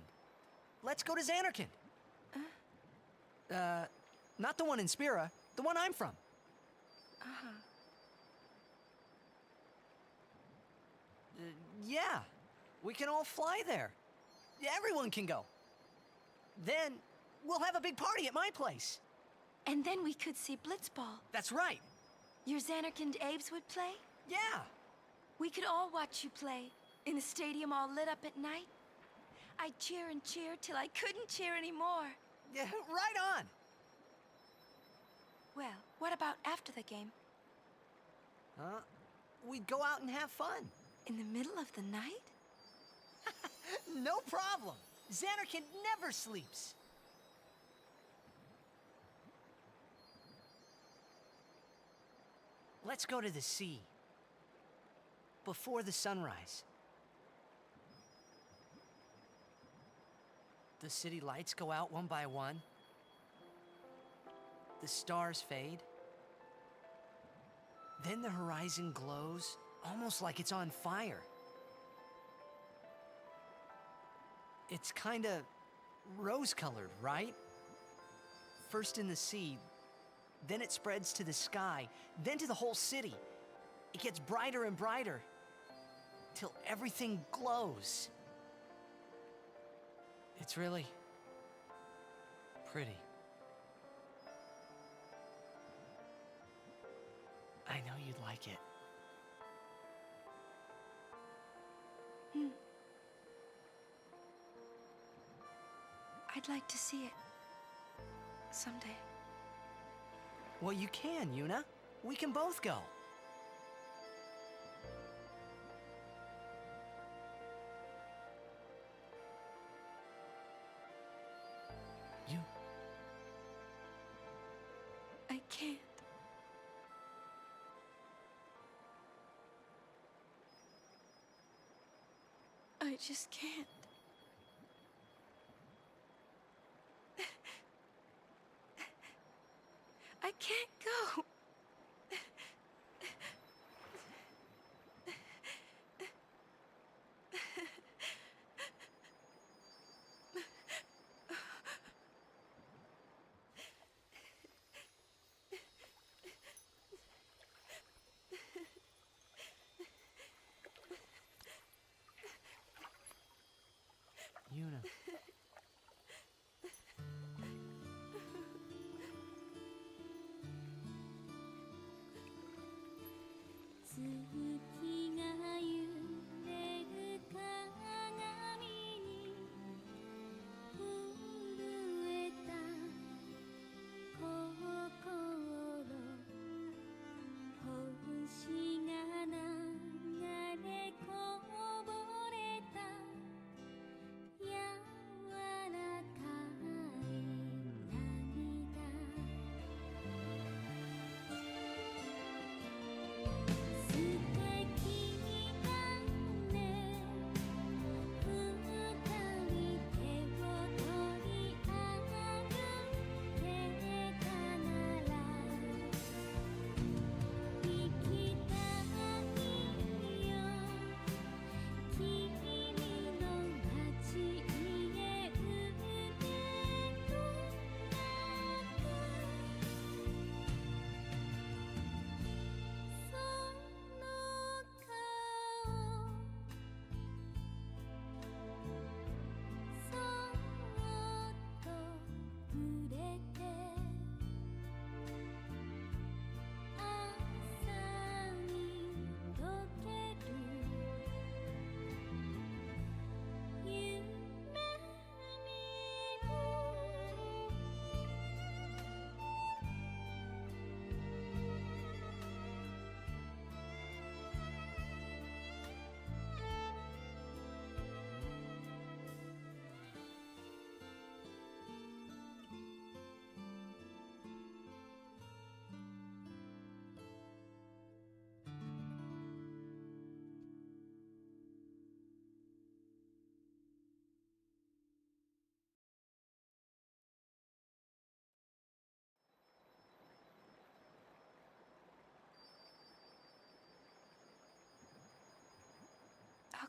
Let's go to Xanarkand. Not the one in Spira, the one I'm from. Uh-huh. Yeah, we can all fly there. Everyone can go. Then, we'll have a big party at my place. And then we could see Blitzball. That's right. Your Xanarkand Abes would play? Yeah. We could all watch you play, in the stadium all lit up at night. I'd cheer and cheer till I couldn't cheer anymore. Yeah, right on. Well, what about after the game? We'd go out and have fun. In the middle of the night? No problem. Xanarkand never sleeps. Let's go to the sea. Before the sunrise. The city lights go out one by one. The stars fade. Then the horizon glows, almost like it's on fire. It's kinda rose-colored, right? First in the sea, then it spreads to the sky, then to the whole city. It gets brighter and brighter, till everything glows. It's really pretty. I know you'd like it. I'd like to see it. Someday. Well, you can, Yuna. We can both go. I can't. I just can't. I can't go. Yuna.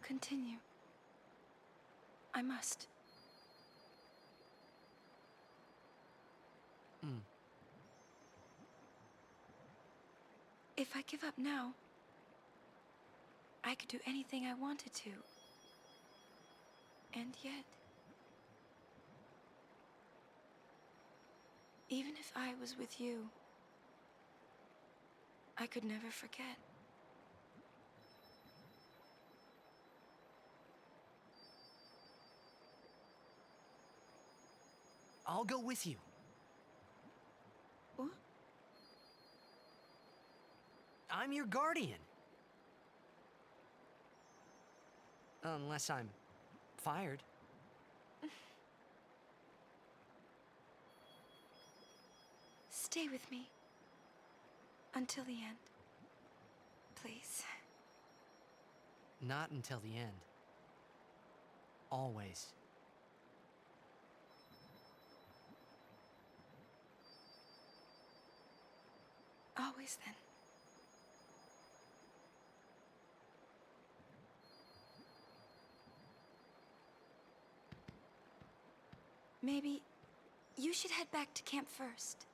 continue. I must. If I give up now, I could do anything I wanted to. And yet, even if I was with you, I could never forget. I'll go with you. What? I'm your guardian. Unless I'm fired. Stay with me. Until the end. Please. Not until the end. Always. Always then. Maybe you should head back to camp first.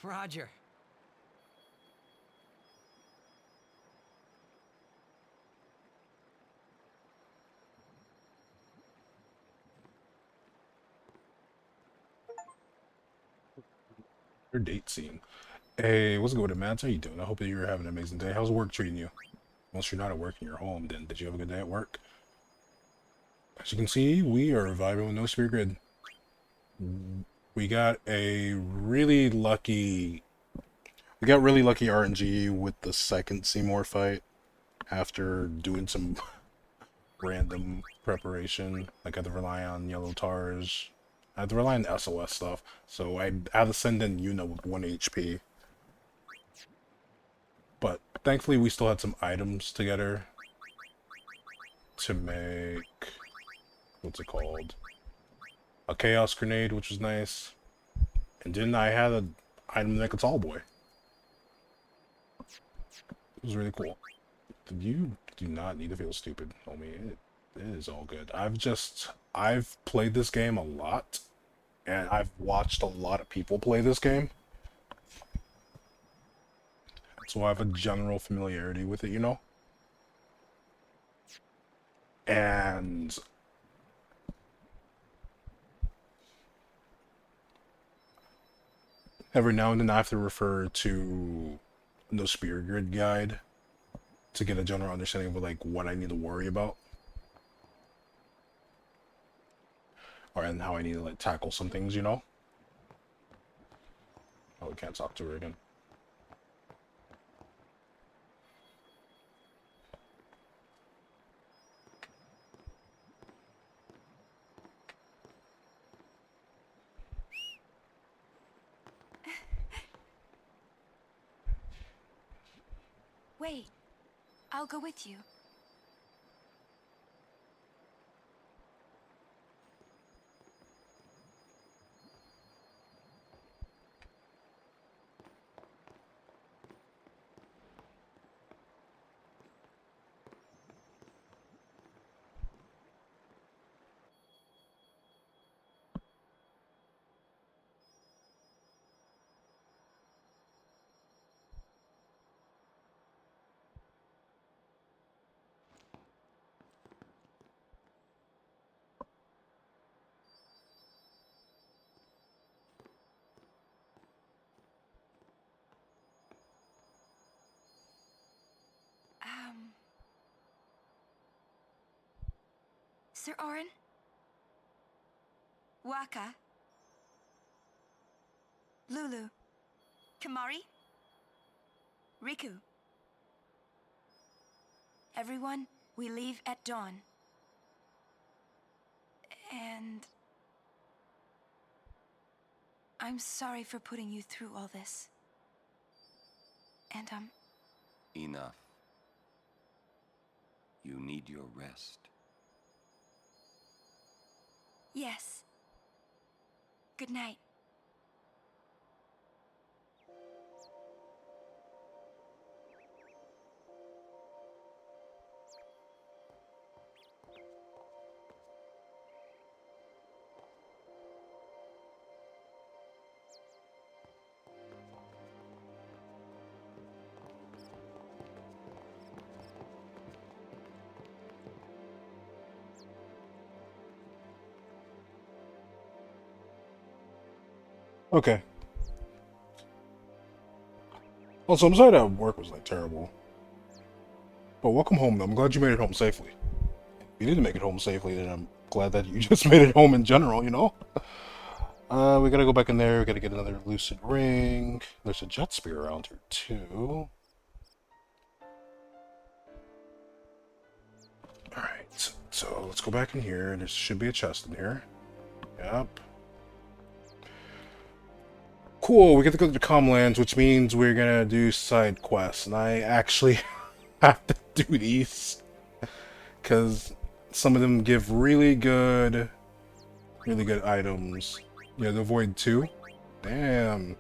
Roger. Your date scene. Hey, what's good, Matt? How you doing? I hope that you're having an amazing day. How's work treating you? Once you're not at work and you're home, then did you have a good day at work? As you can see, we are vibing with no spirit grid. We got a really lucky... We got really lucky RNG with the second Seymour fight after doing some random preparation. Like I had to rely on yellow tars. I had to rely on SOS stuff. So I had to send in Yuna with 1 HP. But thankfully we still had some items together to make... What's it called? A Chaos Grenade, which was nice. And then I had an item to make a Tall Boy. It was really cool. You do not need to feel stupid, homie. It is all good. I've played this game a lot, and I've watched a lot of people play this game. So I have a general familiarity with it, you know? And every now and then I have to refer to the Spirit Grid guide to get a general understanding of like what I need to worry about. Or and how I need to like tackle some things, you know? Oh, we can't talk to her again. Wait. I'll go with you. Sir Orin? Waka? Lulu? Kamari? Riku? Everyone, we leave at dawn. And... I'm sorry for putting you through all this. And, Enough. You need your rest. Yes. Good night. Okay. Also, I'm sorry that work was like terrible. But welcome home, though. I'm glad you made it home safely. If you didn't make it home safely, then I'm glad that you just made it home in general, you know? We gotta go back in there. We gotta get another lucid ring. There's a jet spear around here, too. Alright, so let's go back in here. There should be a chest in here. Yep. Cool, we get to go to the Comlands, which means we're gonna do side quests. And I actually have to do these. Because some of them give really good items. Yeah, the Void 2. Damn.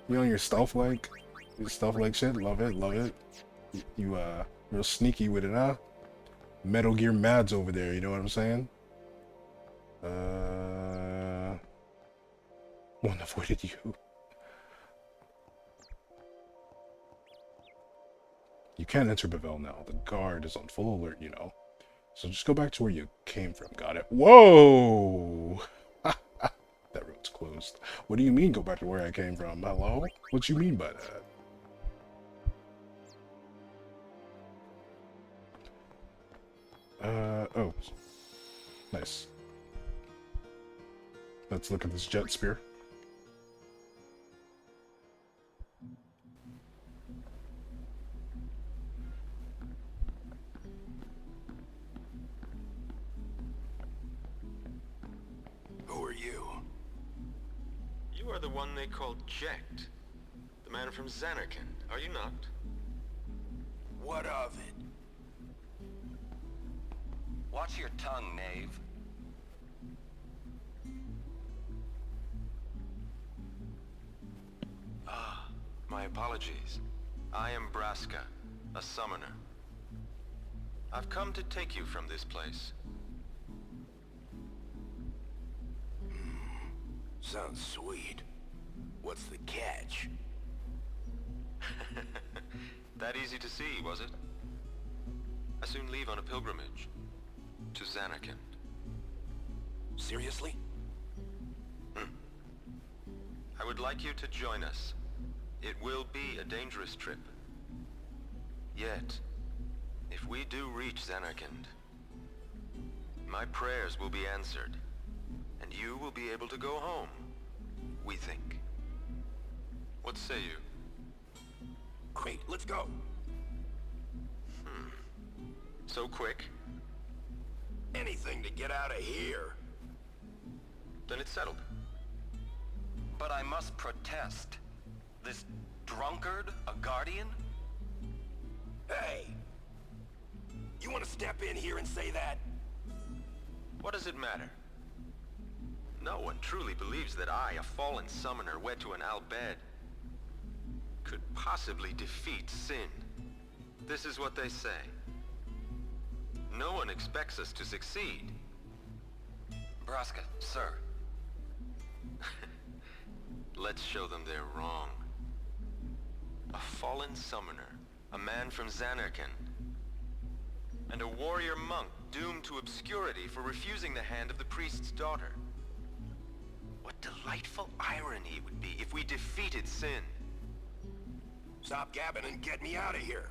You know your stealth like shit. Love it, love it. You real sneaky with it, huh? Metal Gear Mads over there, you know what I'm saying? One avoided you. You can't enter Bevel now. The guard is on full alert, you know. So just go back to where you came from. Got it. Whoa! That road's closed. What do you mean go back to where I came from? Hello? What you mean by that? Oh. Nice. Let's look at this jet spear. Who are you? You are the one they call Jekt. The man from Zanarkand, are you not? What of it? Watch your tongue, knave. Ah, my apologies. I am Braska, a summoner. I've come to take you from this place. Sounds sweet. What's the catch? That easy to see, was it? I soon leave on a pilgrimage to Zanarkand. Seriously? I would like you to join us. It will be a dangerous trip. Yet, if we do reach Zanarkand, my prayers will be answered, and you will be able to go home, we think. What say you? Great, let's go. So quick? Anything to get out of here. Then it's settled. But I must protest. This drunkard, a guardian? Hey! You want to step in here and say that? What does it matter? No one truly believes that I, a fallen summoner wed to an Al-Bhed, could possibly defeat sin. This is what they say. No one expects us to succeed. Braska, sir. Let's show them they're wrong. A fallen summoner, a man from Zanarkand, and a warrior monk doomed to obscurity for refusing the hand of the priest's daughter. What delightful irony it would be if we defeated sin. Stop gabbing and get me out of here.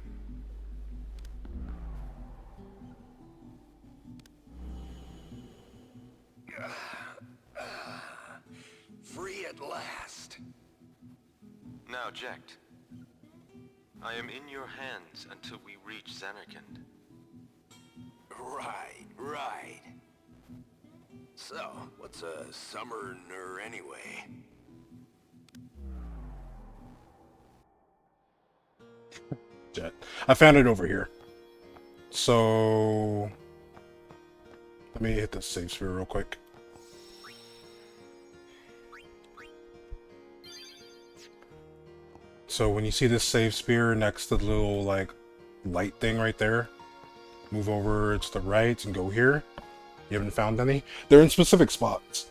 Free at last. Now, Jekt. I am in your hands until we reach Zanarkand. Right. So, what's a summoner anyway? Jet. I found it over here. So let me hit the save sphere real quick. So when you see this save spear next to the little like light thing right there, move over to the right and go here. You haven't found any? They're in specific spots.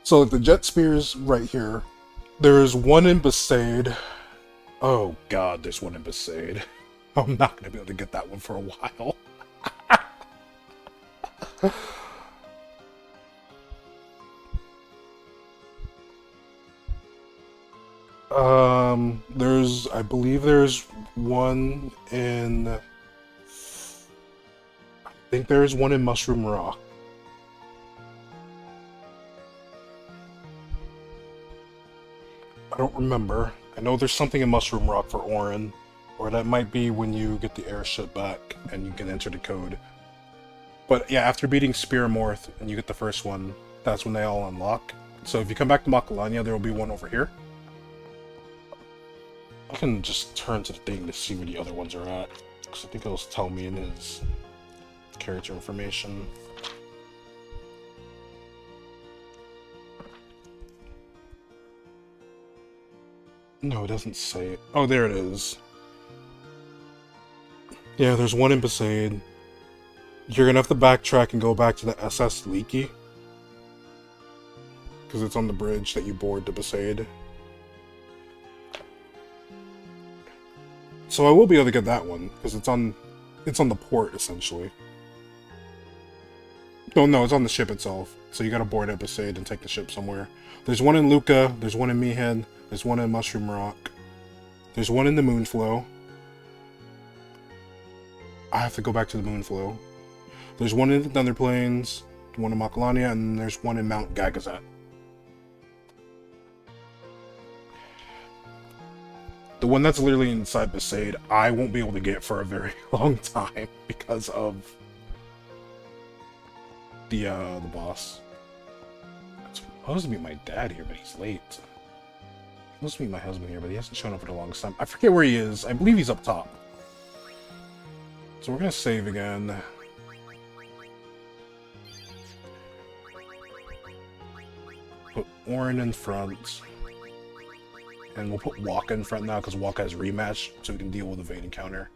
So like the jet spear's right here. There's one in Besaid. Oh god, there's one in Besaid. I'm not gonna be able to get that one for a while. believe there's one in... I think there's one in Mushroom Rock. I don't remember. I know there's something in Mushroom Rock for Orin, or that might be when you get the airship back and you can enter the code. But yeah, after beating Spearmorth and you get the first one, that's when they all unlock. So if you come back to Macalania, there will be one over here. I can just turn to the thing to see where the other ones are at, because I think it'll tell me in his character information. No, it doesn't say it. Oh, there it is. Yeah, there's one in Besaid. You're gonna have to backtrack and go back to the SS Leaky, because it's on the bridge that you board to Besaid. So I will be able to get that one, because it's on the port, essentially. No, it's on the ship itself. So you gotta board at Besaid and take the ship somewhere. There's one in Luca, there's one in Meathead, there's one in Mushroom Rock, there's one in the Moonflow. I have to go back to the Moonflow. There's one in the Thunder Plains, one in Macalania, and there's one in Mount Gagazet. The one that's literally inside Besaid, I won't be able to get for a very long time because of the boss. I'm supposed to meet my dad here, but he's late. I'm supposed to meet my husband here, but he hasn't shown up for the longest time. I forget where he is. I believe he's up top. So we're gonna save again. Put Orin in front. And we'll put Waka in front now, because Waka has rematch, so we can deal with the Vayne encounter.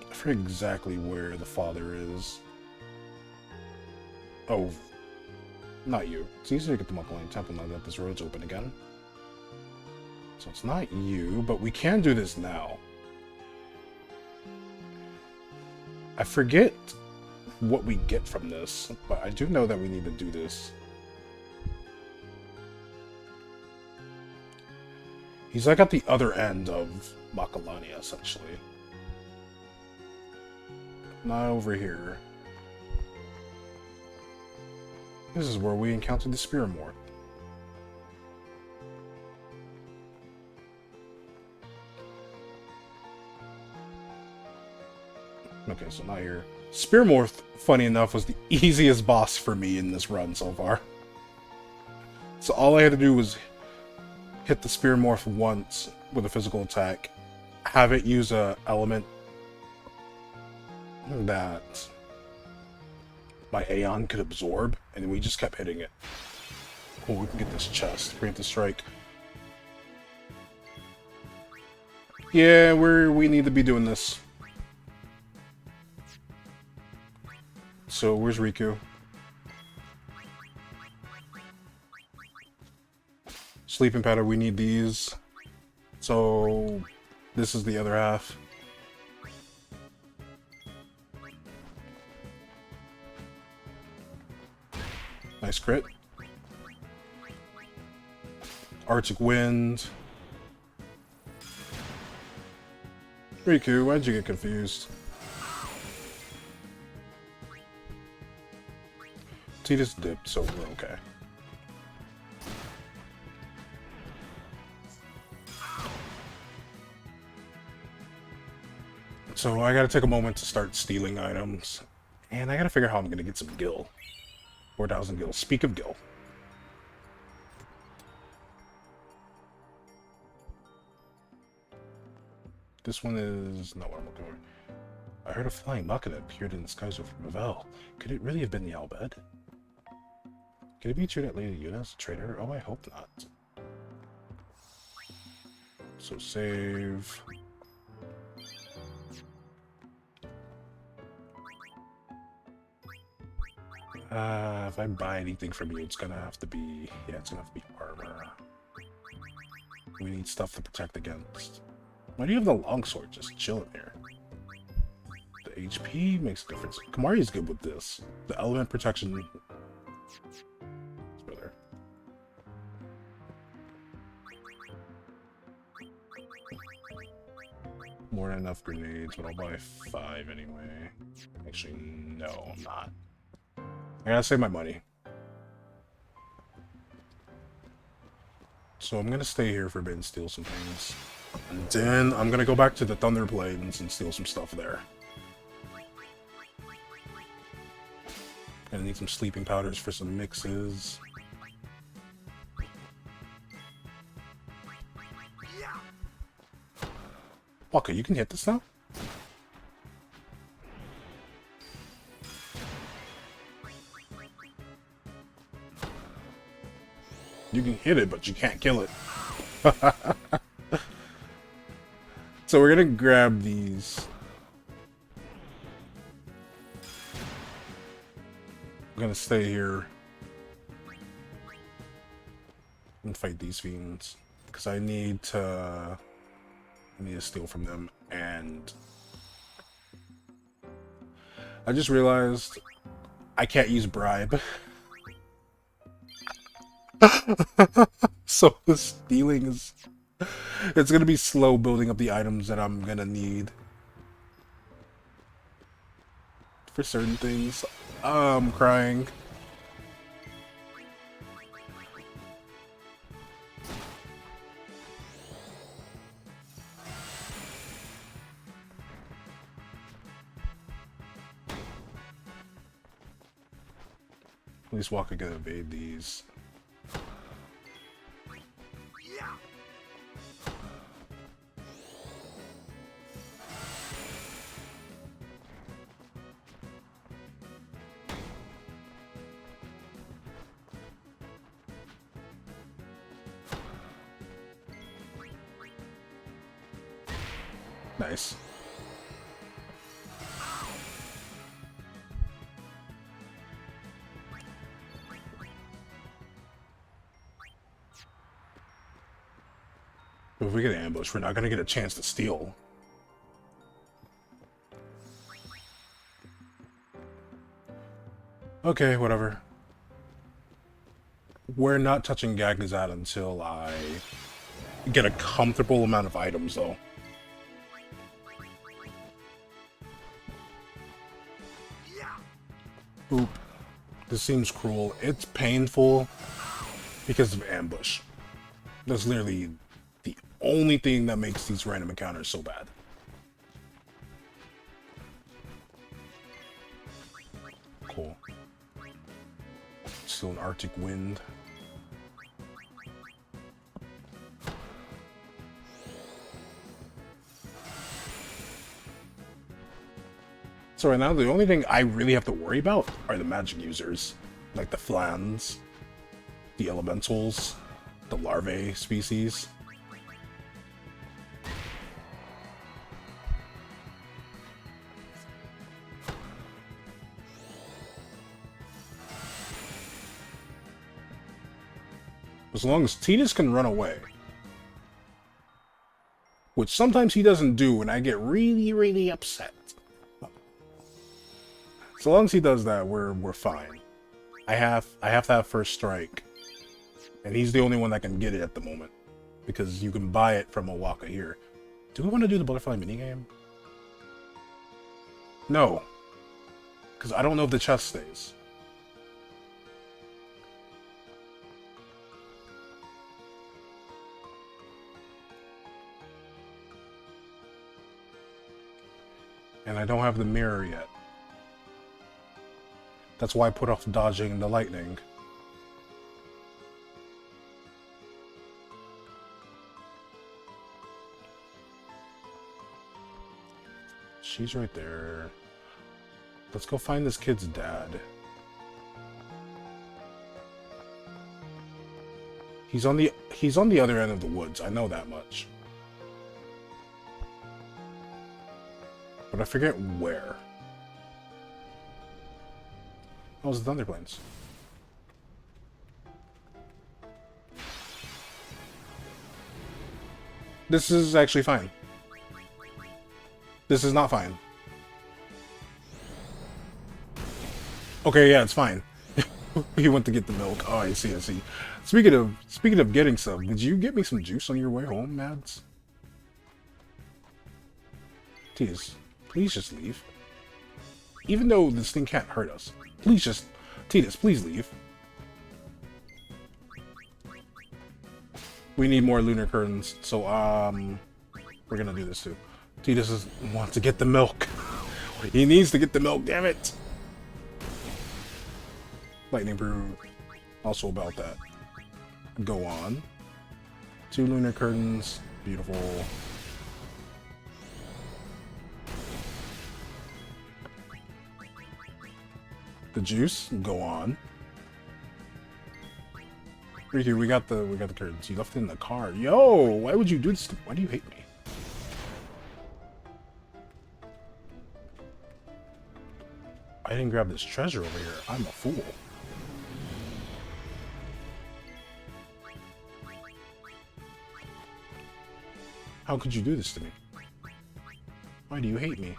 I forget exactly where the father is. Oh, not you. It's easier to get the Muckaline Temple now that this road's open again. So it's not you, but we can do this now. I forget what we get from this, but I do know that we need to do this. He's like at the other end of Macalania, essentially. Not over here. This is where we encountered the Spearmorth. Okay, so not here. Spearmorth, funny enough, was the easiest boss for me in this run so far. So all I had to do was hit the Spearmorph once with a physical attack, have it use a element that my Aeon could absorb, and we just kept hitting it. Oh, we can get this chest. Preemptive strike. Yeah, we need to be doing this. So where's Riku? Sleeping powder, we need these. So this is the other half. Nice crit. Arctic Wind. Riku, why'd you get confused? Tidus dipped, so we're okay. So I gotta take a moment to start stealing items. And I gotta figure out how I'm gonna get some gil. 4,000 gil. Speak of gil. This one is not what I'm looking for. I heard a flying bucket that appeared in the skies over Revel. Could it really have been the Albed? Could it be true that Lady Yuna is a traitor? Oh, I hope not. So save. If I buy anything from you, it's gonna have to be... Yeah, it's gonna have to be armor. We need stuff to protect against. Why do you have the longsword just chilling here? The HP makes a difference. Kamari's good with this. The element protection... It's better. More than enough grenades, but I'll buy 5 anyway. Actually, no, I'm not. I gotta save my money. So I'm gonna stay here for a bit and steal some things. And then I'm gonna go back to the Thunder Plains and steal some stuff there. Gonna need some sleeping powders for some mixes. Waka, you can hit this now? You can hit it, but you can't kill it. So we're gonna grab these. I'm gonna stay here and fight these fiends because I need to steal from them. And I just realized I can't use bribe. So the stealing is, it's gonna be slow building up the items that I'm gonna need for certain things. I'm crying. At least Waka can evade these. Nice. But if we get ambushed, we're not gonna get a chance to steal. Okay, whatever. We're not touching Gagnazad until I get a comfortable amount of items, though. Boop. This seems cruel. It's painful because of ambush. That's literally the only thing that makes these random encounters so bad. Cool. Still an Arctic wind. So right now, the only thing I really have to worry about are the magic users. Like the Flans, the Elementals, the Larvae species. As long as Tidus can run away. Which sometimes he doesn't do, and I get really, really upset. So long as he does that, we're fine. I have to have first strike. And he's the only one that can get it at the moment. Because you can buy it from a Waka here. Do we want to do the butterfly minigame? No. Because I don't know if the chest stays. And I don't have the mirror yet. That's why I put off dodging the lightning. She's right there. Let's go find this kid's dad. He's on the other end of the woods. I know that much. But I forget where. Oh, it's the Thunder Plains. This is actually fine. This is not fine. Okay, yeah, it's fine. He went to get the milk. Oh, I see, I see. Speaking of getting some, did you get me some juice on your way home, Mads? Tidus, please just leave. Even though this thing can't hurt us, please just... Tidus, please leave. We need more lunar curtains, so, we're gonna do this too. Tidus wants to get the milk. He needs to get the milk, damn it! Lightning Brew, also about that. Go on. 2 lunar curtains, beautiful. The juice, go on. Riku, we got the curtains. You left it in the car. Yo, why would you do this? Why do you hate me? I didn't grab this treasure over here. I'm a fool. How could you do this to me? Why do you hate me?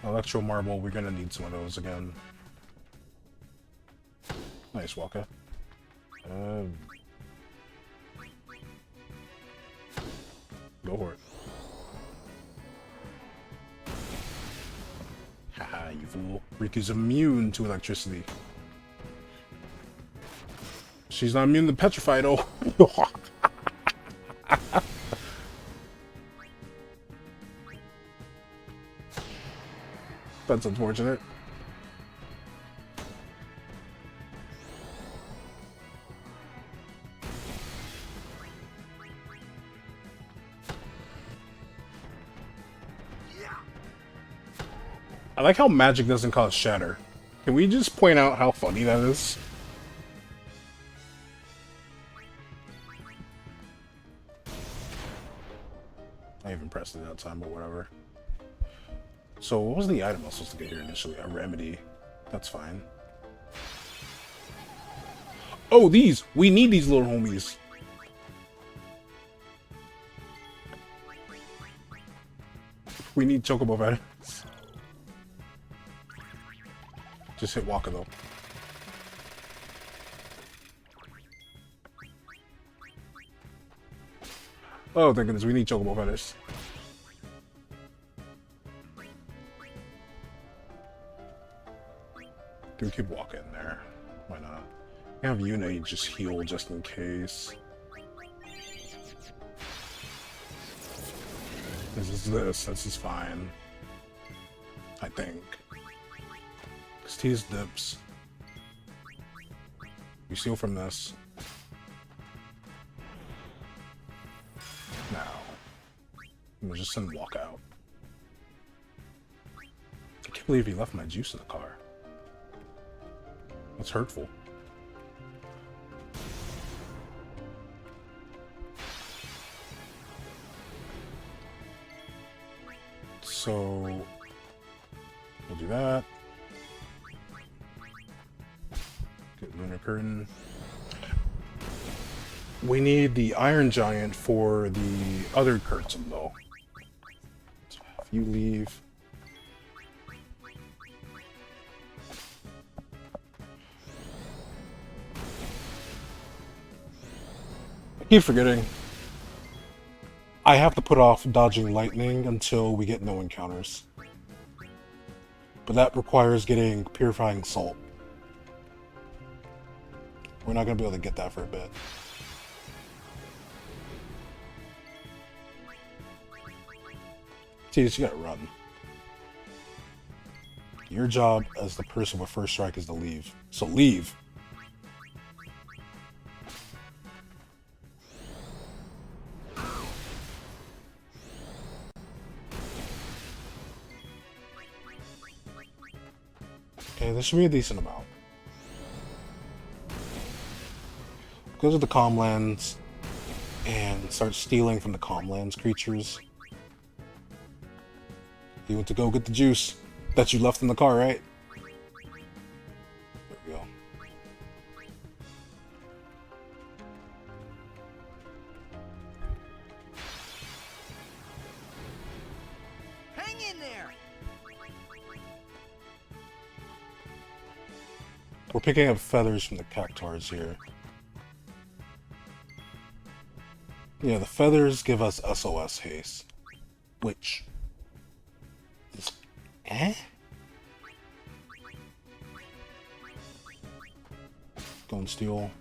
Electro Marble, we're gonna need some of those again. Nice, Waka. Go for it. Haha, you fool. Riku's immune to electricity. She's not immune to petrify, though. That's unfortunate. I like how magic doesn't cause shatter. Can we just point out how funny that is? I even pressed it that time, but whatever. So what was the item I was supposed to get here initially? A remedy. That's fine. Oh, these! We need these little homies. We need Chocobo Veterans. Just hit Waka though. Oh, thank goodness, we need Chocobo Feathers. Do we keep walking there? Why not? Have Yuna just heal just in case. This is fine. I think. Because T's dips. We steal from this. Now. We'll just send Walk out. I can't believe he left my juice in the car. That's hurtful. So we'll do that. Get Lunar Curtain. We need the Iron Giant for the other curtain though. So if you leave. I keep forgetting. I have to put off dodging lightning until we get no encounters. But that requires getting purifying salt. We're not going to be able to get that for a bit. See, you gotta run. Your job as the person with first strike is to leave. So leave! Okay, this should be a decent amount. Go to the Calmlands and start stealing from the Calmlands creatures. You went to go get the juice that you left in the car, right? There we go. Hang in there! We're picking up feathers from the cactars here. Yeah, the feathers give us SOS haste, which Eh? Go and steal.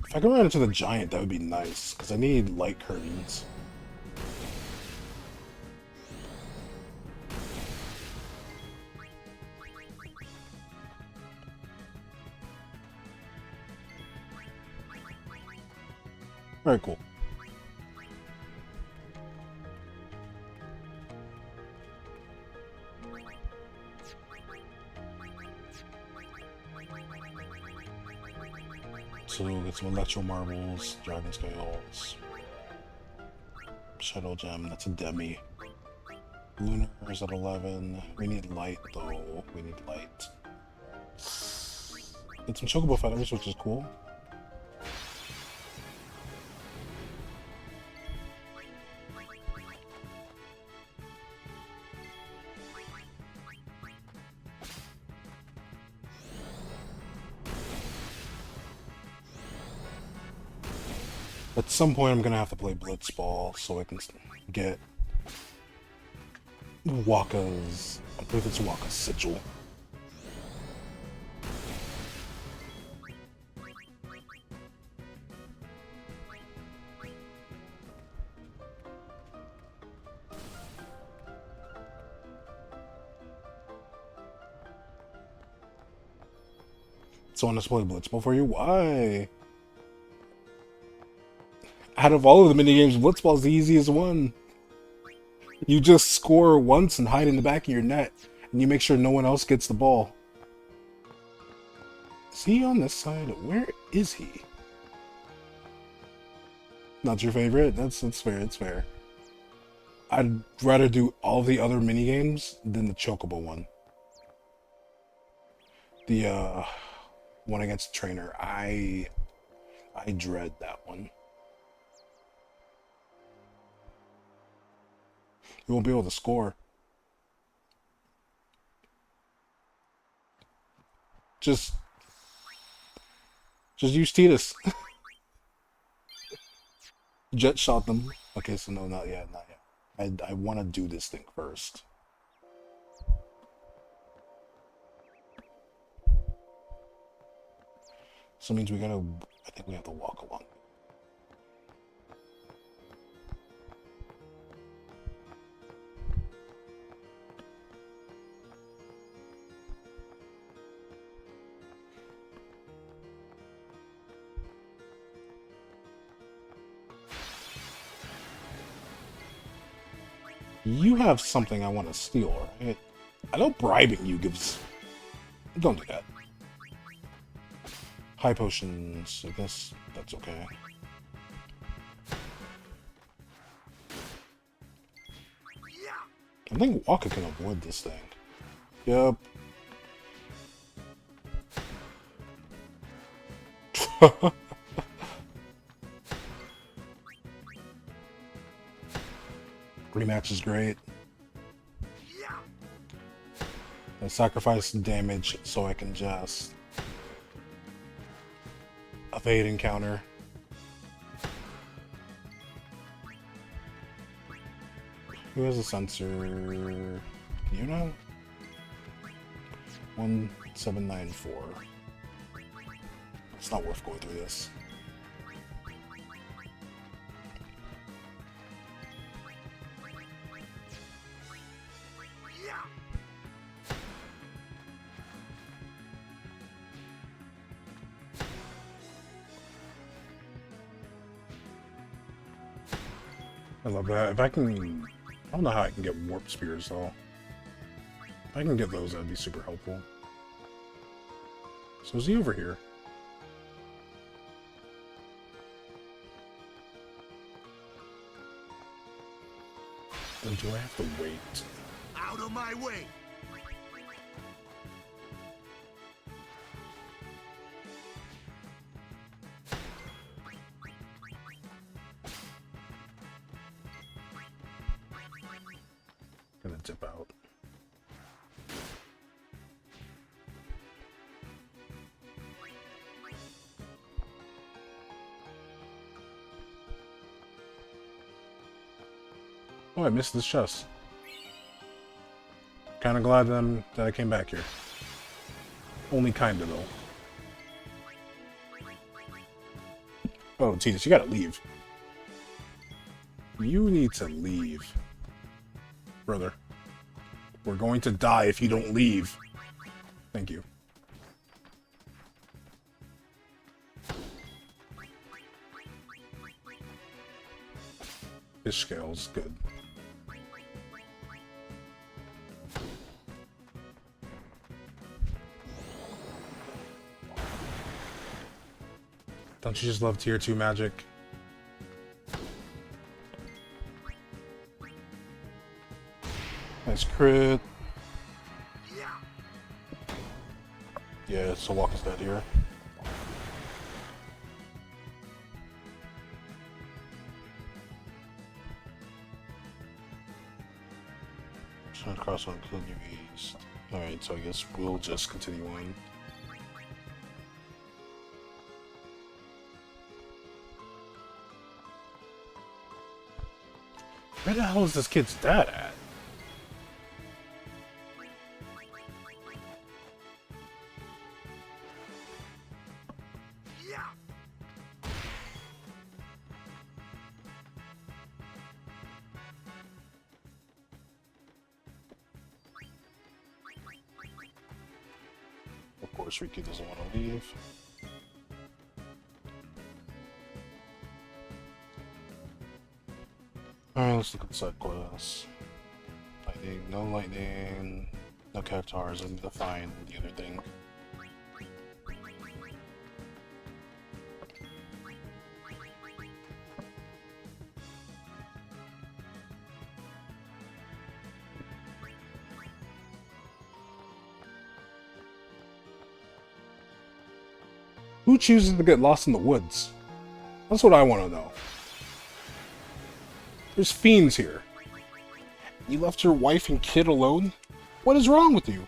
If I could run into the giant, that would be nice, because I need light curtains. Very cool. So we'll get some electro marbles, dragon scales, shadow gem. That's a demi. Lunar is at 11. We need light though. We need light. Get some chocobo feathers, which is cool. At some point, I'm gonna have to play Blitzball so I can get Waka's. I believe it's Waka's sigil. So I want to play Blitzball for you. Why? Out of all of the minigames, Blitzball is the easiest one. You just score once and hide in the back of your net, and you make sure no one else gets the ball. Is he on this side? Where is he? Not your favorite? That's fair, it's fair. I'd rather do all the other minigames than the Chocobo one. The one against the trainer. I dread that one. You won't be able to score. Just use Titus. Jet shot them. Okay, so no, not yet, not yet. I want to do this thing first. So it means we gotta, I think we have to walk along. You have something I want to steal, right? I know bribing you gives... Don't do that. High potions, I guess that's okay. I think Waka can avoid this thing. Yep. Rematch is great. I sacrifice damage so I can just evade encounter. Who has a sensor? You know? 1794. It's not worth going through this. I love that. If I can... I don't know how I can get warp spears, though. If I can get those, that'd be super helpful. So is he over here? Or do I have to wait? Out of my way! Gonna dip out. Oh, I missed this chest. Kind of glad that I came back here. Only kinda, though. Oh, Titus, you gotta leave. You need to leave. Brother. We're going to die if you don't leave. Thank you. His scales, good. Don't you just love tier 2 magic? Nice crit. Yeah, so walk is dead here. Trying to cross on kill you east. Alright, so I guess we'll just continue on. Where the hell is this kid's dad at? Of course, Riku doesn't want to leave. Alright, let's look at the side quests. Lightning, no cactars, and the fine, the other thing. Who chooses to get lost in the woods? That's what I want to know. There's fiends here. You left your wife and kid alone? What is wrong with you?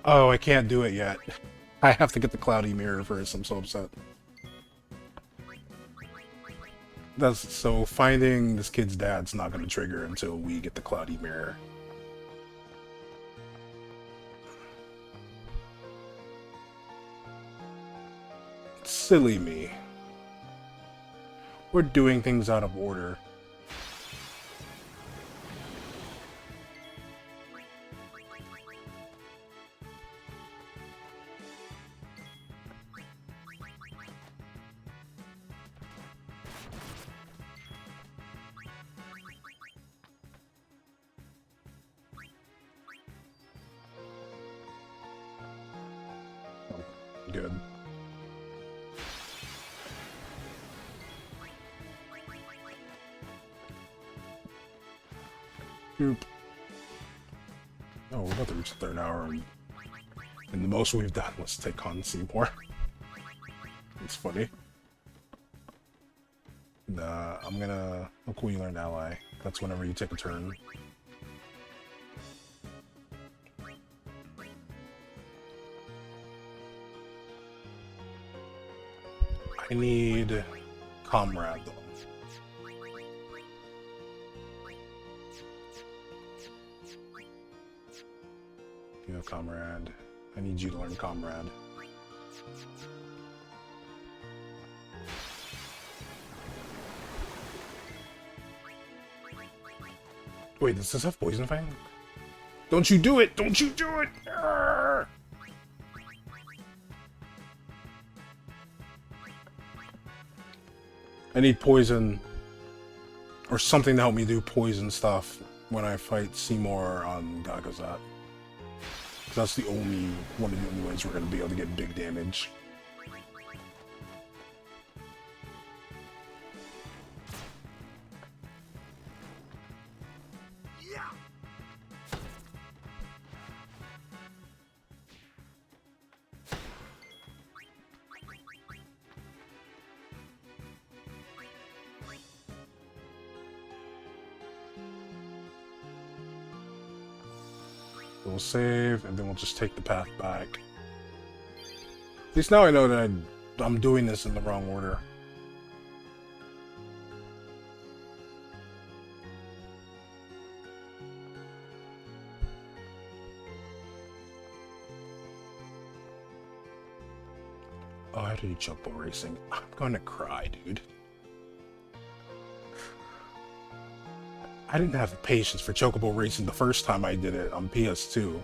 Oh, I can't do it yet. I have to get the cloudy mirror first. I'm so upset. That's so finding this kid's dad's not going to trigger until we get the cloudy mirror. Silly me. We're doing things out of order. Good. Oop. Oh, we're about to reach the 3rd hour, and the most we've done was take on Seymour. It's funny. Nah, I'm gonna... Oh, cool, you learned ally. That's whenever you take a turn. I need Comrade, though. You have Comrade. I need you to learn Comrade. Wait, does this have Poison Fang? Don't you do it! Don't you do it! Arrgh! I need poison or something to help me do poison stuff when I fight Seymour on Gagazat. That's the only one of the only ways we're going to be able to get big damage. we'll save, and then we'll just take the path back. At least now I know that I'm doing this in the wrong order. Oh, I had to do chocobo racing. I'm gonna cry, dude. I didn't have the patience for chocobo racing the first time I did it on PS2.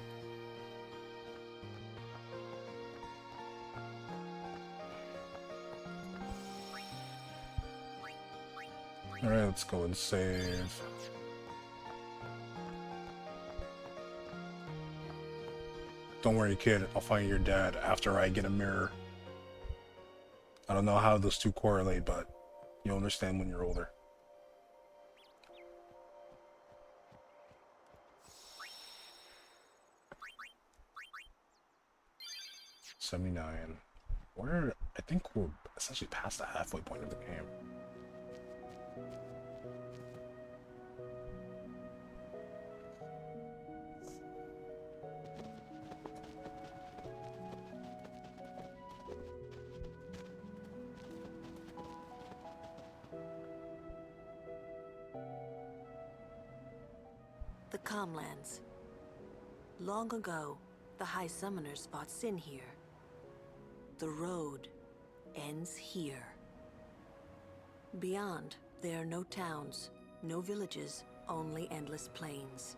Alright, let's go and save. Don't worry, kid. I'll find your dad after I get a mirror. I don't know how those two correlate, but you'll understand when you're older. $79. I think we're essentially past the halfway point of the game. The Calmlands. Long ago, the High Summoners fought Sin here. The road ends here. Beyond, there are no towns, no villages, only endless plains.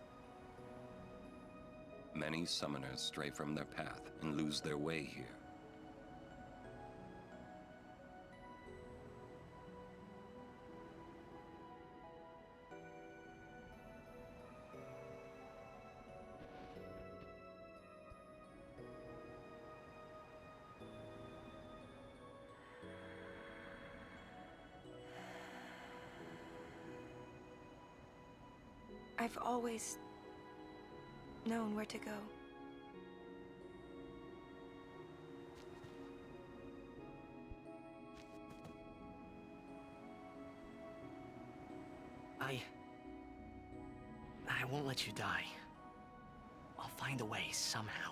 Many summoners stray from their path and lose their way here. I've always known where to go. I won't let you die. I'll find a way somehow.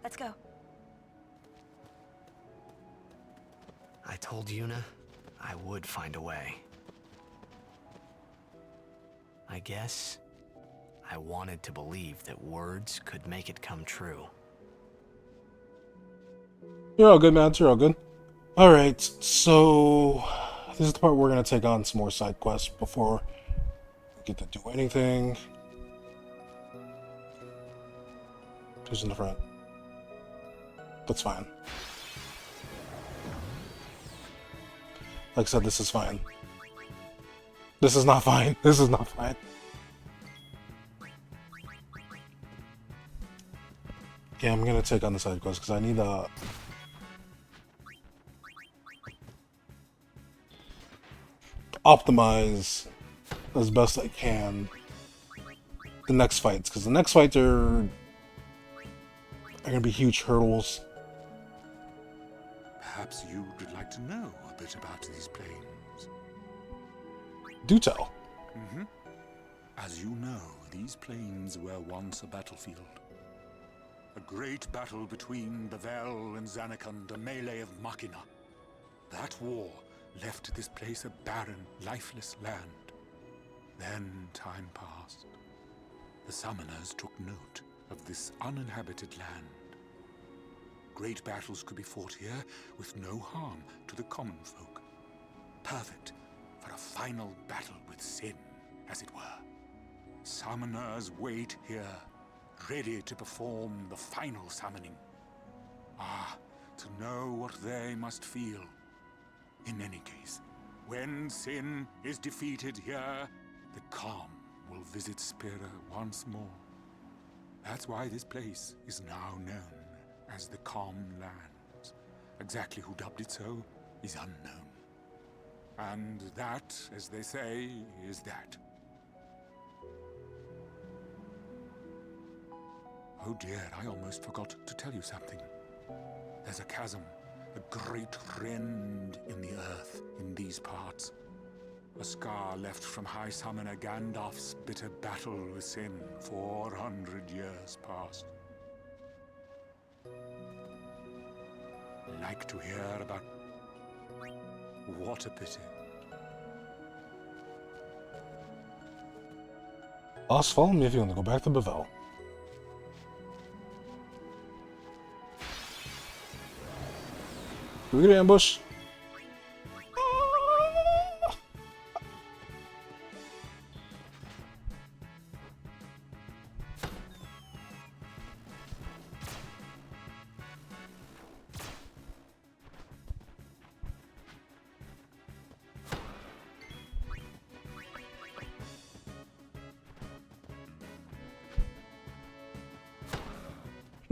Let's go. I told Yuna I would find a way. I guess I wanted to believe that words could make it come true. You're all good, man. You're all good. Alright, so this is the part where we're going to take on some more side quests before we get to do anything. Who's in the front? That's fine. Like I said, this is fine. This is not fine. This is not fine. Okay, I'm gonna take on the side quest because I need to optimize as best I can the next fights, because the next fights are gonna be huge hurdles. Perhaps you would like to know a bit about these plains. Do tell. As you know, these plains were once a battlefield. A great battle between Bevel and Zanarkand, a melee of Machina. That war left this place a barren, lifeless land. Then time passed. The summoners took note of this uninhabited land. Great battles could be fought here with no harm to the common folk. Perfect for a final battle with Sin, as it were. Summoners wait here, ready to perform the final summoning. Ah, to know what they must feel. In any case, when Sin is defeated here, the calm will visit Spira once more. That's why this place is now known as the Calm Lands. Exactly who dubbed it so is unknown. And that, as they say, is that. Oh dear, I almost forgot to tell you something. There's a chasm, a great rend in the earth in these parts. A scar left from High Summoner Gandalf's bitter battle with Sin 400 years past. Like to hear about... What a pity. Boss, follow me if you want to go back to Bevel. Do we get an ambush?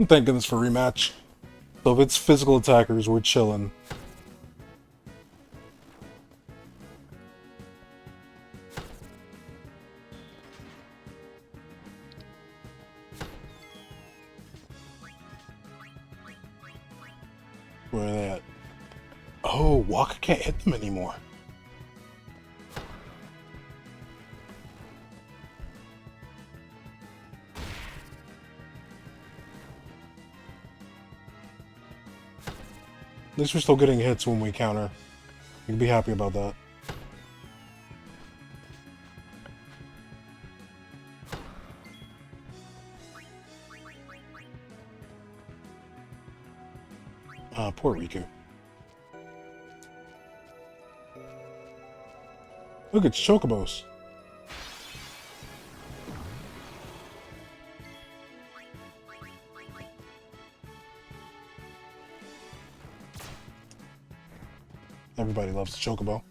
Thank goodness for rematch. So if it's physical attackers, we're chilling. Where are they at? Oh, Walker can't hit them anymore. At least we're still getting hits when we counter. You can be happy about that. Poor Riku. Look, it's Chocobos. Everybody loves Chocobo.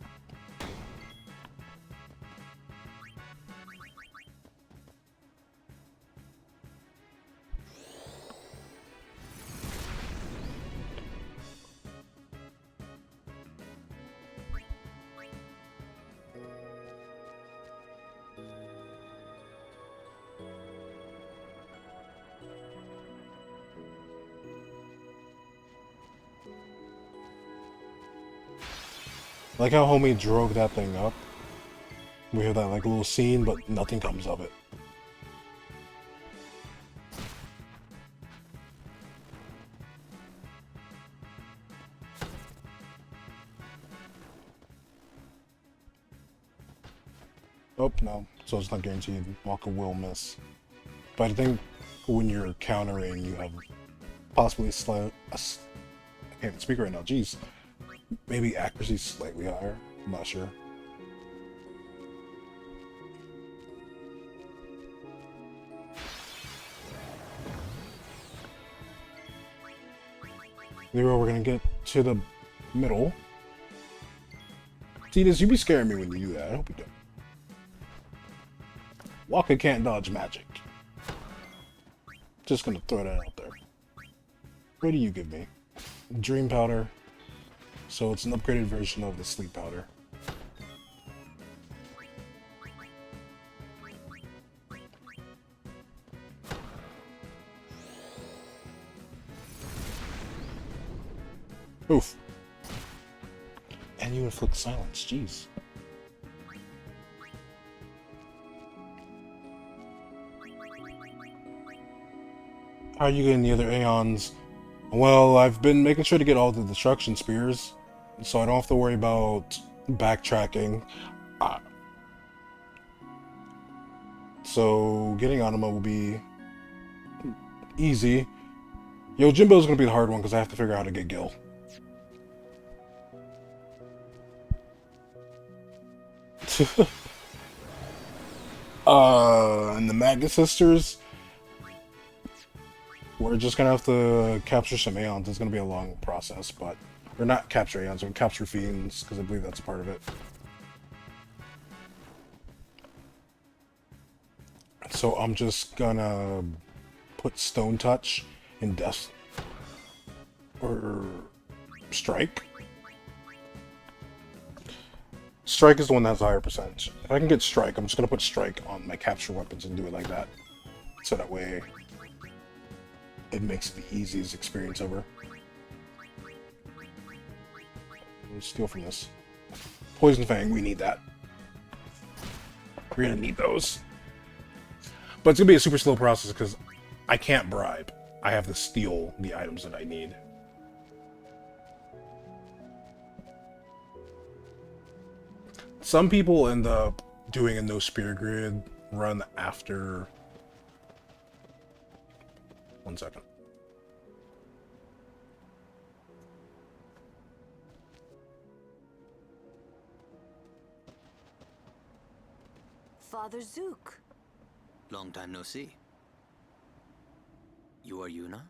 Like how homie drove that thing up. We have that like little scene, but nothing comes of it. Oh, no. So it's not guaranteed. Walker will miss. But I think when you're countering, you have possibly I can't even speak right now. Jeez. Maybe accuracy slightly higher. I'm not sure. Nero, we're gonna get to the middle. Tidus, you be scaring me when you do that. I hope you don't. Walker can't dodge magic. Just gonna throw that out there. What do you give me? Dream powder. So it's an upgraded version of the sleep powder. Oof. And you inflict silence, jeez. How are you getting the other Aeons? Well, I've been making sure to get all the destruction spears, so I don't have to worry about backtracking. So getting Anima will be easy. Yojimbo's gonna be the hard one because I have to figure out how to get Gil. And the Magnet Sisters, we're just gonna have to capture some Aeons. It's gonna be a long process, but we're not capture Aeons, we're capture Fiends, because I believe that's part of it. So I'm just gonna put Stone Touch in Death or Strike. Strike is the one that has a higher percentage. If I can get Strike, I'm just gonna put Strike on my capture weapons and do it like that. So that way it makes it the easiest experience ever. Let's steal from this. Poison Fang, we need that. We're gonna need those. But it's gonna be a super slow process because I can't bribe. I have to steal the items that I need. Some people end up doing a no spear grid run after. 1 second. Father Zook. Long time no see. You are Yuna?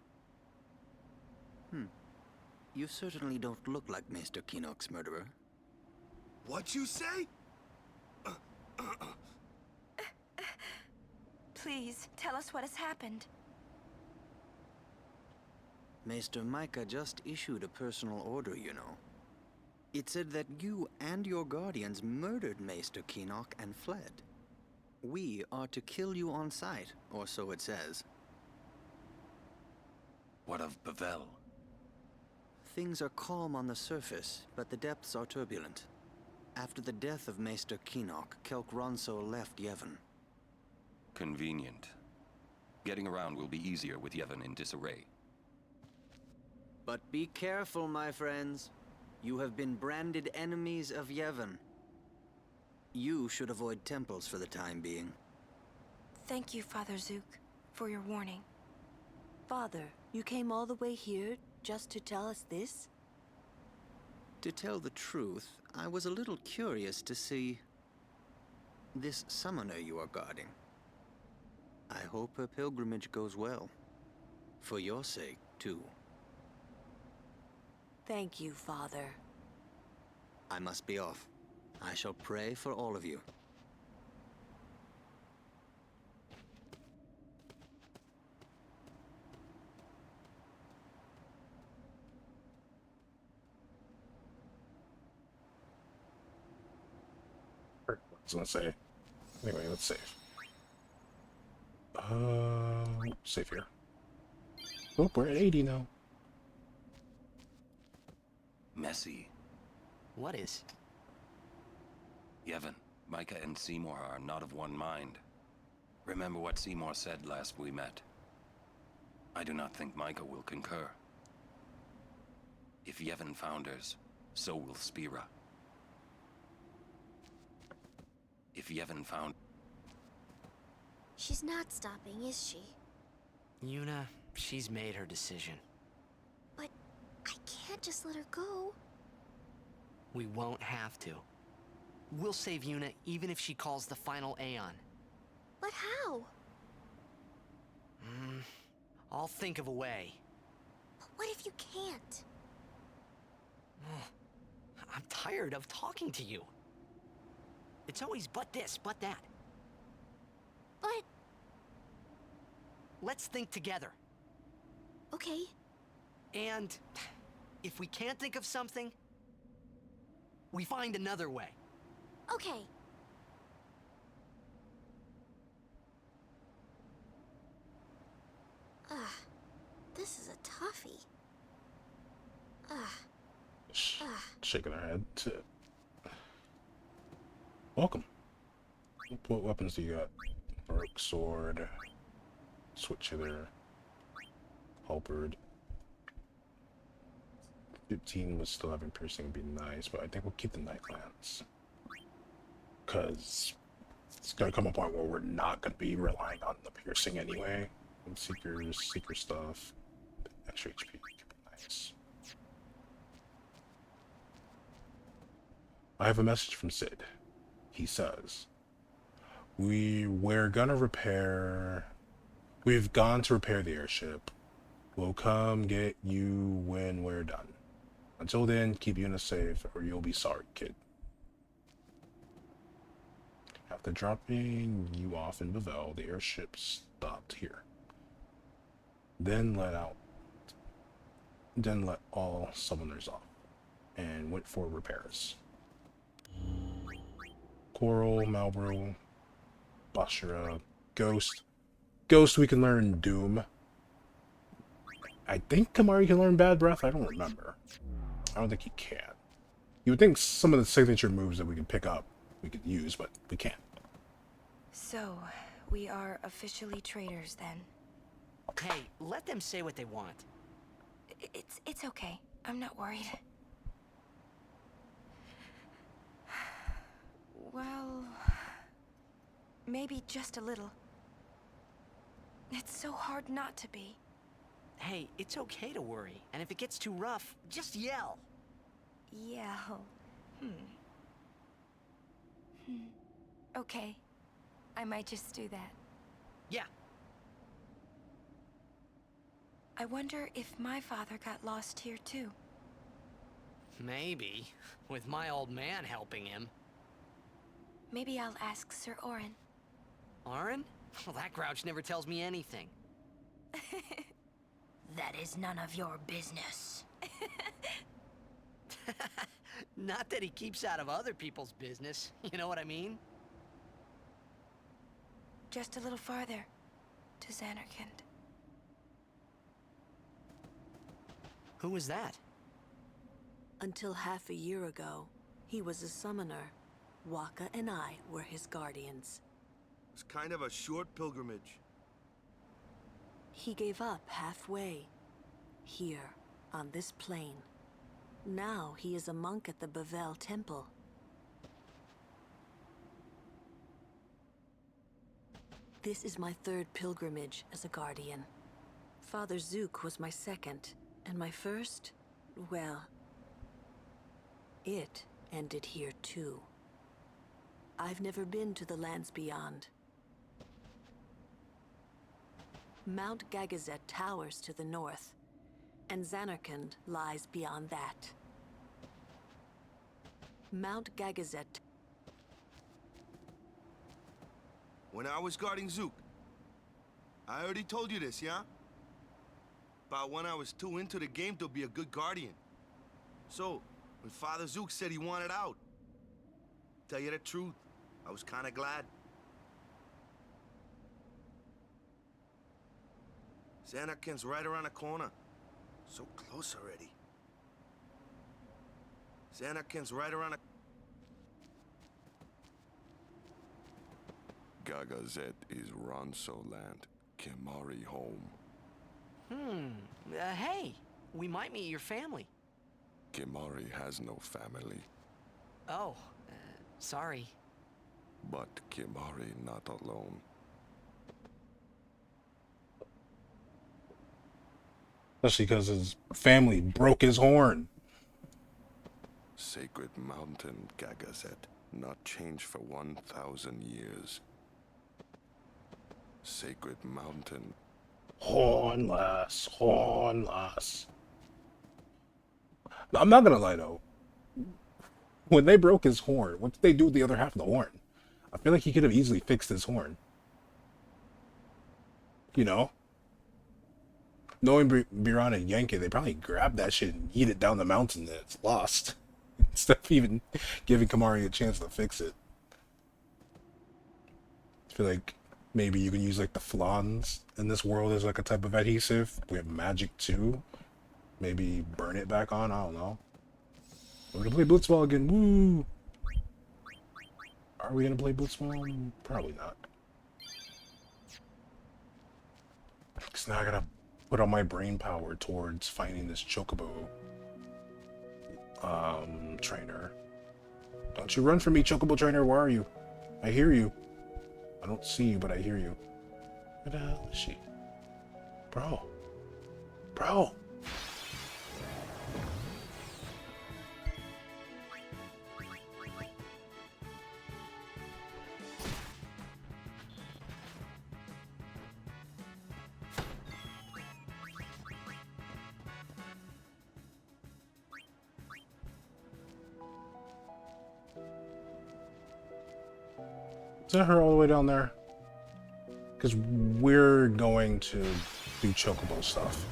You certainly don't look like Maester Kinok's murderer. What you say? Please, tell us what has happened. Maester Micah just issued a personal order, you know. It said that you and your guardians murdered Maester Kinok and fled. We are to kill you on sight, or so it says. What of Bavel? Things are calm on the surface, but the depths are turbulent. After the death of Maester Kinok, Kelk Ronso left Yevon. Convenient. Getting around will be easier with Yevon in disarray. But be careful, my friends. You have been branded enemies of Yevon. You should avoid temples for the time being. Thank you, Father Zook, for your warning. Father, you came all the way here just to tell us this? To tell the truth, I was a little curious to see this summoner you are guarding. I hope her pilgrimage goes well. For your sake, too. Thank you, Father. I must be off. I shall pray for all of you. I was gonna say. Anyway, let's save. Save here. Oh, we're at 80 now. Messy. What is? Yevon, Micah and Seymour are not of one mind. Remember what Seymour said last we met. I do not think Micah will concur. If Yevon founders, so will Spira. If Yevon found... She's not stopping, is she? Yuna, she's made her decision. But I can't just let her go. We won't have to. We'll save Yuna even if she calls the final Aeon. But how? I'll think of a way. But what if you can't? I'm tired of talking to you. It's always but this, but that. But... Let's think together. Okay. And if we can't think of something, we find another way. Okay. This is a toughie. Shaking her head. Welcome. What weapons do you got? Broke sword. Switch hither. Halberd. 15 was still having piercing would be nice, but I think we'll keep the knife lance. Because it's gonna come a point where we're not gonna be relying on the piercing anyway. And seeker stuff. Extra HP. Nice. I have a message from Sid. He says, we're gonna repair... We've gone to repair the airship. We'll come get you when we're done. Until then, keep Yuna safe, or you'll be sorry, kid. After dropping you off in Bavel, the airship stopped here. Then let all summoners off, and went for repairs. Coral, Malbro, Bashira, Ghost. Ghost we can learn Doom. I think Kamari can learn Bad Breath. I don't remember. I don't think he can. You would think some of the signature moves that we can pick up we could use, but we can't. So, we are officially traitors then. Hey, let them say what they want. It's okay. I'm not worried. Well, maybe just a little. It's so hard not to be. Hey, it's okay to worry, and if it gets too rough, just yell. Yell. Okay. I might just do that. Yeah. I wonder if my father got lost here too. Maybe, with my old man helping him. Maybe I'll ask Sir Orin. Orin? Well, that grouch never tells me anything. That is none of your business. Not that he keeps out of other people's business, you know what I mean? Just a little farther, to Xanarkand. Who was that? Until half a year ago, he was a summoner. Waka and I were his guardians. It's kind of a short pilgrimage. He gave up halfway, here, on this plain. Now he is a monk at the Bavel Temple. This is my third pilgrimage as a guardian. Father Zook was my second, and my first, well, it ended here too. I've never been to the lands beyond. Mount Gagazet towers to the north, and Xanarkand lies beyond that. Mount Gagazet. When I was guarding Zook, I already told you this, yeah? About when I was too into the game to be a good guardian. So, when Father Zook said he wanted out, tell you the truth, I was kinda glad. Xanarkand's right around the corner. So close already. Xanarkand's right around the... Gagazet is Ronso land, Kimari home. Hey, we might meet your family. Kimari has no family. Oh, sorry. But Kimari not alone. Especially because his family broke his horn. Sacred mountain, Gagazet, not changed for 1,000 years. Sacred mountain. Hornless, hornless. I'm not gonna lie though. When they broke his horn, what did they do with the other half of the horn? I feel like he could have easily fixed his horn. You know? Knowing Biran and Yankee, they probably grabbed that shit and yeet it down the mountain and it's lost. Instead of even giving Kamari a chance to fix it. I feel like maybe you can use like the flans in this world as like a type of adhesive. We have magic too. Maybe burn it back on, I don't know. We're gonna play Blitzball again, woo! Are we gonna play Blitzball? Probably not. Because now I gotta put all my brain power towards finding this Chocobo trainer. Don't you run from me, Chocobo trainer, where are you? I hear you. I don't see you, but I hear you. Where the hell is she? Bro. Bro! Is that her all the way down there? Because we're going to do Chocobo stuff.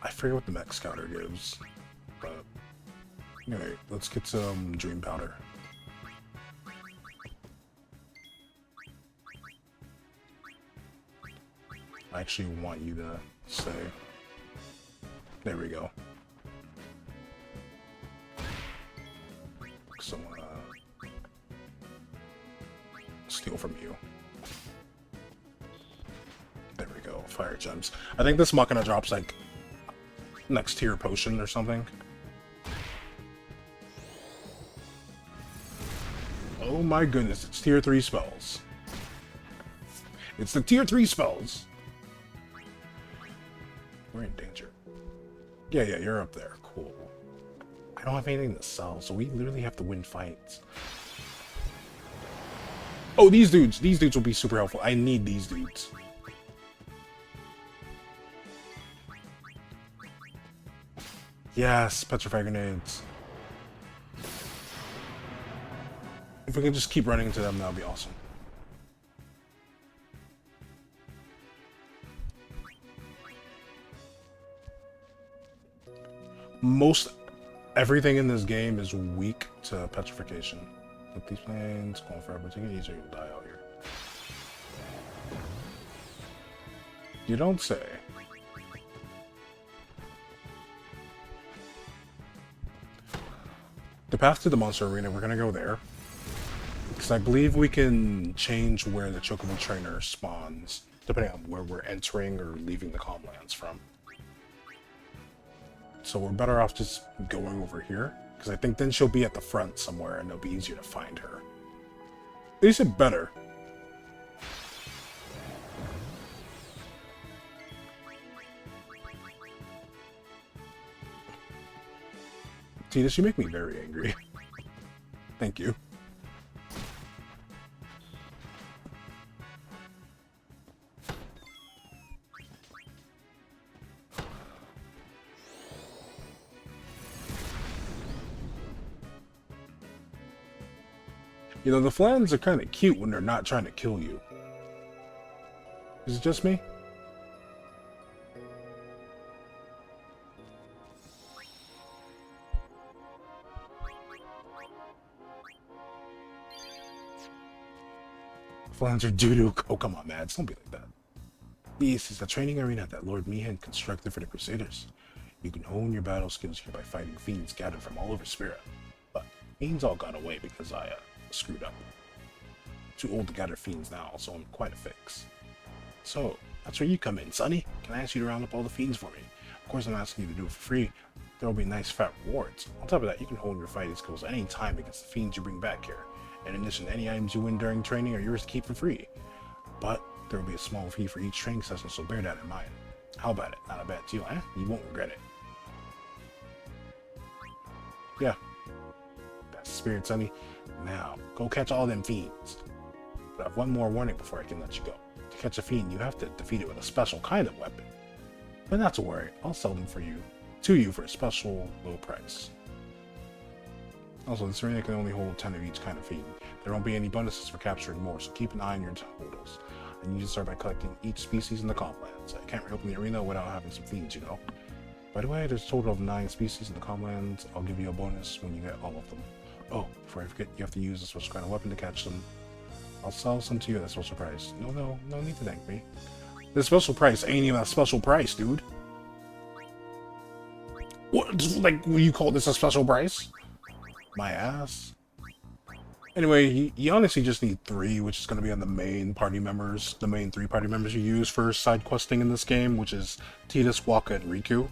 I forget what the mech scouter gives. But anyway, let's get some dream powder. I actually want you to stay. There we go. So, steal from you. There we go. Fire gems. I think this Machina drops like next tier potion or something. Oh my goodness, it's tier 3 spells. It's the tier 3 spells. We're in danger. Yeah, you're up there. Cool. I don't have anything to sell, so we literally have to win fights. Oh, these dudes will be super helpful. I need these dudes. Yes, petrify grenades. If we can just keep running into them, that would be awesome. Most everything in this game is weak to petrification. With these planes going forever, take it easier, you'll die out here. You don't say. The path to the monster arena, we're gonna go there. Because I believe we can change where the Chocobo trainer spawns, depending on where we're entering or leaving the Calmlands from. So we're better off just going over here, because I think then she'll be at the front somewhere and it'll be easier to find her. They said better. Tidus, you make me very angry. Thank you. You know, the Flans are kind of cute when they're not trying to kill you. Is it just me? Flans are doo-doo. Oh, come on, Mads. Don't be like that. This is the training arena that Lord Meehan constructed for the Crusaders. You can hone your battle skills here by fighting fiends gathered from all over Spira. But fiends all got away because I, screwed up. Too old to gather fiends now, so I'm quite a fix. So, that's where you come in, Sonny. Can I ask you to round up all the fiends for me? Of course I'm asking you to do it for free. There will be nice fat rewards. On top of that, you can hone your fighting skills any time against the fiends you bring back here. In addition, any items you win during training are yours to keep for free. But there will be a small fee for each training session, so bear that in mind. How about it? Not a bad deal, eh? You won't regret it. Yeah. That's the spirit, Sonny. Now, go catch all them fiends. But I have one more warning before I can let you go. To catch a fiend, you have to defeat it with a special kind of weapon. But not to worry, I'll sell them to you for a special low price. Also, this arena can only hold 10 of each kind of fiend. There won't be any bonuses for capturing more, so keep an eye on your totals. I need you to start by collecting each species in the Calmlands. I can't reopen the arena without having some fiends, you know. By the way, there's a total of 9 species in the Calmlands. I'll give you a bonus when you get all of them. Oh, before I forget, you have to use a special kind of weapon to catch them. I'll sell some to you at a special price. No need to thank me. The special price ain't even a special price, dude. What, like, will you call this a special price? My ass. Anyway, you honestly just need 3, which is going to be on the main party members. The main 3 party members you use for side questing in this game, which is Tidus, Waka, and Riku.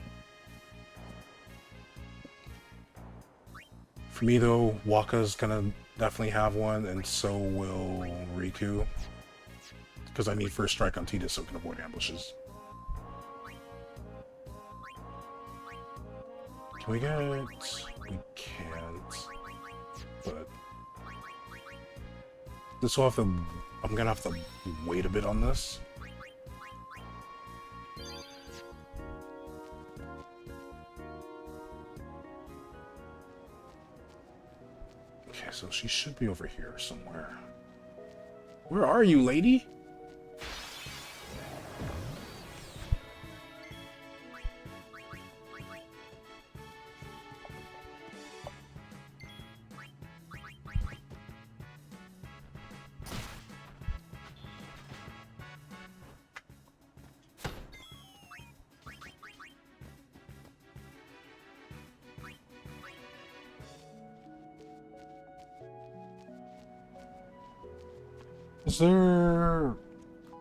For me, though, Waka's gonna definitely have one, and so will Riku. Because I need first strike on Tidus so I can avoid ambushes. Can we get... We can't. But... This will have to... I'm gonna have to wait a bit on this. Okay, so she should be over here somewhere. Where are you, lady? Is there...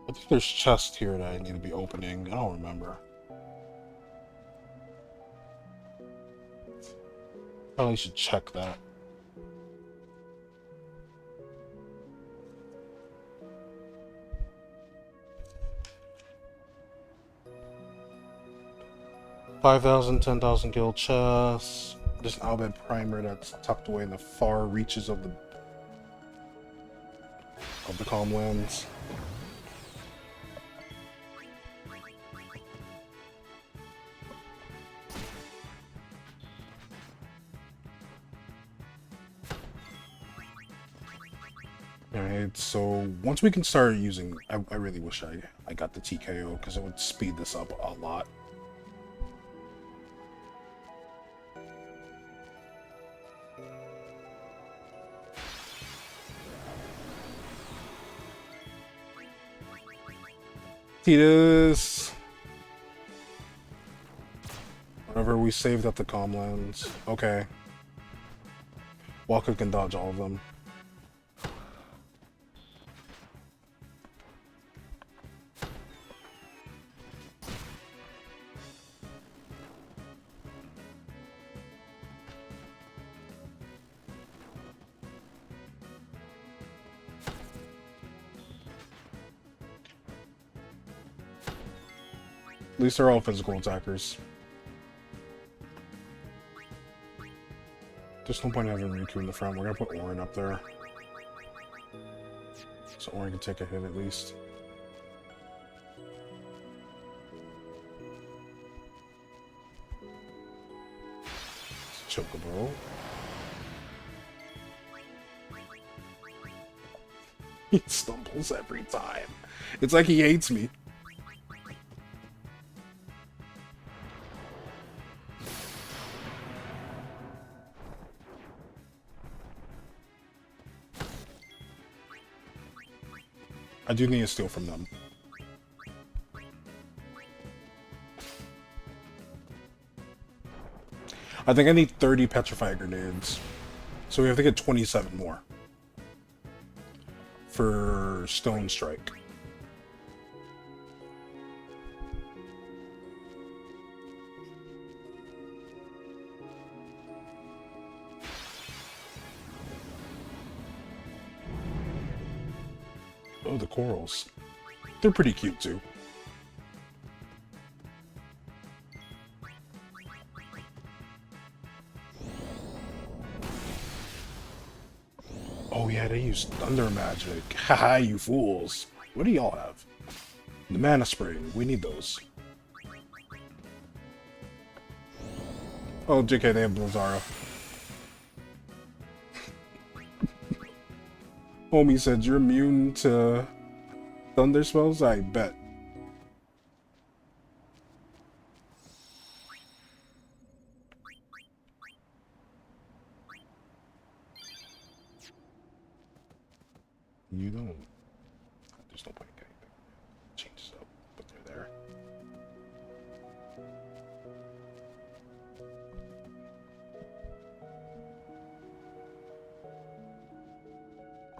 I think there's chests here that I need to be opening. I don't remember. Probably should check that. $5,000, 10,000 guild chests. There's an Albed primer that's tucked away in the far reaches of the calm lands. Alright, so once we can start using... I really wish I got the TKO, because it would speed this up a lot. Titus! Whenever we saved up the Comlands. Okay. Walker can dodge all of them. At least they're all physical attackers. There's no point in having Riku in the front. We're gonna put Orin up there. So Orin can take a hit at least. Chocobo. He stumbles every time. It's like he hates me. I do need to steal from them. I think I need 30 petrified grenades. So we have to get 27 more. For Stone Strike. Oh, the corals. They're pretty cute too. Oh yeah, they use thunder magic. Haha, you fools. What do y'all have? The mana spring. We need those. Oh, JK, they have Blazara. Homie said you're immune to thunder spells? I bet. You don't. There's no point in getting them. Change this up, but they're there.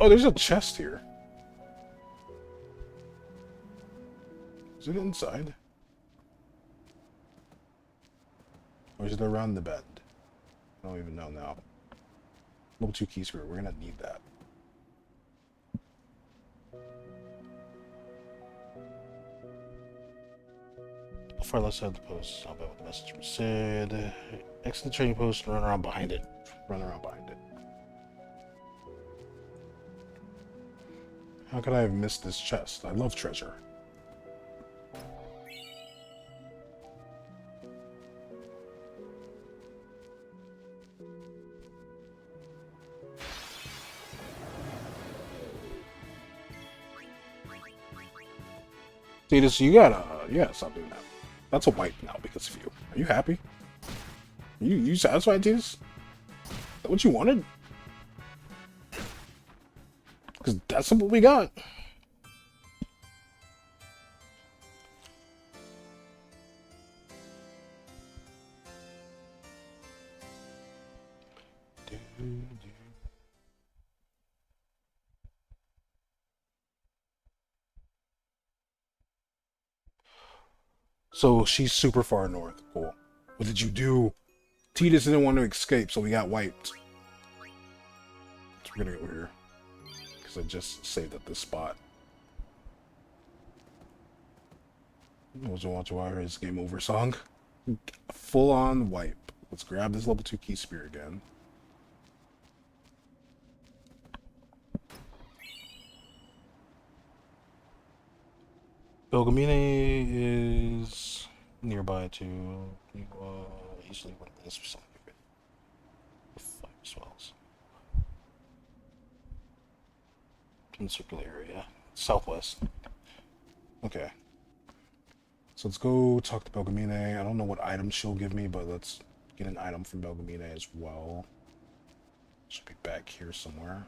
Oh, there's a chest here. Is it inside? Or is it around the bed? I don't even know now. Level 2 key screw. We're gonna need that. Before let's head the post, I'll bet with the message from Sid. Exit the trading post and run around behind it. Run around behind it. How could I have missed this chest? I love treasure. Titus, you gotta stop doing that. That's a wipe now because of you. Are you happy? You satisfied, Titus? Is that what you wanted? Because that's what we got. So she's super far north. Cool. What did you do? Titus didn't want to escape, so we got wiped. So we're gonna go here. Because I just saved at this spot. Was watch wire his game over song. Full on wipe. Let's grab this level 2 key spear again. Belgamine is nearby to easily win this for something. 5 swells. In the circular area. Southwest. Okay. So let's go talk to Belgamine. I don't know what item she'll give me, but let's get an item from Belgamine as well. Should be back here somewhere.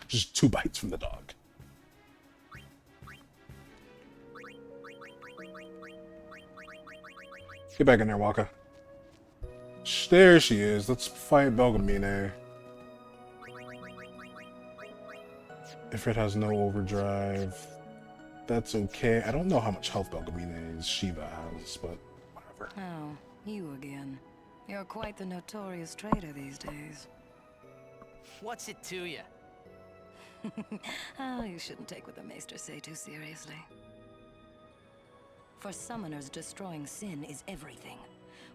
Just 2 bites from the dog. Get back in there, Waka. There she is. Let's fight Belgamine. If it has no overdrive, that's okay. I don't know how much health Belgamine's Shiva has, but whatever. Oh, you again. You're quite the notorious traitor these days. What's it to you? Oh, you shouldn't take what the Maester say too seriously. For summoners, destroying sin is everything.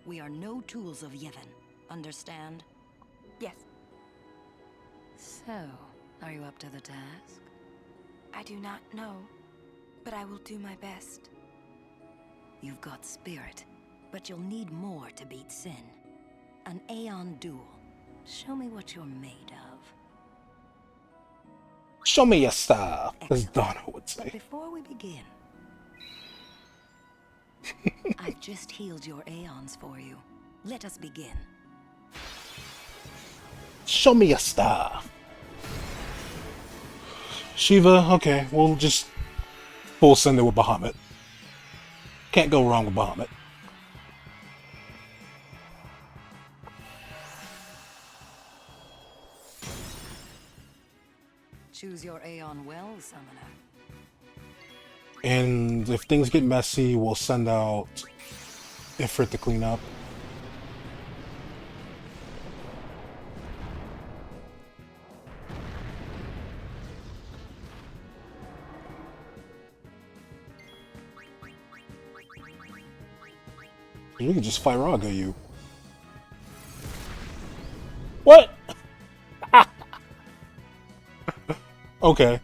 We are no tools of Yevon. Understand? Yes. So, are you up to the task? I do not know, but I will do my best. You've got spirit, but you'll need more to beat sin. An Aeon duel. Show me what you're made of. Show me your stuff, as Donna would say. But before we begin, I've just healed your Aeons for you. Let us begin. Show me your stuff. Shiva, okay, we'll just full send it with Bahamut. Can't go wrong with Bahamut. Choose your Aeon well, Summoner. And if things get messy, we'll send out Ifrit to clean up. We can just Firaga you. What? Okay.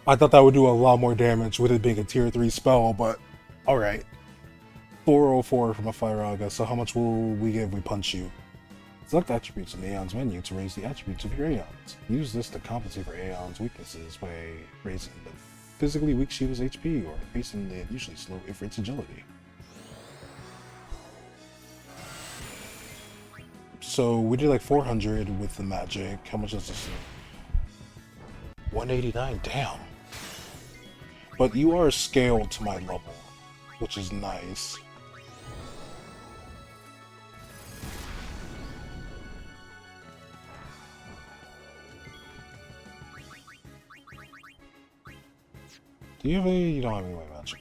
I thought that would do a lot more damage with it being a tier 3 spell, but alright. 404 from a Firaga, so how much will we get if we punch you? Select attributes in Aeon's menu to raise the attributes of your Aeons. Use this to compensate for Aeon's weaknesses by raising the physically weak Shiva's HP or increasing the usually slow Ifrit's agility. So we did like 400 with the magic. How much does this do? 189, damn. But you are scaled to my level, which is nice. Do you have any? You don't have any white magic.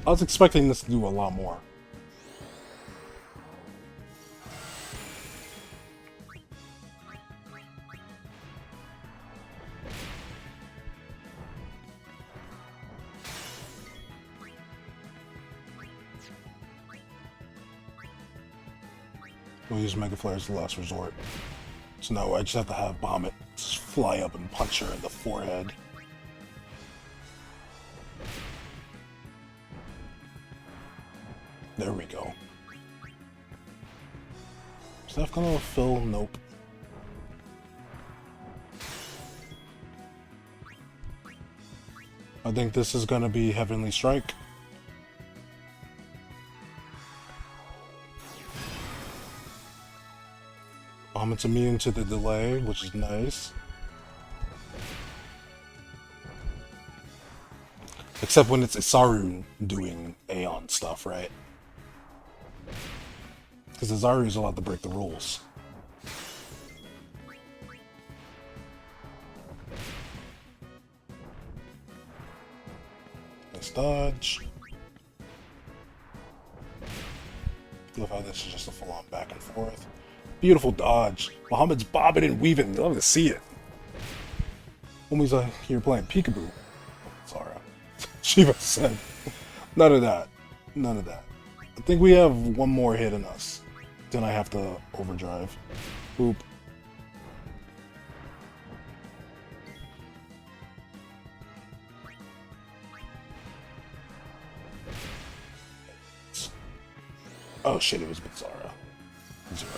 I was expecting this to do a lot more. We'll use Mega Flare as the last resort. So no, I just have to have Bahamut just fly up and punch her in the forehead. There we go. Is that gonna fill? Nope. I think this is gonna be Heavenly Strike. It's immune to the delay, which is nice. Except when it's Isaru doing Aeon stuff, right? Because Isaru is allowed to break the rules. Nice dodge. Love how this is just a full-on back and forth. Beautiful dodge. Muhammad's bobbing and weaving. Love to see it. Homie's here playing peekaboo. Sorry. Shiva said. None of that. None of that. I think we have one more hit in us. Then I have to overdrive. Boop. Oh shit, it was Bizarra. 0.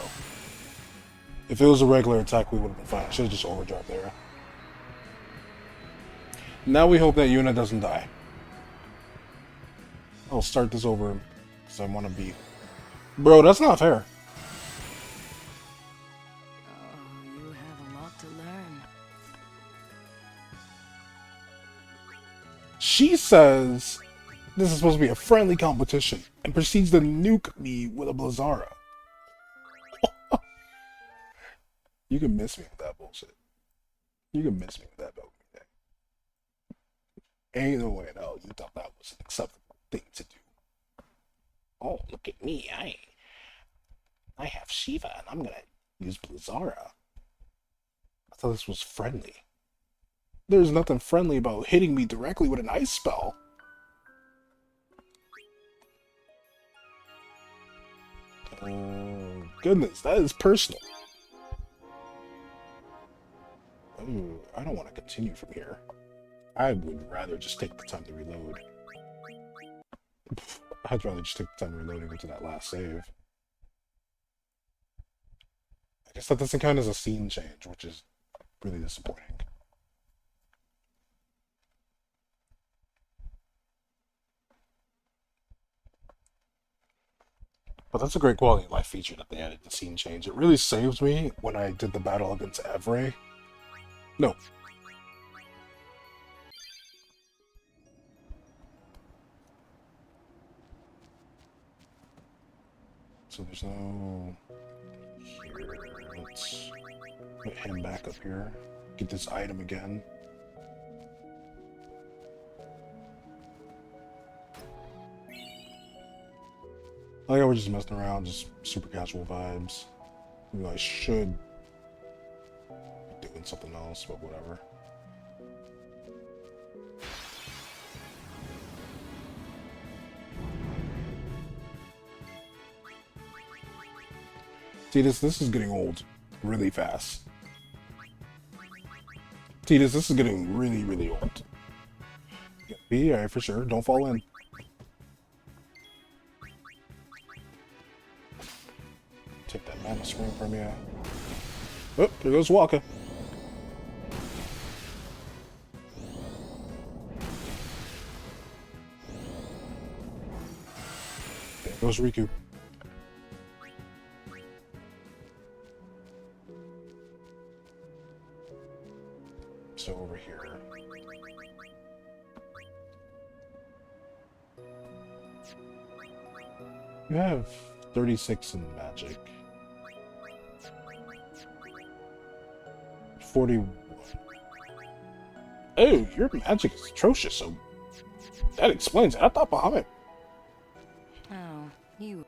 If it was a regular attack, we would have been fine. I should have just overdrive there. Now we hope that Yuna doesn't die. I'll start this over because I want to be... Bro, that's not fair. Oh, you have a lot to learn. She says this is supposed to be a friendly competition and proceeds to nuke me with a Blizzara. You can miss me with that bullshit. You can miss me with that bullshit. Ain't no way in hell you thought that was an acceptable thing to do. Oh, look at me. I have Shiva and I'm gonna use Blizzara. I thought this was friendly. There's nothing friendly about hitting me directly with an ice spell. Goodness, that is personal. Ooh, I don't want to continue from here. I would rather just take the time to reload. I'd rather just take the time to reload and go to that last save. I guess that doesn't count as a scene change, which is really disappointing. But that's a great quality of life feature that they added, the scene change. It really saved me when I did the battle against Evray. No. So there's no... Here, let's put him back up here. Get this item again. I think we're just messing around, just super casual vibes. You know, I should be doing something else, but whatever. See, this is getting old really fast. See, this is getting really, really old. Be alright for sure. Don't fall in. Take that mana screen from you. Oh, there goes Walker. There goes Riku. So over here. You have 36 in magic. 41. Oh, your magic is atrocious, so that explains it. I thought Bahamut. Oh, you...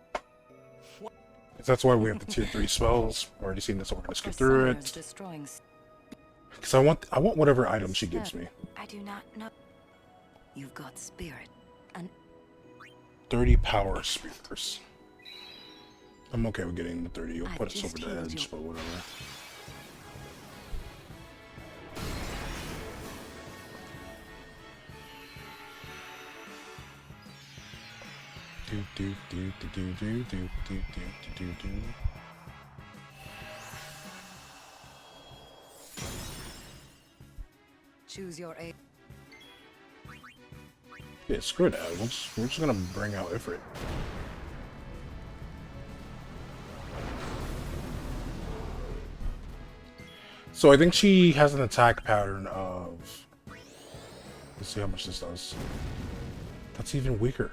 That's why we have the tier 3 spells. We've already seen this, so we're gonna skip through it. Because I want whatever item she gives me. I do not know. You've got spirit. And 30 power spears. I'm okay with getting the 30. You'll put us over the edge, but whatever. Do do do do do do do do do do do. Choose your aim. Yeah, screw that. We're just gonna bring out Ifrit. So I think she has an attack pattern of... Let's see how much this does. That's even weaker.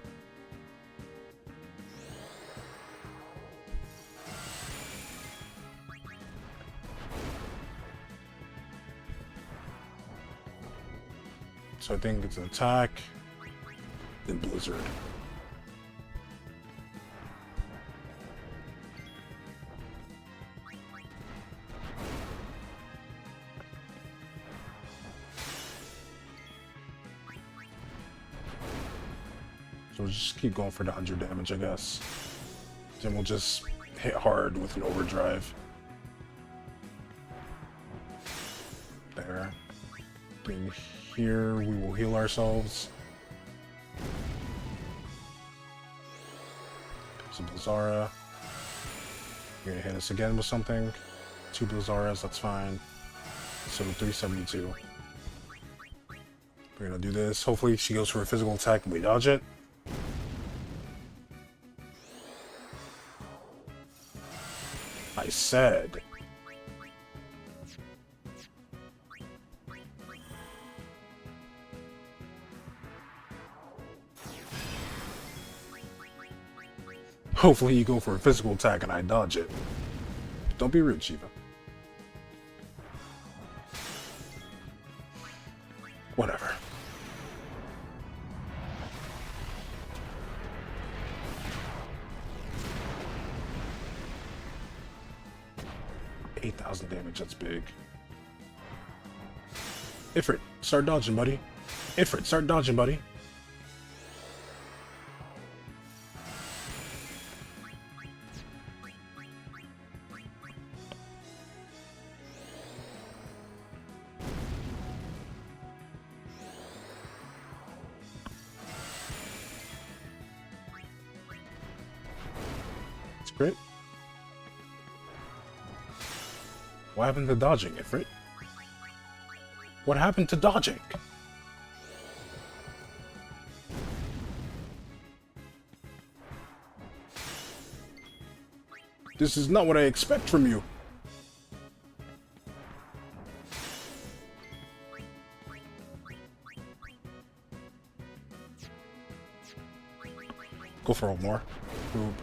So I think it's an attack, then Blizzard. So we'll just keep going for the 100 damage, I guess. Then we'll just hit hard with an overdrive. There. Then here we will heal ourselves. Some Blizzara. You're gonna hit us again with something. 2 Blizzaras, that's fine. So 372. We're gonna do this. Hopefully she goes for a physical attack and we dodge it. I said. Hopefully you go for a physical attack and I dodge it. Don't be rude, Shiva. Whatever. $8,000 damage, that's big. Ifrit, start dodging, buddy. Ifrit, start dodging, buddy. It's great. What happened to dodging, Ifrit? What happened to dodging? This is not what I expect from you. Go for one more. Oob.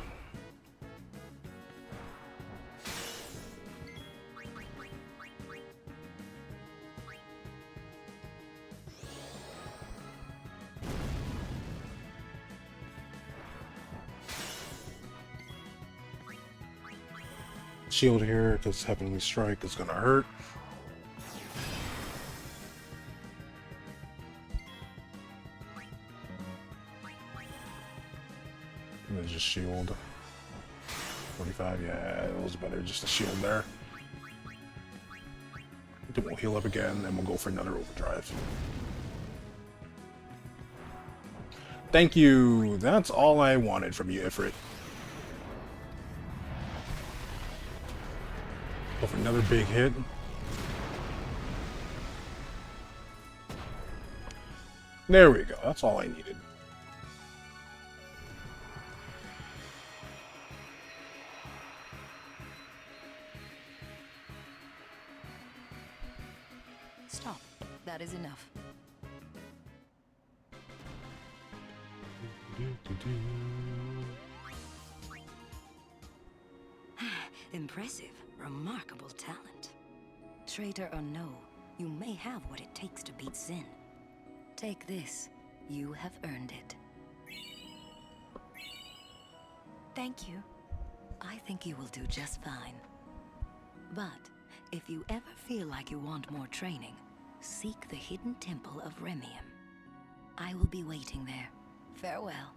Shield here because Heavenly Strike is gonna hurt. And then just shield. 45, yeah, it was better just a shield there. Then we'll heal up again and we'll go for another overdrive. Thank you. That's all I wanted from you, Ifrit. Go for another big hit. There we go. That's all I needed. Stop. That is enough. Impressive. Remarkable talent. Traitor or no, you may have what it takes to beat Sin. Take this. You have earned it. Thank you. I think you will do just fine. But if you ever feel like you want more training, seek the hidden temple of Remium. I will be waiting there. Farewell.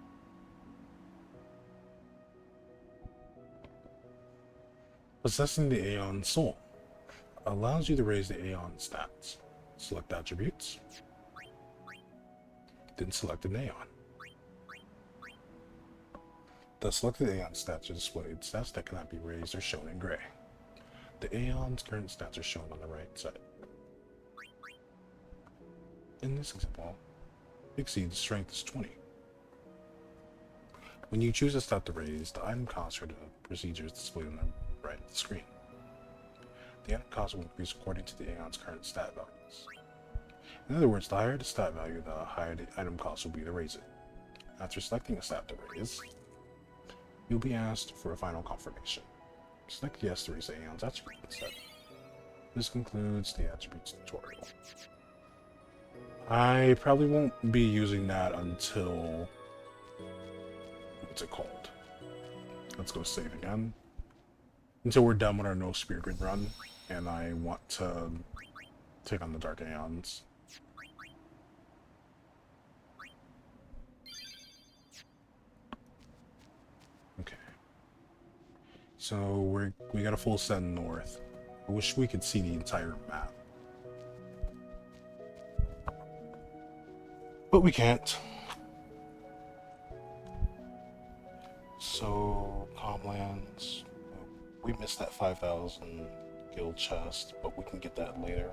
Possessing the Aeon Soul allows you to raise the Aeon stats. Select attributes, then select an Aeon. The selected Aeon stats are displayed. Stats that cannot be raised are shown in gray. The Aeon's current stats are shown on the right side. In this example, Exceeds strength is 20. When you choose to stop the raise, the item cost for the procedure is displayed on the right of the screen. The item cost will increase according to the Aeon's current stat values. In other words, the higher the stat value, the higher the item cost will be to raise it. After selecting a stat to raise, you'll be asked for a final confirmation. Select yes to raise the Aeon's attribute instead. This concludes the attributes tutorial. I probably won't be using that until... what's it called? Let's go save again. Until we're done with our no spear grid run, and I want to take on the Dark Aeons. Okay. So we got a full send north. I wish we could see the entire map. But we can't. So, Comlands. We missed that 5,000 guild chest, but we can get that later.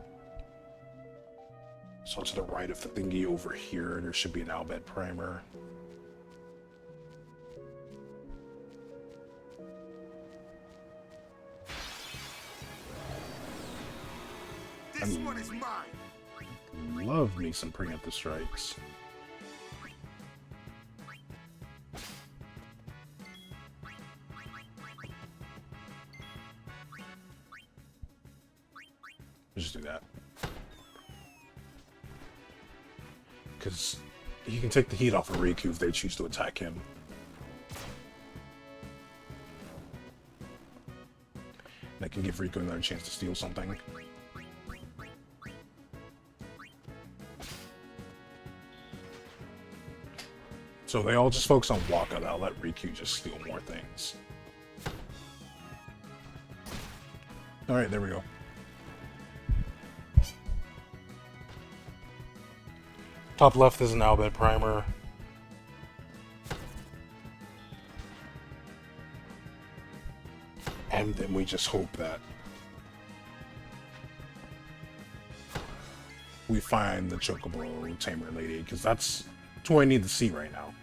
So to the right of the thingy over here, there should be an Albed primer. This one is mine. Love me some preemptive strikes. Just do that. Because he can take the heat off of Riku if they choose to attack him. That can give Riku another chance to steal something. So they all just focus on Waka, that'll let Riku just steal more things. Alright, there we go. Top left is an Albed primer. And then we just hope that we find the Chocobo Tamer Lady, because that's what I need to see right now.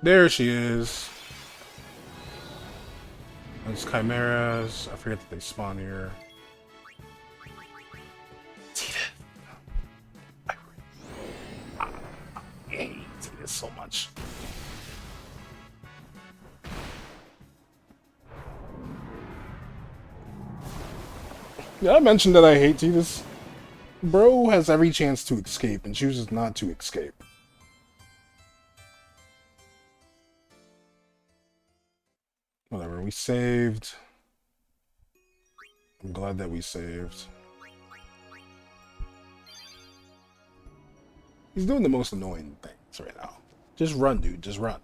There she is. Those chimeras. I forget that they spawn here. I hate Tidus so much. Did I mention that I hate Tidus? Bro has every chance to escape and chooses not to escape. Whatever, we saved. I'm glad that we saved. He's doing the most annoying things right now. Just run, dude, just run.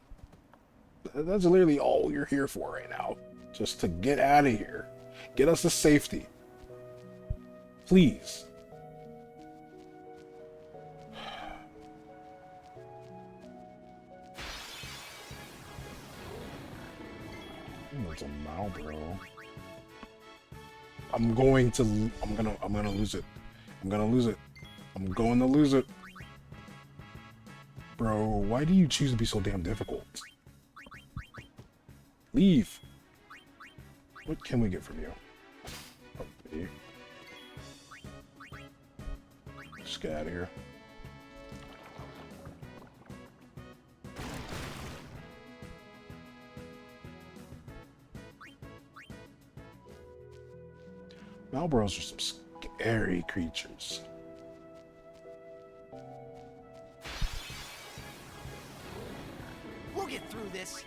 That's literally all you're here for right now. Just to get out of here. Get us to safety. Please. It's a Malbro. I'm gonna lose it. I'm gonna lose it. I'm going to lose it. Bro, why do you choose to be so damn difficult? Leave. What can we get from you? Okay. Just get out of here. Malboros are some scary creatures. We'll get through this.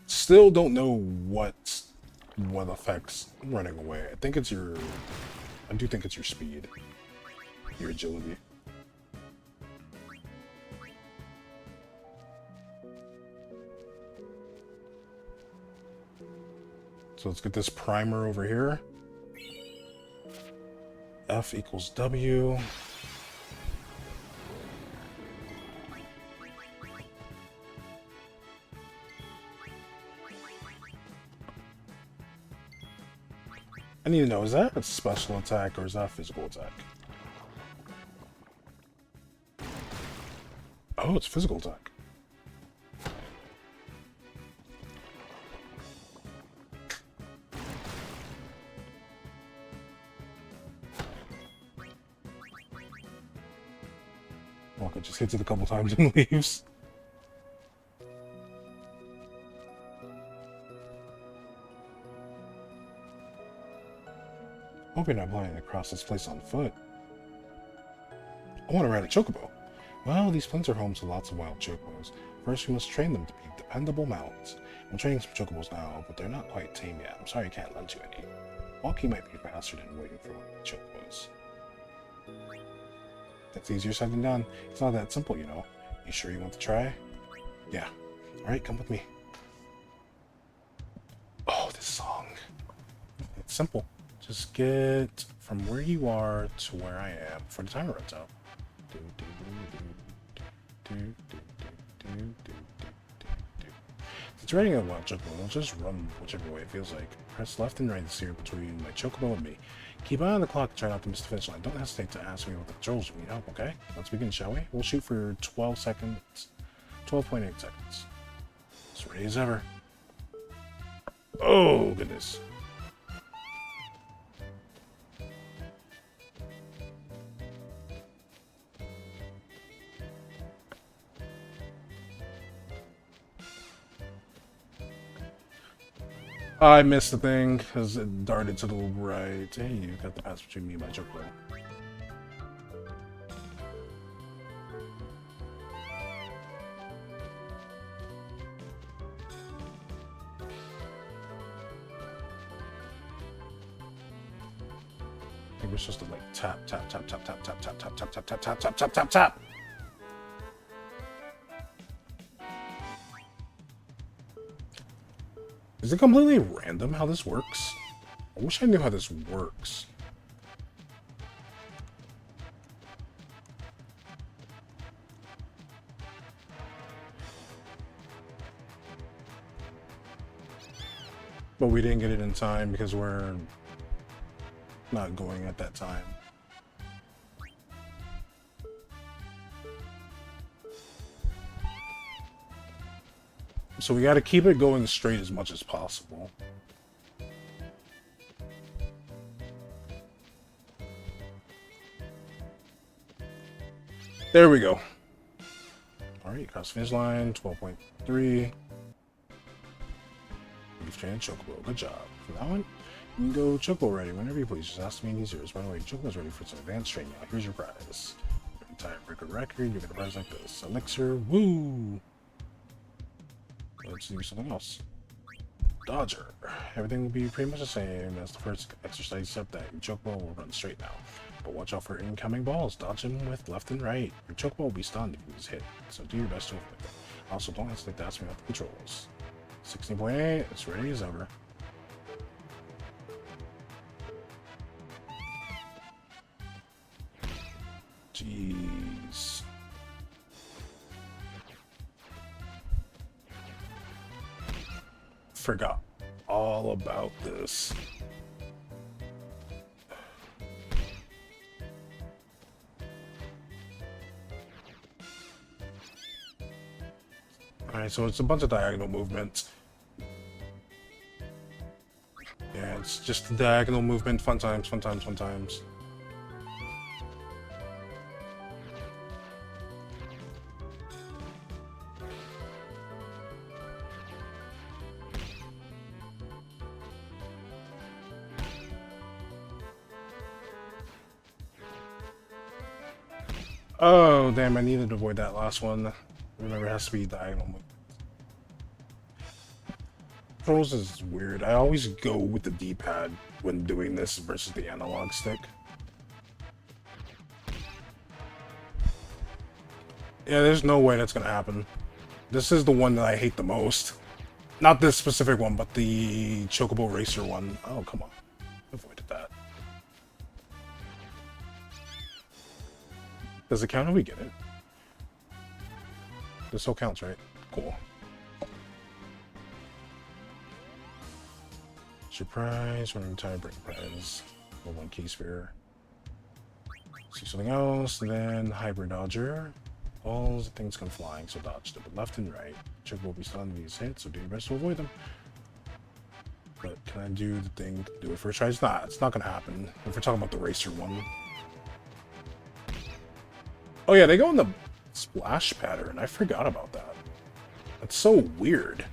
Still don't know what affects running away. I do think it's your speed, your agility. So let's get this primer over here. F equals W. I need to know, is that a special attack or is that a physical attack? Oh, it's physical attack. Wonka just hits it a couple times and leaves. Hope you're not planning to cross this place on foot. I want to ride a chocobo. Well, these plains are home to lots of wild chocobos. First, we must train them to be dependable mounts. I'm training some chocobos now, but they're not quite tame yet. I'm sorry I can't lend you any. Walking might be faster than waiting for chocobos. That's easier said than done. It's not that simple, you know. You sure you want to try? Yeah. Alright, come with me. Oh, this song. It's simple. Just get from where you are to where I am before the timer runs out. Since riding a wild chocobo, I'll just run whichever way it feels like. Press left and right to steer between my chocobo and me. Keep an eye on the clock to try not to miss the finish line. Don't hesitate to ask me what the controls we need help, okay? Let's begin, shall we? We'll shoot for 12 seconds. 12.8 seconds. As ready as ever. Oh, goodness. I missed the thing because it darted to the right. Hey, you got the pass between me and my chocobo. I think we're supposed to like tap, tap, tap, tap, tap, tap, tap, tap, tap, tap, tap, tap, tap, tap, tap, tap. Is it completely random how this works? I wish I knew how this works. But we didn't get it in time because we're not going at that time. So we got to keep it going straight as much as possible. There we go. Alright, cross finish line, 12.3. You've trained Chocobo. Good job. From that one, you can go Chocobo ready whenever you please. Just ask me and these yours. By the way, Chocobo's ready for some advanced training now. Here's your prize. Entire record, you get a prize like this. Elixir, woo! Let's do something else. Dodger. Everything will be pretty much the same as the first exercise, except that your Chocobo will run straight now. But watch out for incoming balls. Dodge them with left and right. Your Chocobo will be stunned if he's hit, so do your best to avoid them. Also, don't hesitate to ask me about the controls. 16.8, it's ready as ever. Jeez. Forgot all about this. Alright, so it's a bunch of diagonal movements. Yeah, it's just diagonal movement. Fun times, fun times, fun times. Oh, damn, I needed to avoid that last one. Remember, it has to be diagonal movement. Controls is weird. I always go with the D-pad when doing this versus the analog stick. Yeah, there's no way that's gonna happen. This is the one that I hate the most. Not this specific one, but the Chocobo Racer one. Oh, come on. Avoided that. Does it count if we get it? This still counts, right? Cool. Surprise, when I'm trying to bring prize. One key sphere. See something else, and then hybrid dodger. All the things come flying, so dodge them left and right. Check will be stunned these hits, so do your best to avoid them. But can I do the thing? Do it first try? It's not gonna happen. If we're talking about the racer one. Oh yeah, they go in the splash pattern. I forgot about that. That's so weird.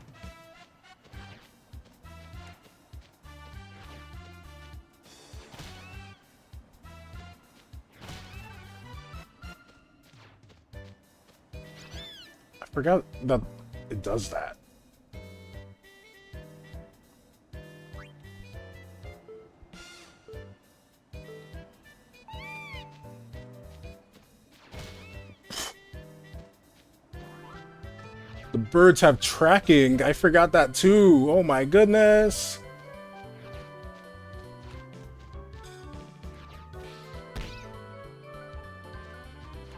I forgot that it does that. The birds have tracking. I forgot that too. Oh my goodness.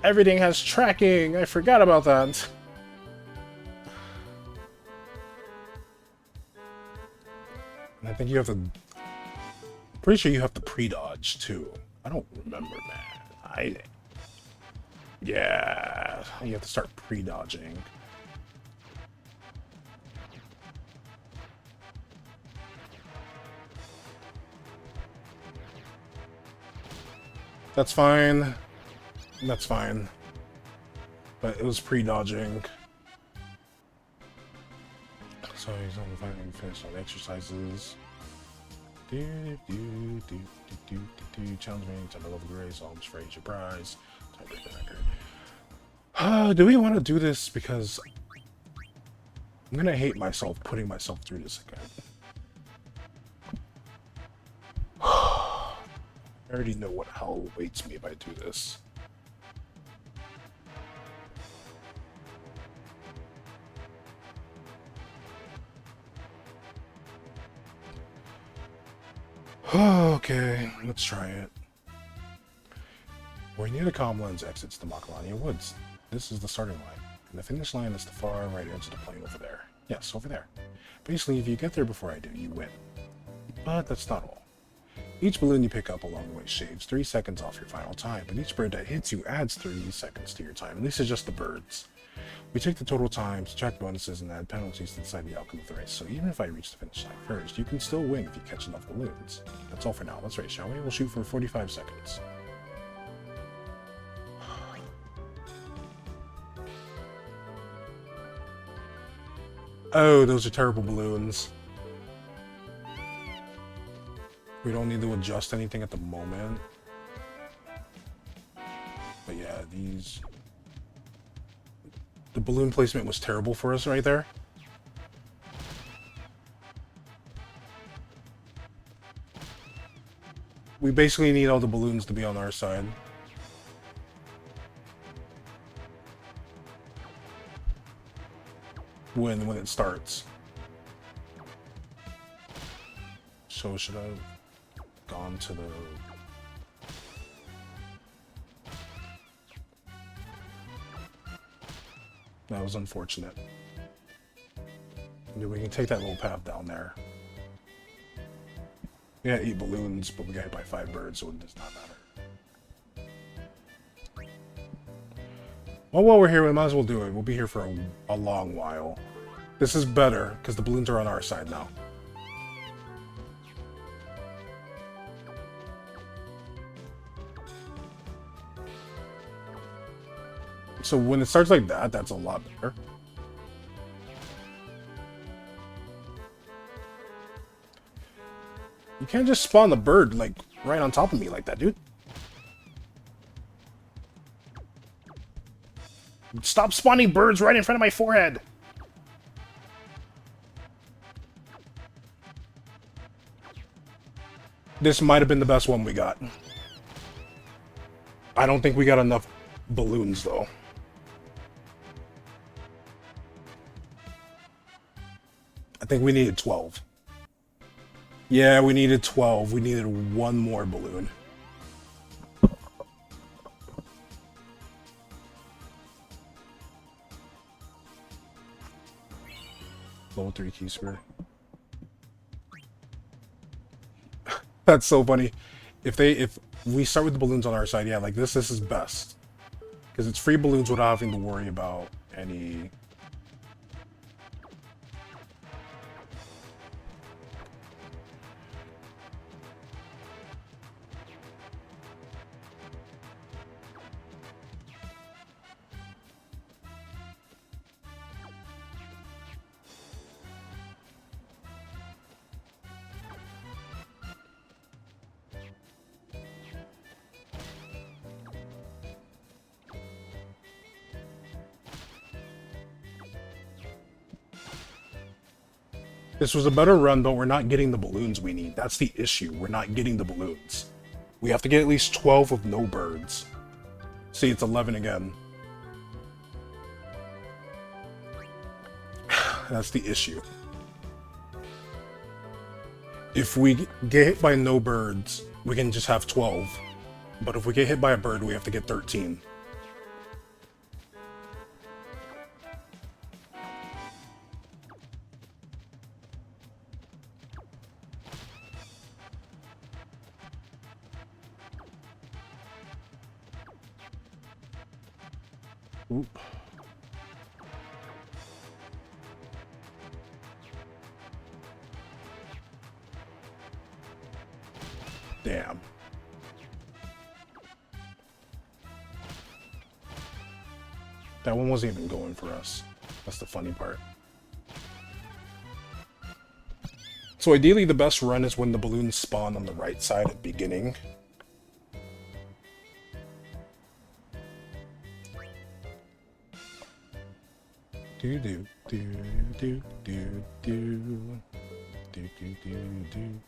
Everything has tracking. I forgot about that. And I think you have to... Pretty sure you have to pre-dodge too. I don't remember, man. Yeah, you have to start pre-dodging. That's fine. That's fine. But it was pre-dodging. So he's on the fighting finish all the exercises. Challenge me to level the race, almost phrase your prize. Tiebreaker record. Do we want to do this? Because I'm gonna hate myself putting myself through this again. I already know what hell awaits me if I do this. Okay, let's try it. We're near the Comlands exits the Macalania Woods. This is the starting line. And the finish line is the far right edge of the plane over there. Yes, over there. Basically, if you get there before I do, you win. But that's not all. Each balloon you pick up along the way shaves 3 seconds off your final time, but each bird that hits you adds 30 seconds to your time, and these are just the birds. We take the total time, subtract bonuses, and add penalties to decide the outcome of the race, so even if I reach the finish line first, you can still win if you catch enough balloons. That's all for now. Let's race, shall we? We'll shoot for 45 seconds. Oh, those are terrible balloons. We don't need to adjust anything at the moment. But yeah, these... The balloon placement was terrible for us right there. We basically need all the balloons to be on our side. When it starts. So should I have gone to the... That was unfortunate. Maybe we can take that little path down there. We got 8 balloons, but we got hit by 5 birds, so it does not matter. Well, while we're here, we might as well do it. We'll be here for a long while. This is better, because the balloons are on our side now. So when it starts like that, that's a lot better. You can't just spawn the bird, like, right on top of me like that, dude. Stop spawning birds right in front of my forehead! This might have been the best one we got. I don't think we got enough balloons, though. I think we needed 12. Yeah, we needed 12. We needed one more balloon. Level 3 key spear. That's so funny. If we start with the balloons on our side, yeah, like this is best. Because it's free balloons without having to worry about any... This was a better run, but we're not getting the balloons we need. That's the issue. We're not getting the balloons. We have to get at least 12 with no birds. See, it's 11 again. That's the issue. If we get hit by no birds, we can just have 12. But if we get hit by a bird, we have to get 13. Oop. Damn. That one wasn't even going for us. That's the funny part. So ideally the best run is when the balloons spawn on the right side at the beginning. Do do do do do do do do do.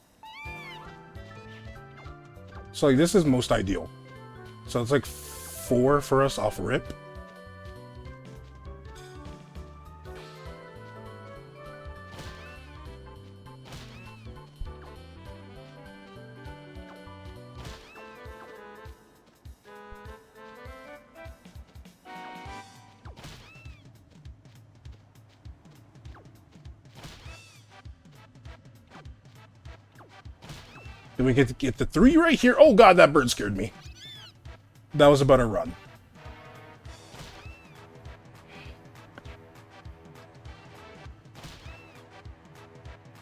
So like this is most ideal. So it's like 4 for us off rip. Then we get to get the 3 right here. Oh god, that bird scared me. That was a better run.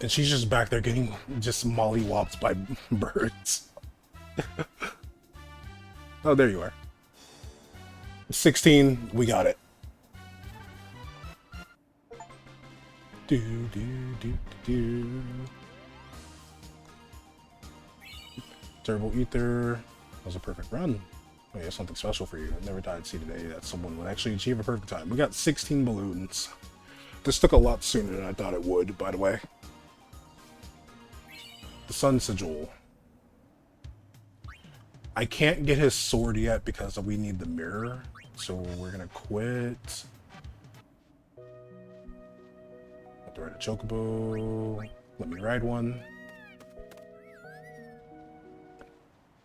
And she's just back there getting just mollywopped by birds. Oh, there you are. 16, we got it. Do do do do. Turbo Ether. That was a perfect run. Oh, yeah, something special for you. I never thought I'd see today that someone would actually achieve a perfect time. We got 16 balloons. This took a lot sooner than I thought it would, by the way. The Sun Sigil. I can't get his sword yet because we need the mirror. So we're gonna quit. Have to ride a chocobo. Let me ride one.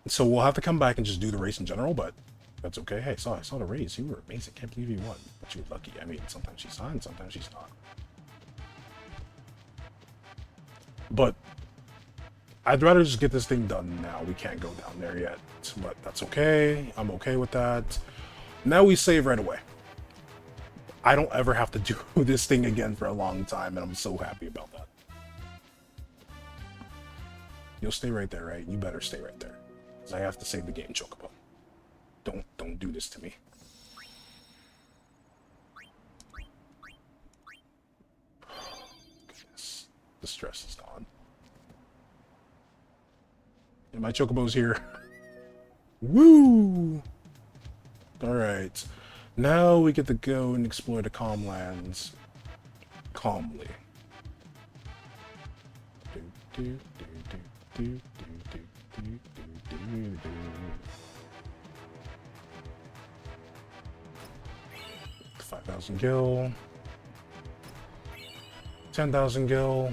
So we'll have to come back and just do the race in general, but that's okay. Hey, I saw the race. You were amazing. Can't believe you won. But you were lucky. I mean, sometimes she's on, sometimes she's not. But I'd rather just get this thing done now. We can't go down there yet, but that's okay. I'm okay with that. Now we save right away. I don't ever have to do this thing again for a long time, and I'm so happy about that. You'll stay right there, right? You better stay right there. I have to save the game, Chocobo. Don't do this to me. Goodness. The stress is gone. And my Chocobo's here. Woo! Alright. Now we get to go and explore the calm lands calmly. Do, do, do, do, do, do, do, do. 5,000 gil. 10,000 gil.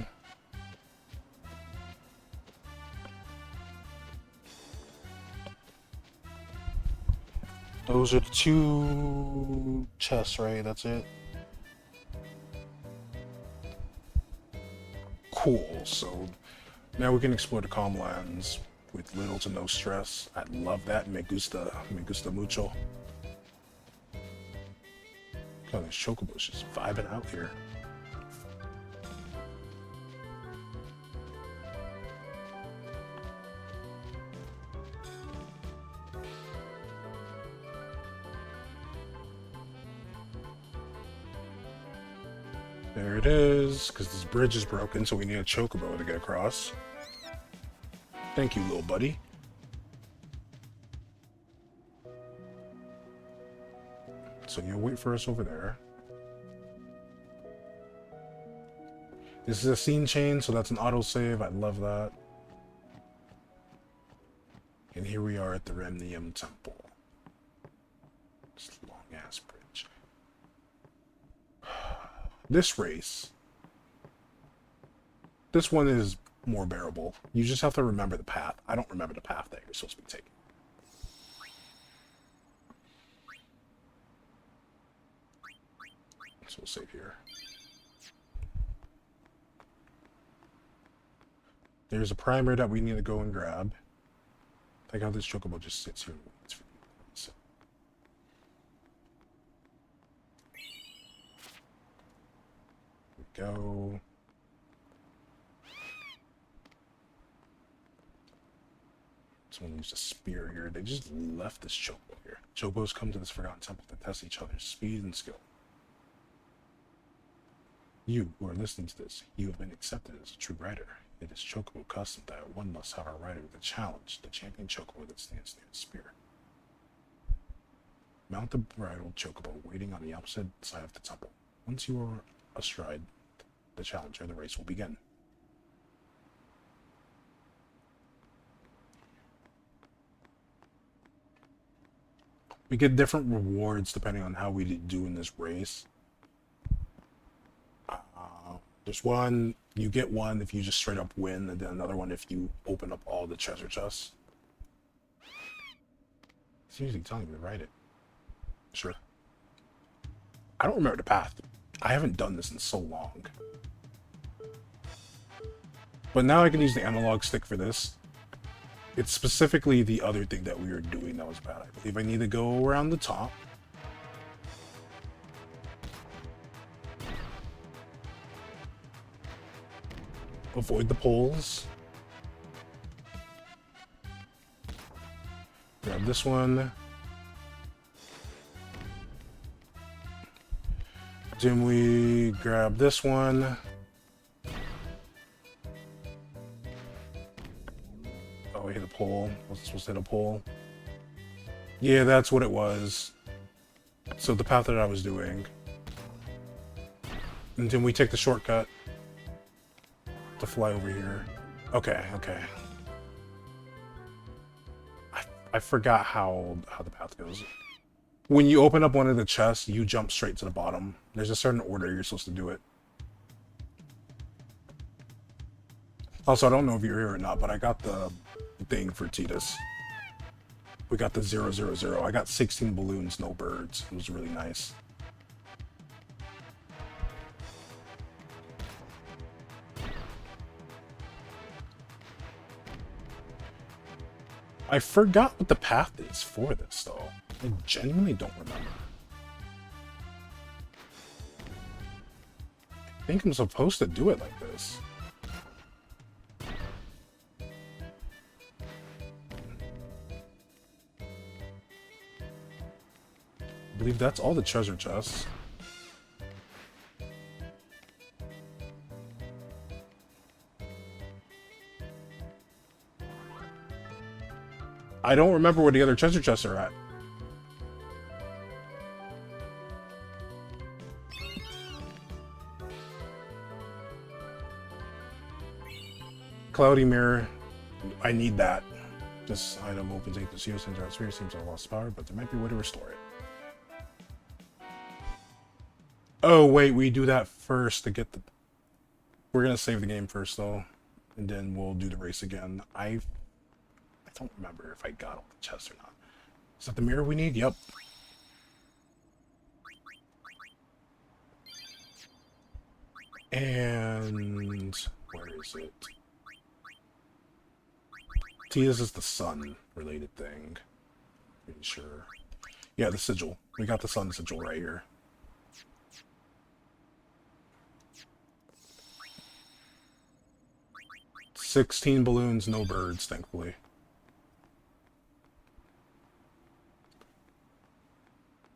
Those are the 2 chests, right? That's it. Cool. So now we can explore the calm lands with little to no stress. I love that. Me gusta mucho. God, these chocobos just vibing out here. There it is, because this bridge is broken, so we need a chocobo to get across. Thank you, little buddy. So you'll wait for us over there. This is a scene change, so that's an autosave. I love that. And here we are at the Remnium Temple. This long-ass bridge. This race. This one is more bearable. You just have to remember the path. I don't remember the path that you're supposed to be taking. So we'll save here. There's a primer that we need to go and grab. I like how this chocobo just sits here and waits for me. So. Here we go. Someone used a spear here. They just left this chocobo here. Chocobos come to this forgotten temple to test each other's speed and skill. You who are listening to this, you have been accepted as a true rider. It is chocobo custom that one must have a rider with a challenge, the champion chocobo that stands near the spear. Mount the bridled chocobo waiting on the opposite side of the temple. Once you are astride the challenger, the race will begin. We get different rewards depending on how we do in this race. There's one, you get one if you just straight up win, and then another one if you open up all the treasure chests. It's usually telling me to write it. Sure. I don't remember the path. I haven't done this in so long. But now I can use the analog stick for this. It's specifically the other thing that we were doing that was bad. I believe I need to go around the top. Avoid the poles. Grab this one. Then we grab this one. Oh, we hit a pole. Was it supposed to hit a pole? Yeah, that's what it was. So the path that I was doing. And then we take the shortcut to fly over here. Okay, okay. I forgot how the path goes. When you open up one of the chests, you jump straight to the bottom. There's a certain order you're supposed to do it. Also, I don't know if you're here or not, but I got the thing for Titus. We got the 000. I got 16 balloons, no birds. It was really nice. I forgot what the path is for this, though. I genuinely don't remember. I think I'm supposed to do it like this. I believe that's all the treasure chests. I don't remember where the other treasure chests are at. Cloudy mirror. I need that. This item opens 8 to see center atmosphere. Seems to have lost power, but there might be a way to restore it. Oh wait, we do that first to get the... We're gonna save the game first though, and then we'll do the race again. I don't remember if I got all the chests or not. Is that the mirror we need? Yep. And where is it? T, this is the sun-related thing. Pretty sure. Yeah, the sigil. We got the sun sigil right here. $16 balloons, no birds, thankfully.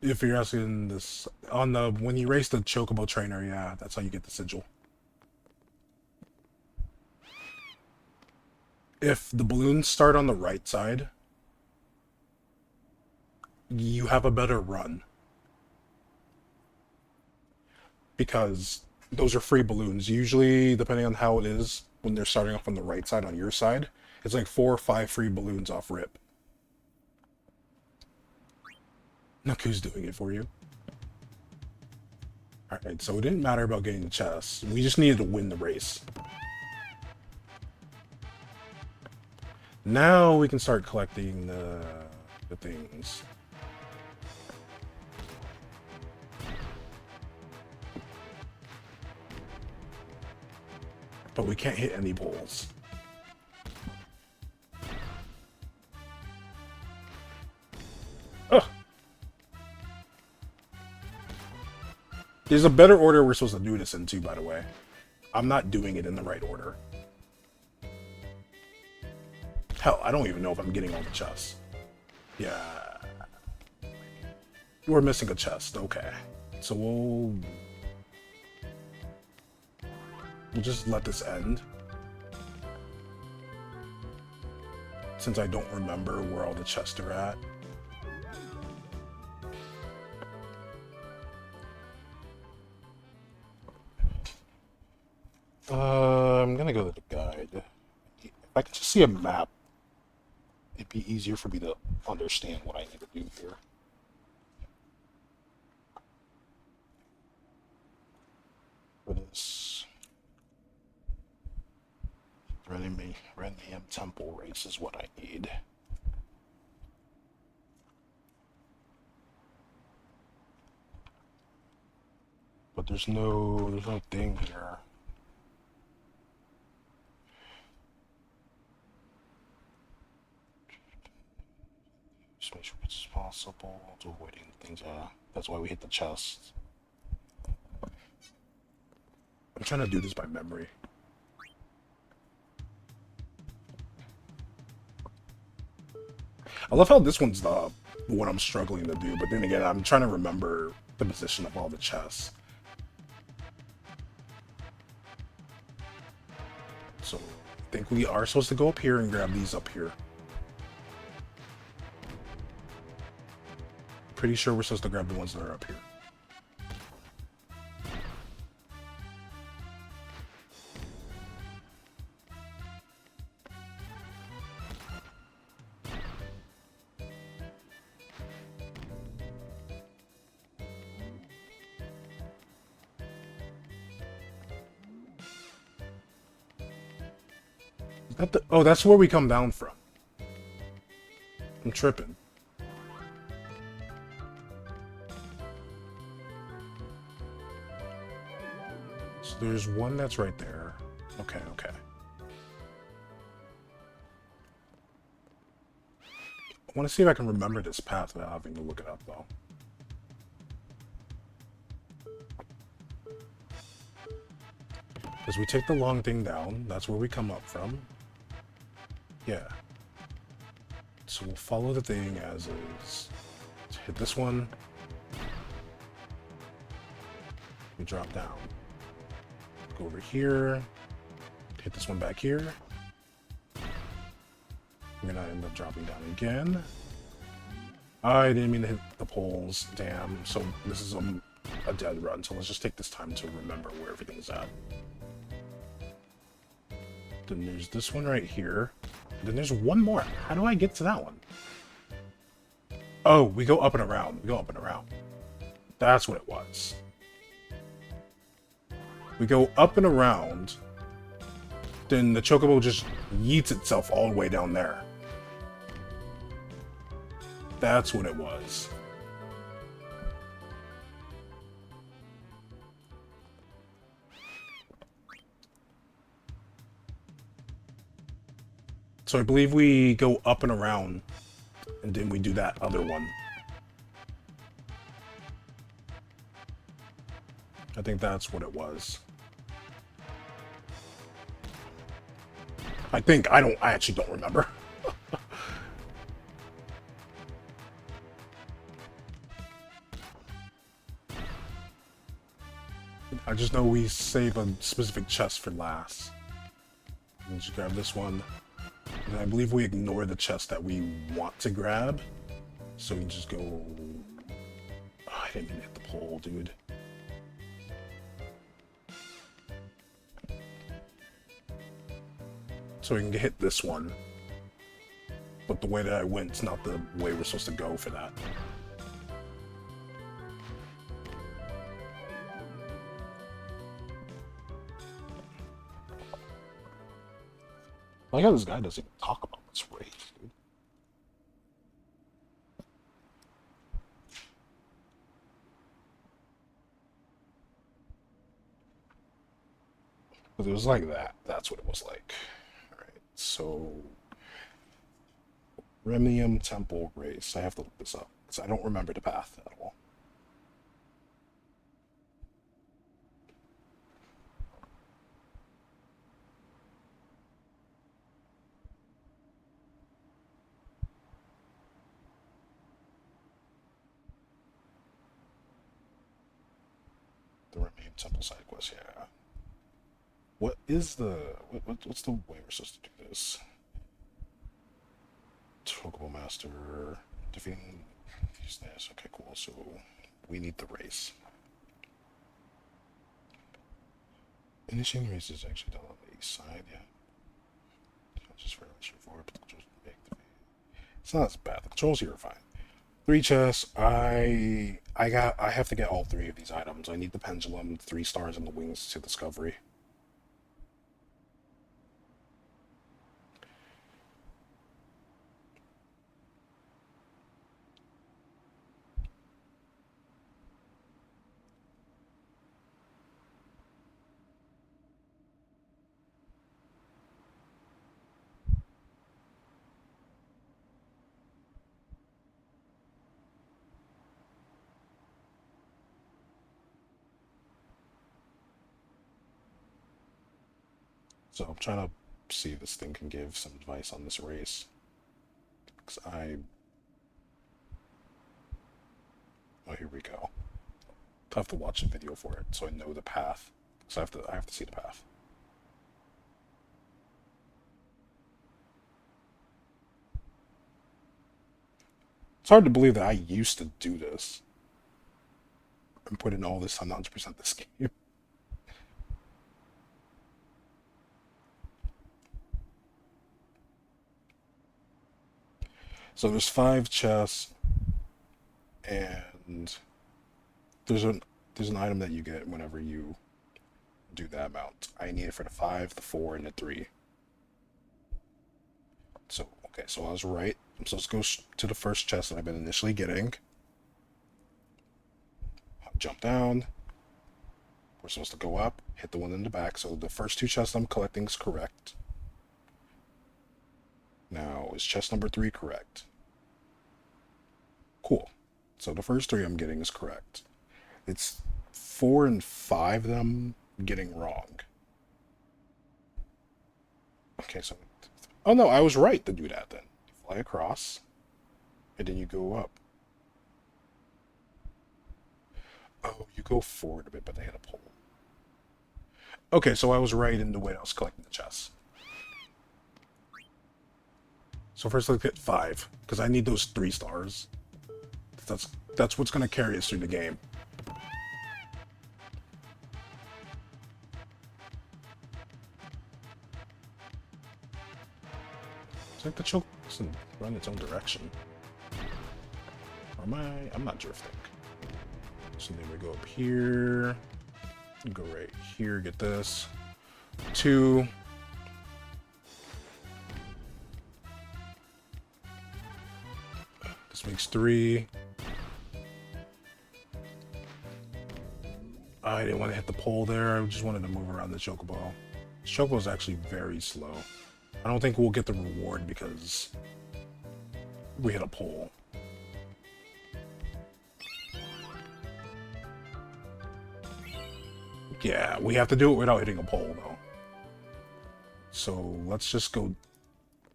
If you're asking this on the when you race the chocobo trainer, yeah, that's how you get the sigil. If the balloons start on the right side, you have a better run. Because those are free balloons. Usually, depending on how it is, when they're starting off on the right side on your side, it's like 4 or 5 free balloons off rip. Look who's doing it for you. Alright, so it didn't matter about getting the chest. We just needed to win the race. Now we can start collecting the things. But we can't hit any poles. Ugh. There's a better order we're supposed to do this into, by the way. I'm not doing it in the right order. Hell, I don't even know if I'm getting all the chests. Yeah. We're missing a chest. Okay. So we'll just let this end. Since I don't remember where all the chests are at. I'm gonna go to the guide. If I could just see a map, it'd be easier for me to understand what I need to do here. For this Renmium Temple race is what I need. But there's no thing here. Just make sure it's possible to avoiding things. That's why we hit the chest. I'm trying to do this by memory. I love how this one's the what I'm struggling to do, but then again, I'm trying to remember the position of all the chests. So, I think we are supposed to go up here and grab these up here. Pretty sure we're supposed to grab the ones that are up here. Is that the, oh, that's where we come down from. I'm tripping. So there's one that's right there. Okay, okay. I want to see if I can remember this path without having to look it up, though. Because we take the long thing down, that's where we come up from. Yeah. So we'll follow the thing as is. Let's hit this one. We drop down. Go over here. Hit this one back here. We're gonna end up dropping down again. I didn't mean to hit the poles. Damn. So this is a dead run, so let's just take this time to remember where everything's at. Then there's this one right here. Then there's one more. How do I get to that one? Oh, we go up and around. We go up and around. That's what it was. We go up and around. Then the chocobo just yeets itself all the way down there. That's what it was. So I believe we go up and around, and then we do that other one. I think that's what it was. I actually don't remember. I just know we save a specific chest for last. And just grab this one. And I believe we ignore the chest that we want to grab. So we just go... Oh, I didn't even hit the pole, dude. So we can hit this one. But the way that I went is not the way we're supposed to go for that. I like how this guy doesn't even talk about this race, dude. But it was like that. That's what it was like. Alright, so... Remnium Temple race. I have to look this up, because I don't remember the path at all. The Remnium Temple side quest, yeah. What is the... what's the way we're supposed to do this? Chocobo Master... Defeating... Use this. Okay, cool. So, we need the race. Initiating the race is actually done on the east side, yeah. Just very straightforward, but the controls make the... It's not as bad. The controls here are fine. 3 chests. I have to get all 3 of these items. I need the pendulum, 3 stars, and the wings to discovery. So I'm trying to see if this thing can give some advice on this race. Because oh, here we go. I have to watch a video for it so I know the path. So I have to see the path. It's hard to believe that I used to do this. And put in all this on 100% this game. So there's 5 chests, and there's an item that you get whenever you do that amount. I need it for the 5, the 4, and the 3. So, okay, so I was right. I'm supposed to go to the first chest that I've been initially getting. Jump down. We're supposed to go up, hit the one in the back. So the first 2 chests I'm collecting is correct. Now, is chest number 3 correct? Cool. So the first 3 I'm getting is correct. It's 4 and 5 that I'm getting wrong. Okay, so... Oh no, I was right to do that then. You fly across, and then you go up. Oh, you go forward a bit, but they hit a pole. Okay, so I was right in the way I was collecting the chests. So first let's get 5, because I need those 3 stars. That's what's going to carry us through the game. It's like the choke doesn't run its own direction. Or am I? I'm not drifting. So then we go up here. Go right here, get this. 2. This makes 3. I didn't want to hit the pole there. I just wanted to move around the chocobo. This chocobo is actually very slow. I don't think we'll get the reward because we hit a pole. Yeah, we have to do it without hitting a pole, though. So let's just go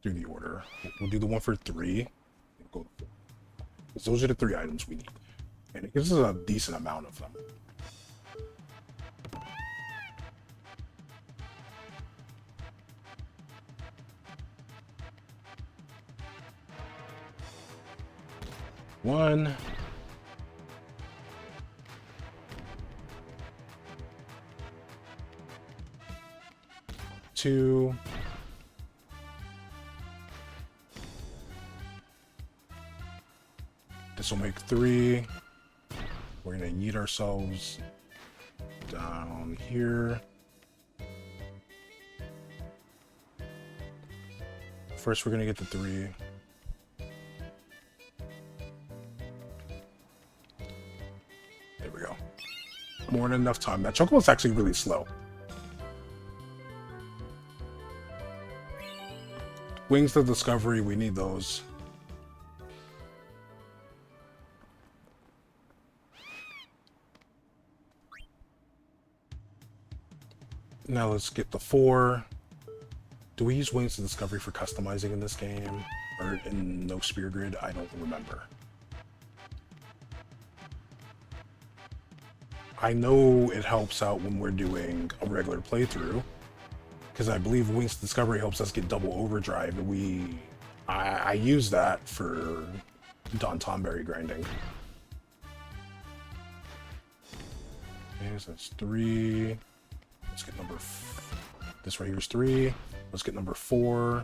through the order. We'll do the one for 3. Go to 4. Because those are the 3 items we need. And it gives us a decent amount of them. One. 2. This will make 3. We're gonna yeet ourselves down here. First, we're gonna get the 3. There we go. More than enough time. That chocobo's actually really slow. Wings of Discovery, we need those. Now let's get the 4. Do we use Wings of Discovery for customizing in this game? Or in No Spear Grid? I don't remember. I know it helps out when we're doing a regular playthrough, because I believe Wings of Discovery helps us get double overdrive, and I use that for Don Tomberry grinding. Okay, so that's 3. Let's get number... This right here is 3. Let's get number 4.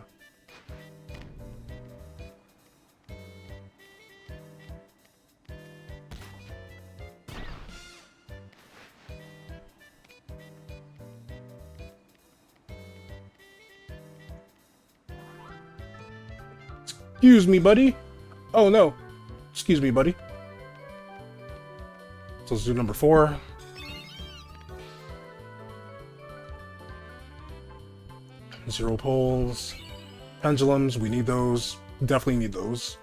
Excuse me, buddy. Oh, no. Excuse me, buddy. So let's do number 4. Zero poles. Pendulums, we need those. Definitely need those.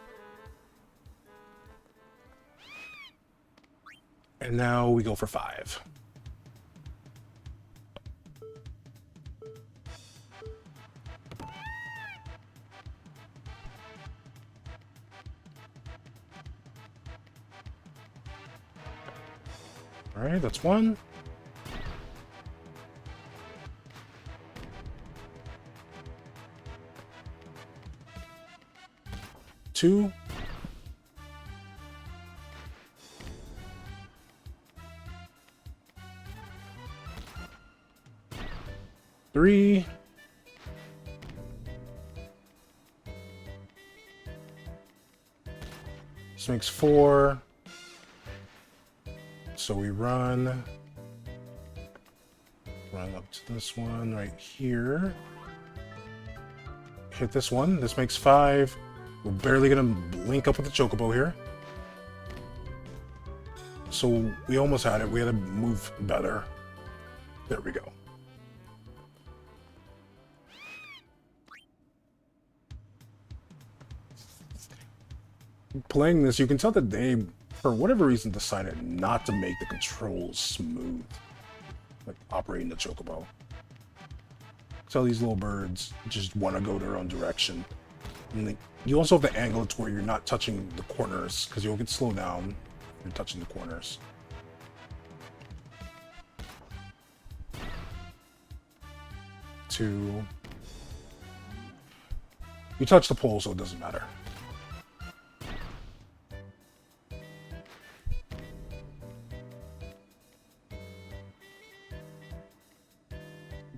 And now we go for 5. Alright, that's 1. 2. 3. 'This makes 4. So we run up to this one right here. Hit this one. This makes 5. We're barely gonna link up with the chocobo here. So we almost had it. We had to move better. There we go. Playing this, you can tell that they, for whatever reason, decided not to make the controls smooth. Like operating the chocobo. So these little birds just want to go their own direction. And you also have to angle it to where you're not touching the corners, because you'll get slowed down if you're touching the corners. Two. You touch the pole, so it doesn't matter.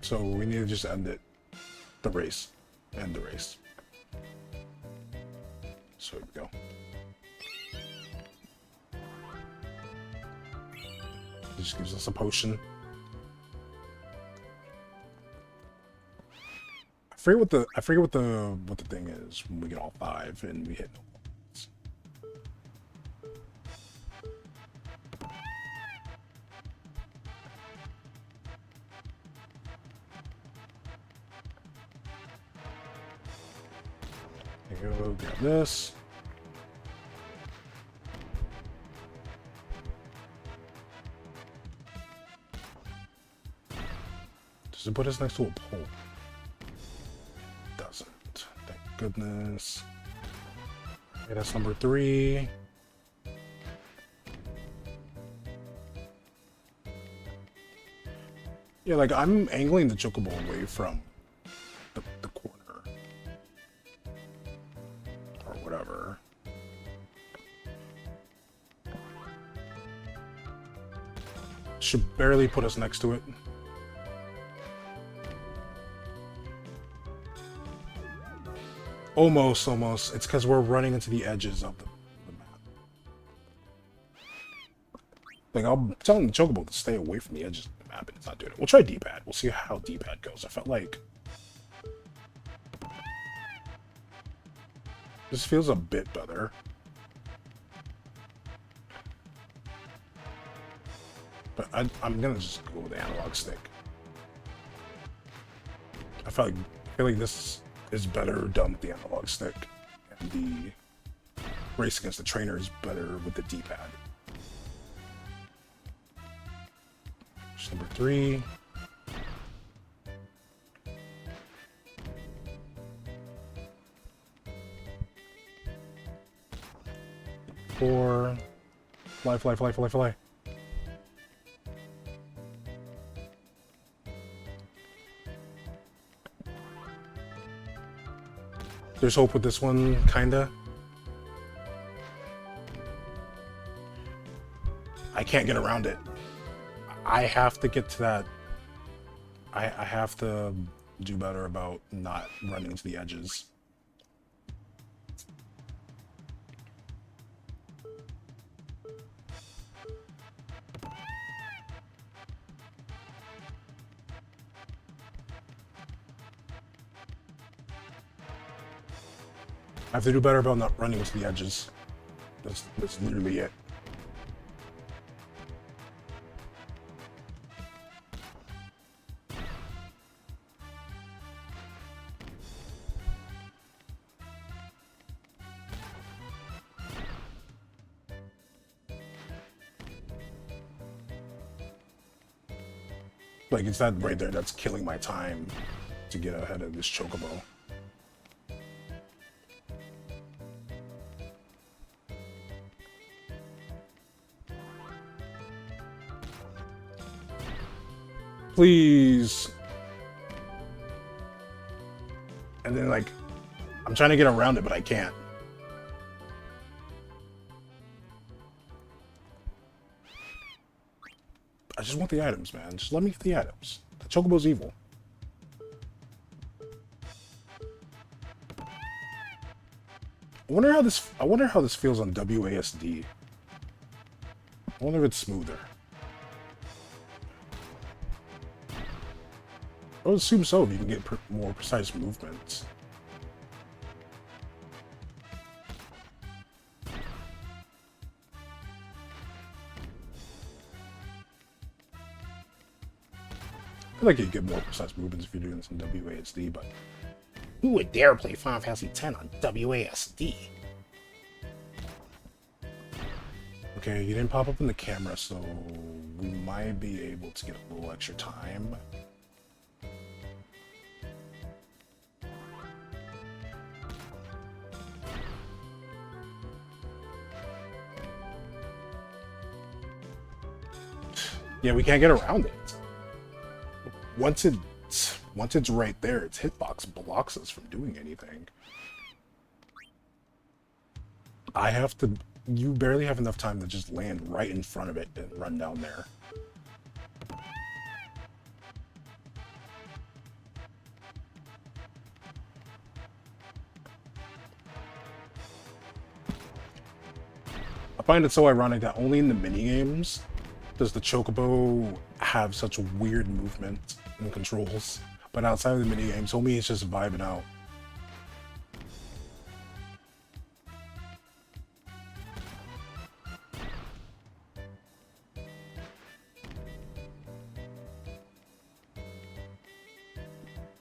So we need to just end it. The race. End the race. So here we go. It just gives us a potion. I forget what the thing is when we get all 5 and we hit no points. Here we go, grab this. Does it put us next to a pole? It doesn't. Thank goodness. Okay, that's number 3. Yeah, like I'm angling the chocobo away from the corner. Or whatever. Should barely put us next to it. Almost, almost. It's because we're running into the edges of the map. Like, I'm telling the chocobo to stay away from the edges of the map, and it's not doing it. We'll try D-pad. We'll see how D-pad goes. I felt like this feels a bit better. But I'm gonna just go with the analog stick. I feel like this is better done with the analog stick, and the race against the trainer is better with the D-pad. Number 3. Four. Fly, fly, fly, fly, fly. There's hope with this one, kinda. I can't get around it. I have to get to that. I have to do better about not running into the edges. I have to do better about not running into the edges. That's literally it. Like, it's that right there that's killing my time to get ahead of this chocobo. Please. And then, like, I'm trying to get around it, but I can't. I just want the items, man. Just let me get the items. The chocobo's evil. I wonder how this feels on WASD. I wonder if it's smoother. I would assume so if you can get more precise movements. I feel like you get more precise movements if you're doing this in WASD, but who would dare play Final Fantasy X on WASD? Okay, you didn't pop up in the camera, so we might be able to get a little extra time. Yeah, we can't get around it. Once it's right there, its hitbox blocks us from doing anything. You barely have enough time to just land right in front of it and run down there. I find it so ironic that only in the minigames does the chocobo have such weird movement and controls, but outside of the minigames, homie is just vibing out.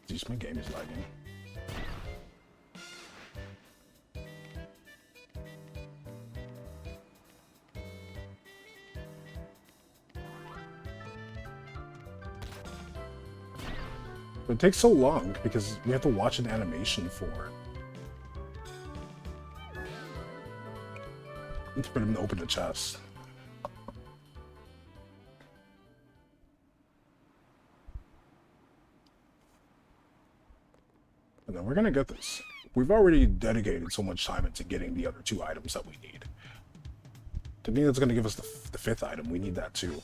Jeez, my game is lagging. But it takes so long because we have to watch an animation for it. Let's put him to open the chest. And then we're gonna get this. We've already dedicated so much time into getting the other 2 items that we need. To me, that's gonna give us the 5th item. We need that too.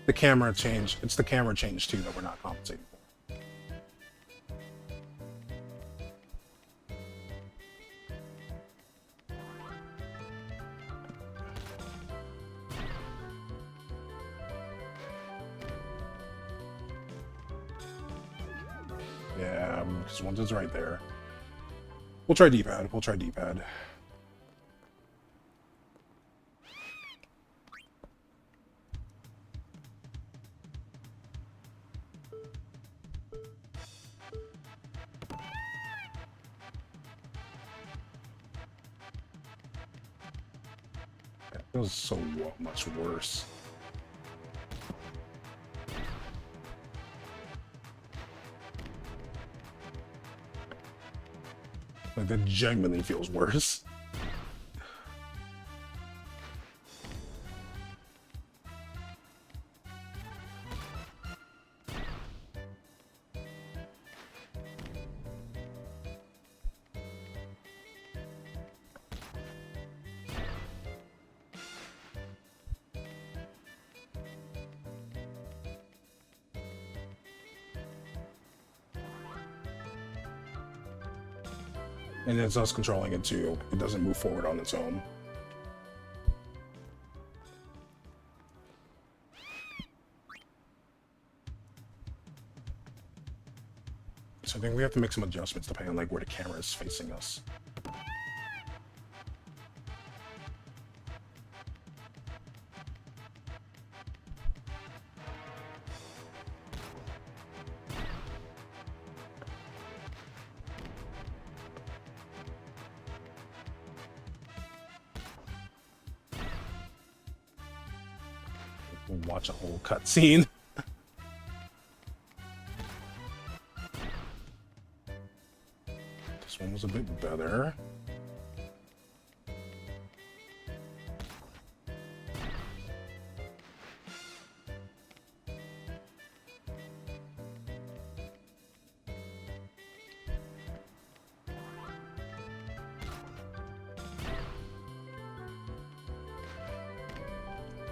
The camera change. It's the camera change too that we're not compensating for. Yeah, because once it's right there. We'll try D-pad. We'll try D-pad. It feels so much worse. Like, that genuinely feels worse. And it's us controlling it too. It doesn't move forward on its own. So I think we have to make some adjustments depending on like where the camera is facing us. We'll watch a whole cutscene. This one was a bit better.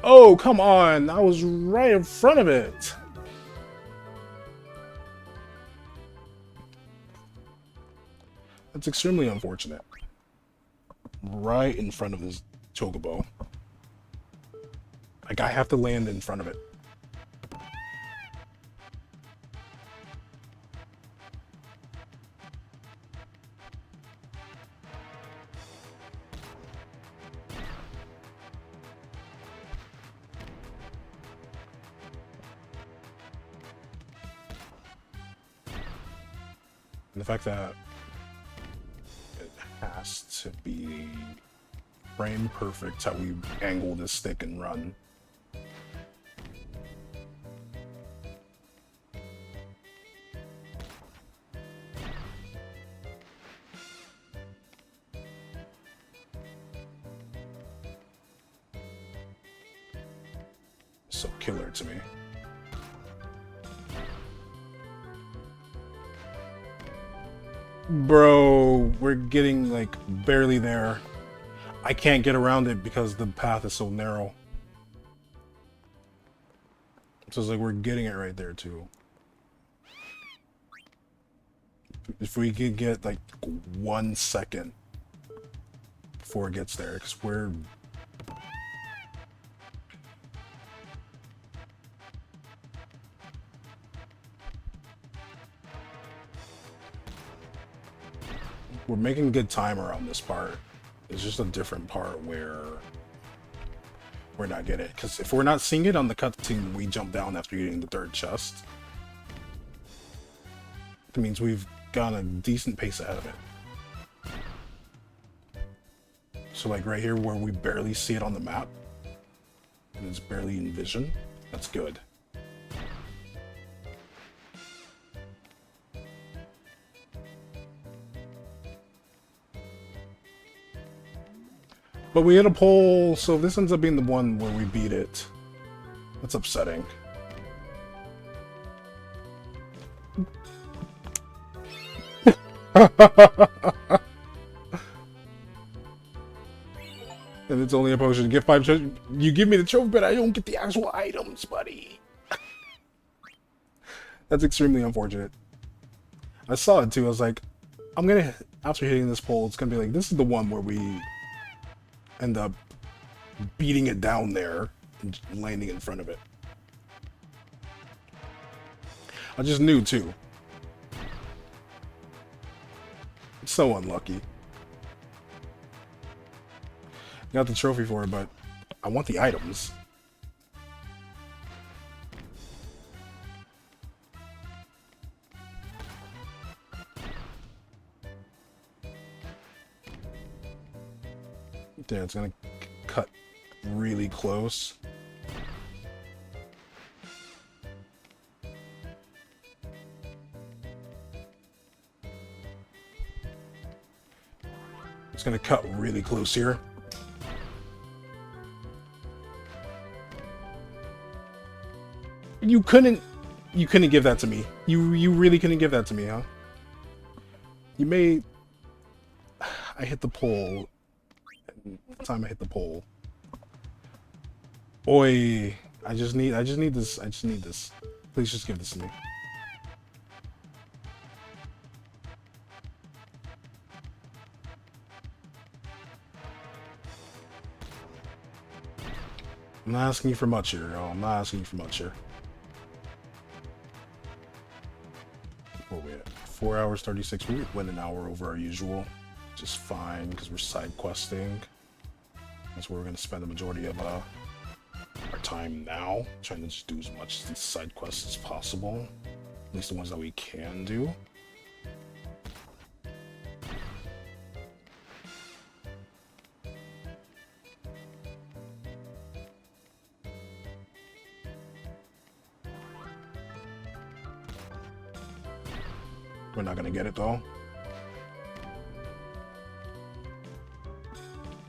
Oh, come on! I was right in front of it! That's extremely unfortunate. Right in front of this chocobo. Like, I have to land in front of it. And the fact that it has to be frame perfect how we angle this stick and run. So killer to me. Bro, we're getting, like, barely there. I can't get around it because the path is so narrow. So it's like we're getting it right there, too. If we could get, like, 1 second before it gets there, because we're... We're making good time around this part. It's just a different part where we're not getting it. Because if we're not seeing it on the cutscene, we jump down after getting the third chest. That means we've gone a decent pace ahead of it. So like right here where we barely see it on the map, and it's barely in vision, that's good. But we hit a pole, so if this ends up being the one where we beat it, that's upsetting. And it's only a potion. Get 5 trophies. You give me the trophy, but I don't get the actual items, buddy. That's extremely unfortunate. I saw it too. I was like, I'm gonna, after hitting this pole, it's gonna be like, this is the one where we end up beating it down there and landing in front of it. I just knew too. So unlucky. Got the trophy for it, but I want the items. Yeah, it's gonna cut really close. It's gonna cut really close here. You couldn't give that to me. You really couldn't give that to me, huh? You made... I hit the pole. The time I hit the pole. Oi, I just need this. I just need this. Please just give this to me. I'm not asking you for much here, y'all. I'm not asking you for much here. Where we at? 4 hours 36. We went an hour over our usual. Just fine, because we're side questing. That's where we're going to spend the majority of our time now. Trying to just do as much of these side quests as possible. At least the ones that we can do. We're not going to get it, though.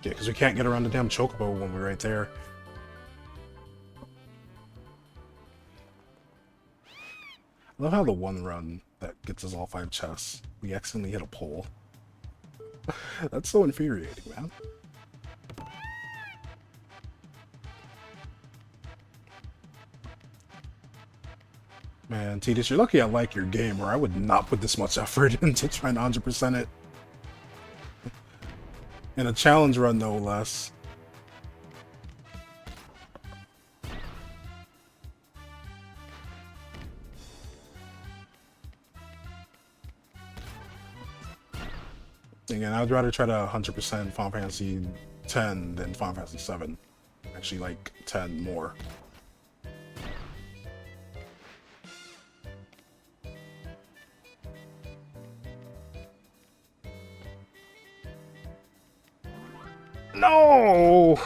Yeah, because we can't get around the damn chocobo when we're right there. I love how the one run that gets us all 5 chests, we accidentally hit a pole. That's so infuriating, man. Man, Titus, you're lucky I like your game, or I would not put this much effort into trying to 100% it. In a challenge run, no less. Again, I'd rather try to 100% Final Fantasy X than Final Fantasy VII. Actually, like 10 more. No!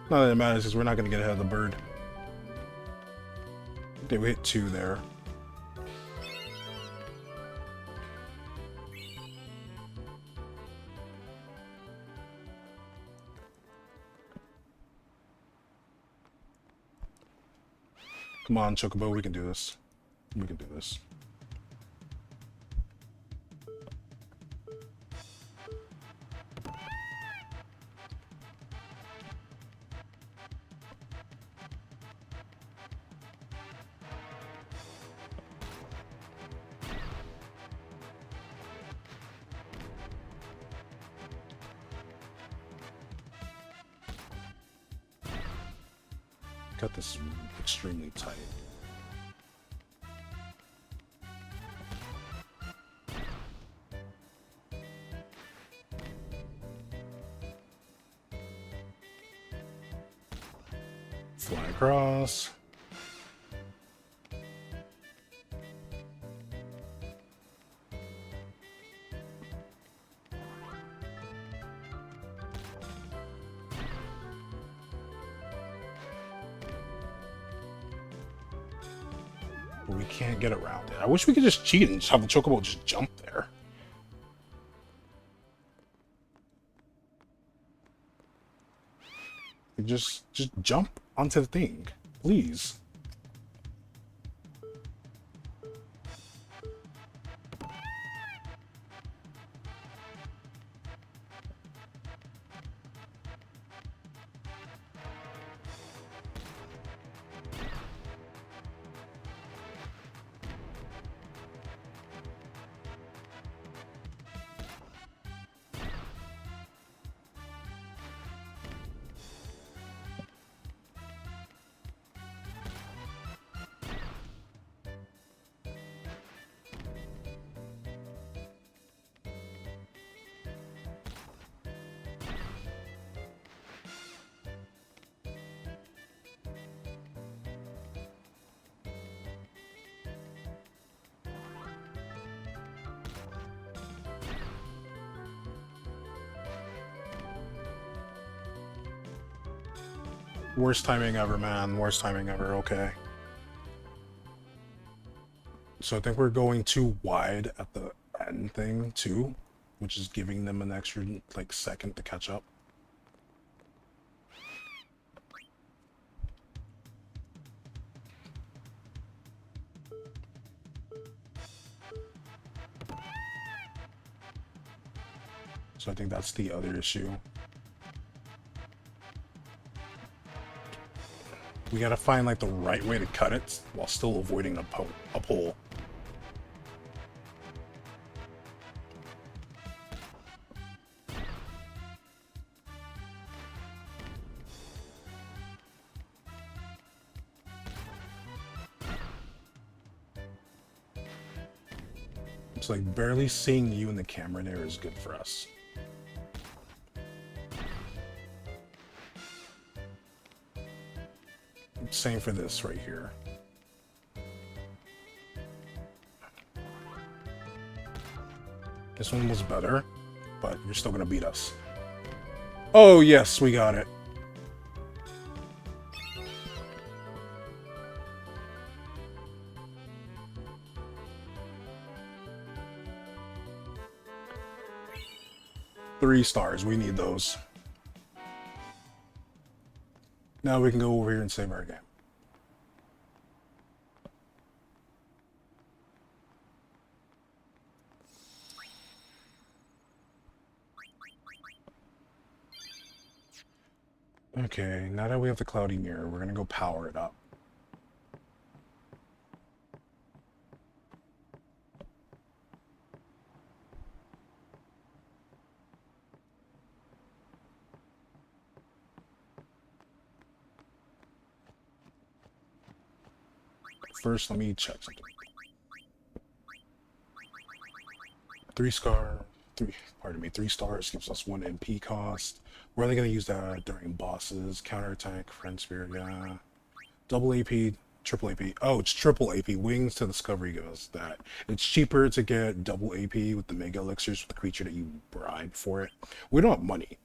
Not that it matters, because we're not going to get ahead of the bird. Okay, we hit 2 there. Come on, Chocobo, we can do this. We can do this. Cut this extremely tight. Fly across. But we can't get around it. I wish we could just cheat and just have the chocobo just jump there. Just jump onto the thing, please. Worst timing ever, man. Worst timing ever. Okay. So I think we're going too wide at the end thing, too, which is giving them an extra, like, second to catch up. So I think that's the other issue. We gotta find, like, the right way to cut it while still avoiding a pole. It's like barely seeing you in the camera there is good for us. Same for this right here. This one was better, but you're still gonna beat us. Oh yes, we got it. Three stars, we need those. Now we can go over here and save our game. Okay, now that we have the cloudy mirror, we're gonna go power it up. First, let me check something. 3 stars gives us 1 MP cost. We're only going to use that during bosses, counterattack, friend spirit, yeah. Double AP, triple AP. Oh, it's triple AP. Wings to Discovery gives us that. It's cheaper to get double AP with the Mega Elixirs with the creature that you bribe for it. We don't have money,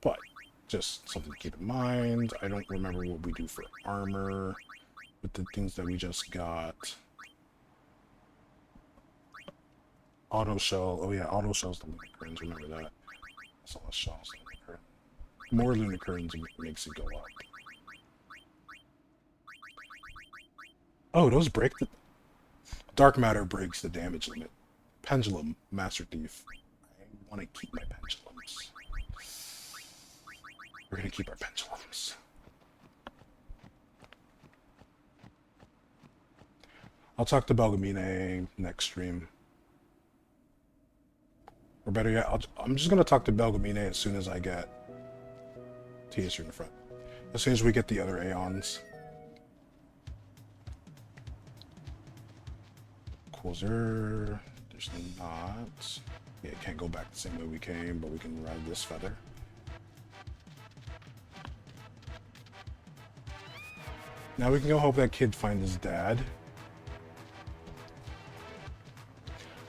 but just something to keep in mind. I don't remember what we do for armor with the things that we just got. Auto shell. Oh yeah, auto shells the Lunacorns. Remember that. That's all the shells. More Lunacorns makes it go up. Oh, those break the... Dark matter breaks the damage limit. Pendulum, Master Thief. I want to keep my pendulums. We're gonna keep our pendulums. I'll talk to Belgamine next stream. Or better yet, I'm just gonna talk to Belgamine as soon as I get TSR in the front. As soon as we get the other Aeons. Quasar, there's not. Yeah, can't go back the same way we came, but we can ride this feather. Now we can go help that kid find his dad.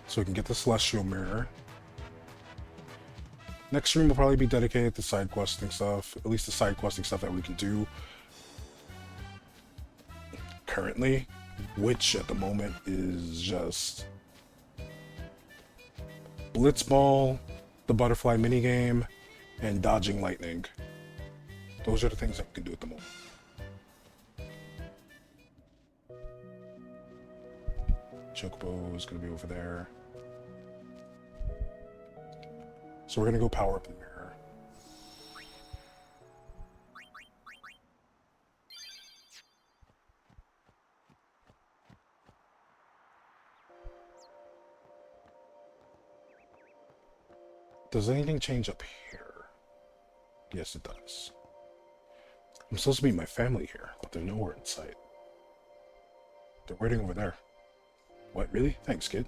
So we can get the Celestial Mirror. Next stream will probably be dedicated to side questing stuff. At least the side questing stuff that we can do currently. Which at the moment is just Blitzball, the butterfly minigame, and dodging lightning. Those are the things that we can do at the moment. Chocobo is going to be over there. So we're going to go power up the mirror. Does anything change up here? Yes, it does. I'm supposed to meet my family here, but they're nowhere in sight. They're waiting over there. What, really? Thanks, kid.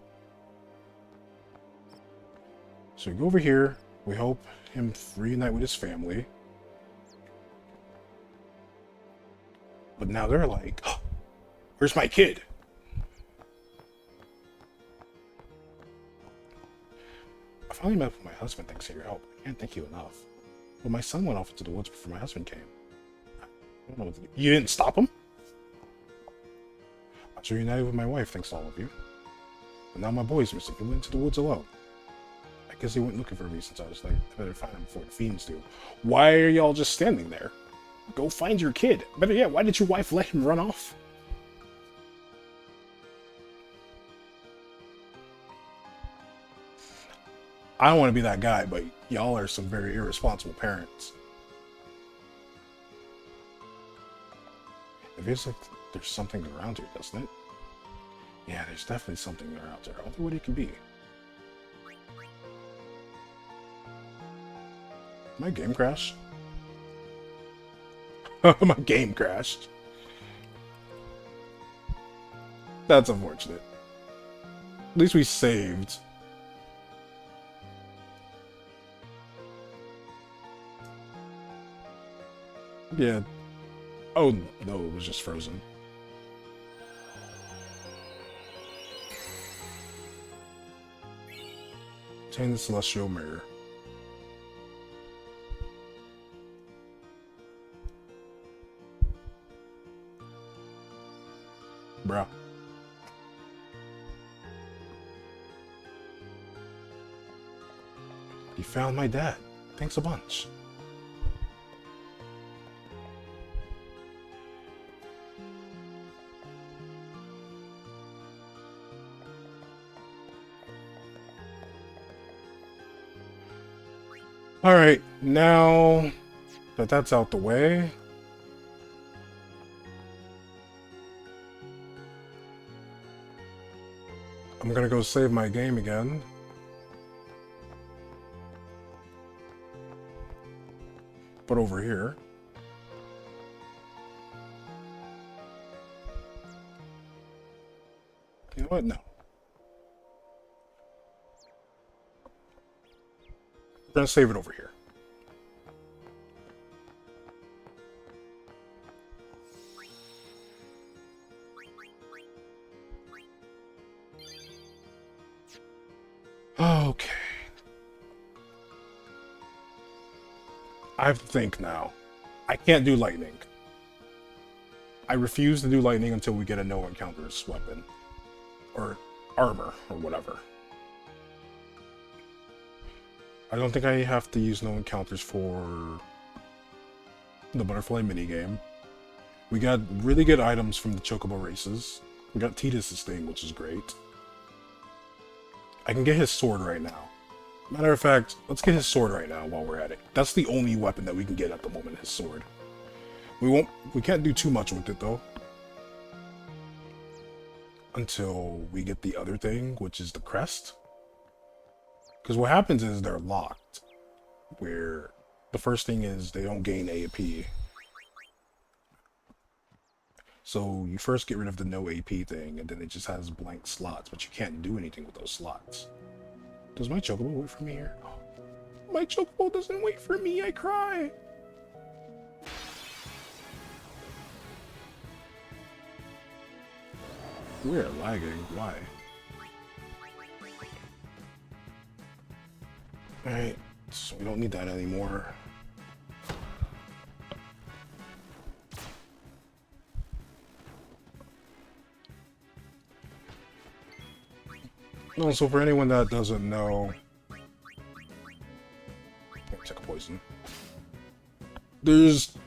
So we go over here, we help him reunite with his family. But now they're like, oh, where's my kid? I finally met with my husband thanks to your help. I can't thank you enough. But my son went off into the woods before my husband came. I don't know what to do. You didn't stop him? I was reunited with my wife thanks to all of you. But now my boy's missing. He went into the woods alone. I guess he went looking for me since I was like, I better find him before the fiends do. Why are y'all just standing there? Go find your kid. Better yet, why did your wife let him run off? I don't want to be that guy, but y'all are some very irresponsible parents. It feels like there's something around here, doesn't it? Yeah, there's definitely something around there. I wonder what it can be. My game crashed? My game crashed. That's unfortunate. At least we saved. Yeah. Oh, no, it was just frozen. Obtain the Celestial Mirror. Bruh. You found my dad. Thanks a bunch. Alright, now that that's out the way, I'm gonna go save my game again. But over here. You know what? No. We're gonna save it over here. Okay. I have to think now. I can't do lightning. I refuse to do lightning until we get a no encounters weapon. Or armor, or whatever. I don't think I have to use no encounters for the butterfly minigame. We got really good items from the Chocobo races. We got Tidus' thing, which is great. I can get his sword right now. Matter of fact, let's get his sword right now while we're at it. That's the only weapon that we can get at the moment, his sword. We can't do too much with it though. Until we get the other thing, which is the crest. Because what happens is they're locked. Where the first thing is they don't gain AP. So you first get rid of the no AP thing, and then it just has blank slots, but you can't do anything with those slots. Does my Chocobo wait for me here? Oh, my Chocobo doesn't wait for me, I cry! We're lagging. Why? Alright, so we don't need that anymore. Also, for anyone that doesn't know, take a poison. There's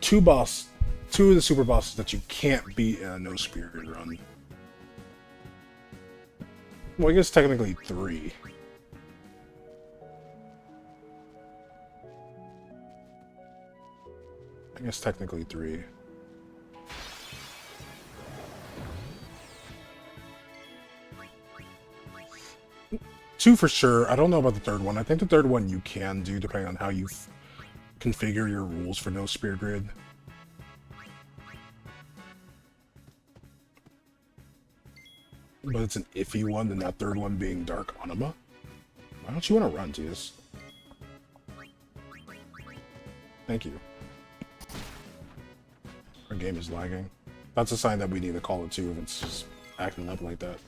two of the super bosses that you can't beat in a no spirit run. Well, I guess technically 3. I guess technically 3. Two for sure. I don't know about the third one. I think the third one you can do depending on how you configure your rules for no spear grid. But it's an iffy one, and that third one being Dark Anima. Why don't you want to run, Tias? Thank you. Our game is lagging. That's a sign that we need to call it too if it's just acting up like that.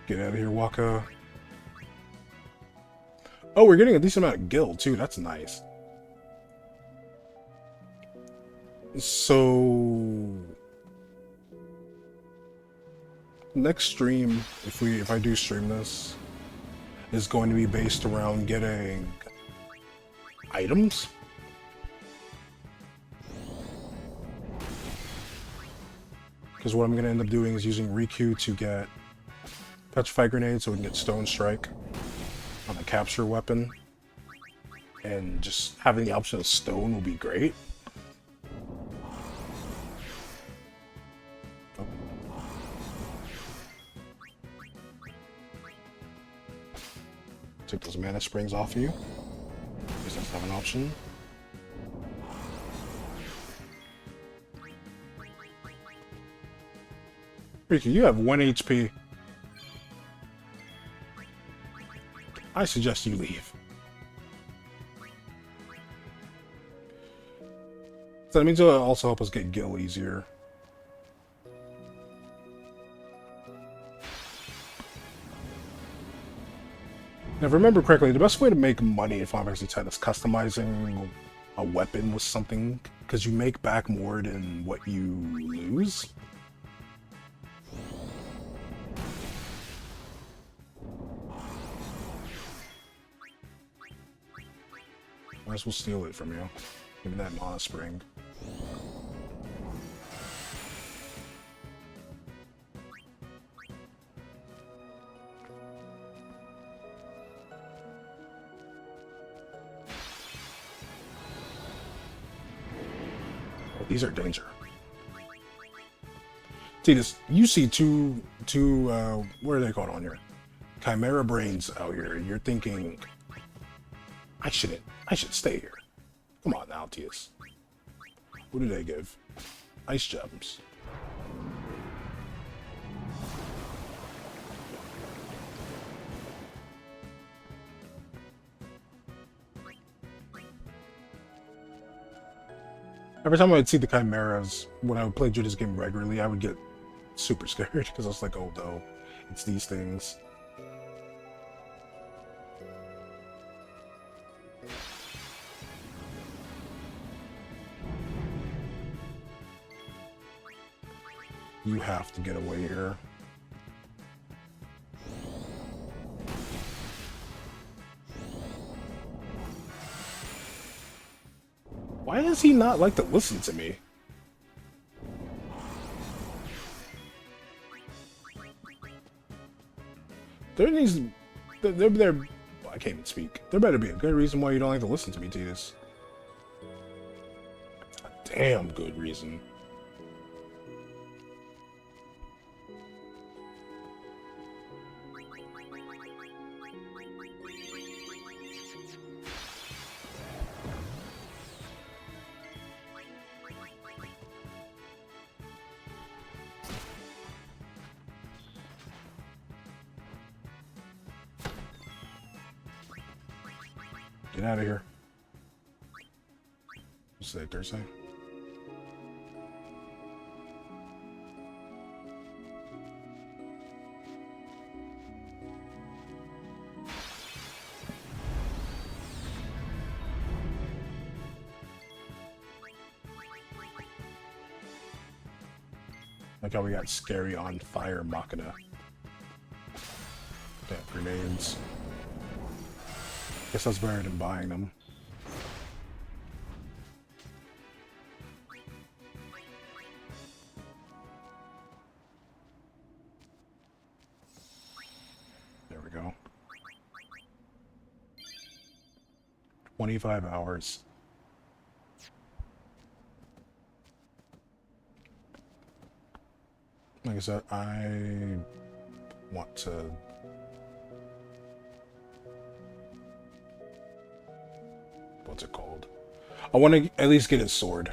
Get out of here, Waka. Oh, we're getting a decent amount of guild too. That's nice. So next stream, if I do stream this, is going to be based around getting items. Because what I'm going to end up doing is using Riku to get Petrify Grenade so we can get Stone Strike on the capture weapon. And just having the option of Stone will be great. Oh. Take those mana springs off of you. Because that's not an option. Riku, you have 1 HP. I suggest you leave. So that means it'll also help us get Gil easier. Now, if I remember correctly, the best way to make money in Final Fantasy X is customizing a weapon with something, because you make back more than what you lose. Might as well steal it from you. Give me that mana spring. Oh, these are danger. See this? You see two what are they called on here? Chimera brains out here, and you're thinking, I should stay here. Come on now, Tias. What do they give? Ice gems. Every time I would see the chimeras, when I would play through this game regularly, I would get super scared because I was like, oh no, it's these things. You have to get away here. Why does he not like to listen to me? There needs... There... I can't even speak. There better be a good reason why you don't like to listen to me, Titus. A damn good reason. Get out of here. What's that, Thursday? Like how we got scary on fire Machina. Yeah, grenades. Guess that's better than buying them. There we go. 25 hours. Like I said, I want to... What's it called? I want to at least get his sword.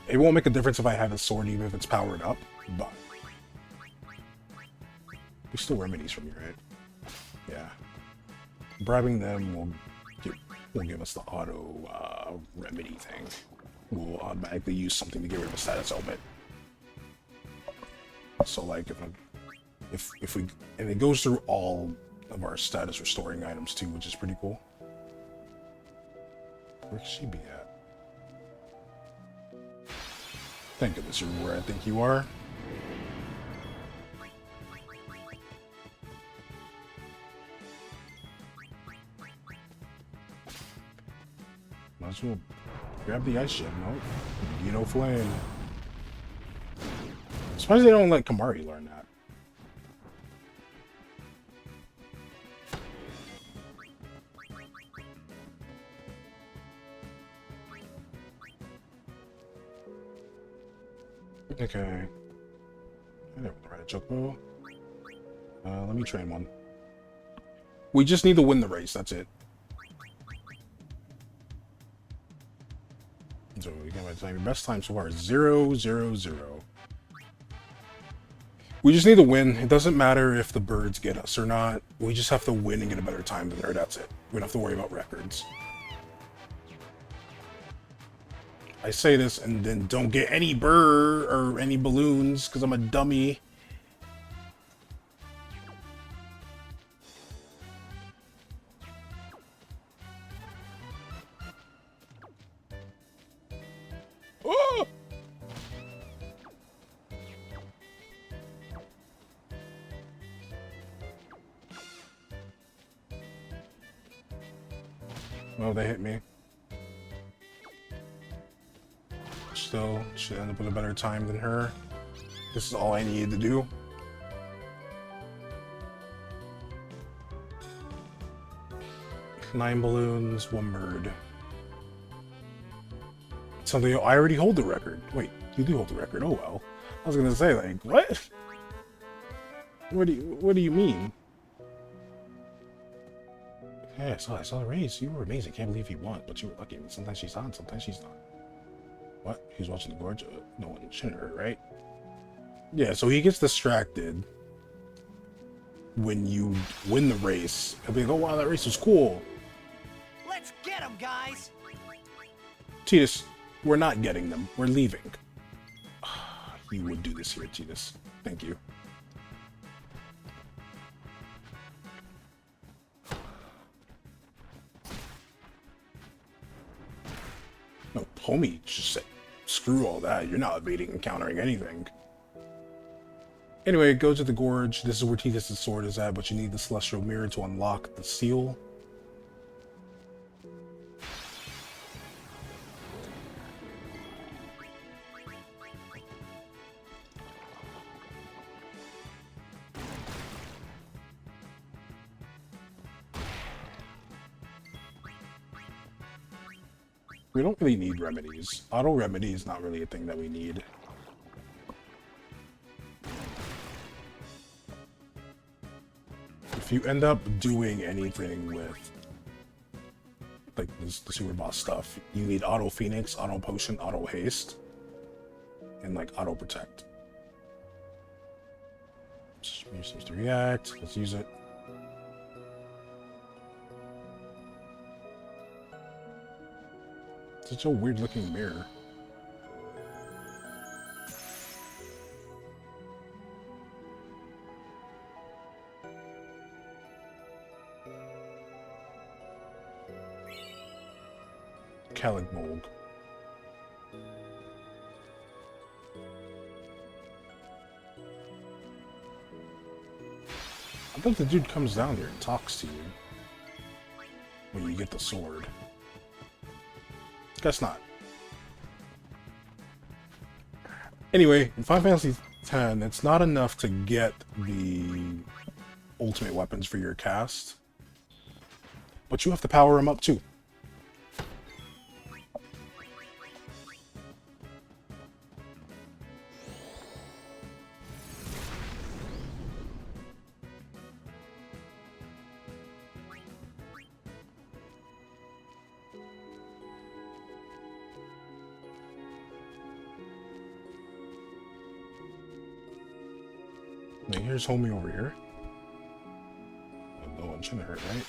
It won't make a difference if I have his sword, even if it's powered up, but... We still remedies from you, right? Yeah. Bribing them will give us the auto remedy thing. We'll automatically use something to get rid of a status element. So like if we and it goes through all of our status restoring items too, which is pretty cool. Where could she be at? Thank goodness you're where I think you are. Might as well grab the ice gem, no? You know, flame. I'm surprised they don't let Kamari learn that. Okay. I never ride a chocobo. Let me train one. We just need to win the race, that's it. So we got my time. Best time so far is 0-0-0. We just need to win. It doesn't matter if the birds get us or not. We just have to win and get a better time than her. That's it. We don't have to worry about records. I say this and then don't get any burr or any balloons because I'm a dummy. Oh! Oh, they hit me. Still, should end up with a better time than her. This is all I needed to do. Nine balloons, one bird. Something I already hold the record. Wait, you do hold the record. Oh well. I was gonna say, like, what? What do you mean? Yeah, I saw the race. You were amazing. Can't believe you won, but you were lucky. I mean, sometimes she's on, sometimes she's not. What? He's watching the gorge? No one shouldn't hurt, right? Yeah, so he gets distracted when you win the race. He'll be like, oh wow, that race was cool. Let's get him, guys! Titus, we're not getting them. We're leaving. You would do this here, Titus. Thank you. No, homie just said, screw all that. You're not evading and countering anything. Anyway, go to the gorge. This is where Titus' sword is at, but you need the celestial mirror to unlock the seal. We don't really need remedies. Auto remedy is not really a thing that we need. If you end up doing anything with like the super boss stuff, you need auto phoenix, auto potion, auto haste, and like auto protect. Seems to react. Let's use it. Such a weird looking mirror. Caligmold. I thought the dude comes down here and talks to you when you get the sword. Guess not. Anyway, in Final Fantasy X, it's not enough to get the ultimate weapons for your cast, but you have to power them up too. Now here's homie over here. Oh, no one shouldn't hurt, right?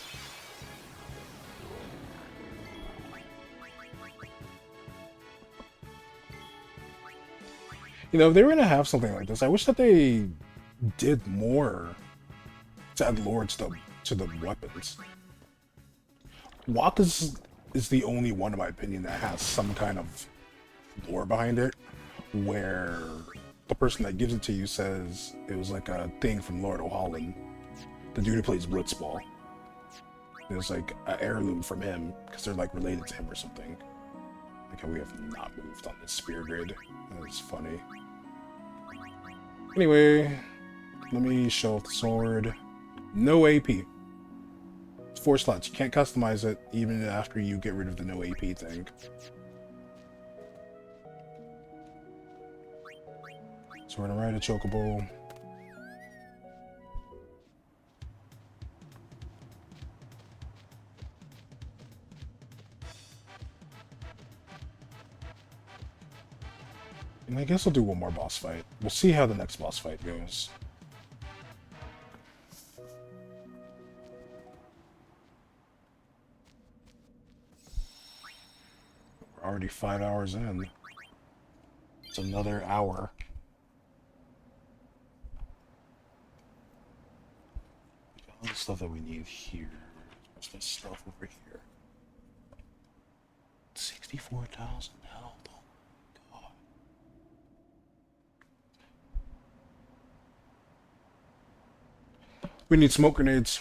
You know, if they were gonna have something like this, I wish that they did more to add lore to the weapons. Wakka's is the only one, in my opinion, that has some kind of lore behind it, where the person that gives it to you says it was like a thing from Lord O'Holland, the dude who plays Blitzball. It was like an heirloom from him, because they're like related to him or something. Like how we have not moved on this spear grid. That's funny. Anyway, let me show off the sword. No AP. It's 4 slots. You can't customize it even after you get rid of the no AP thing. So we're gonna ride a chocobo. And I guess I'll do one more boss fight. We'll see how the next boss fight goes. We're already 5 hours in. It's another hour. All the stuff that we need here. What's this stuff over here? 64,000 health. Oh, God. We need smoke grenades.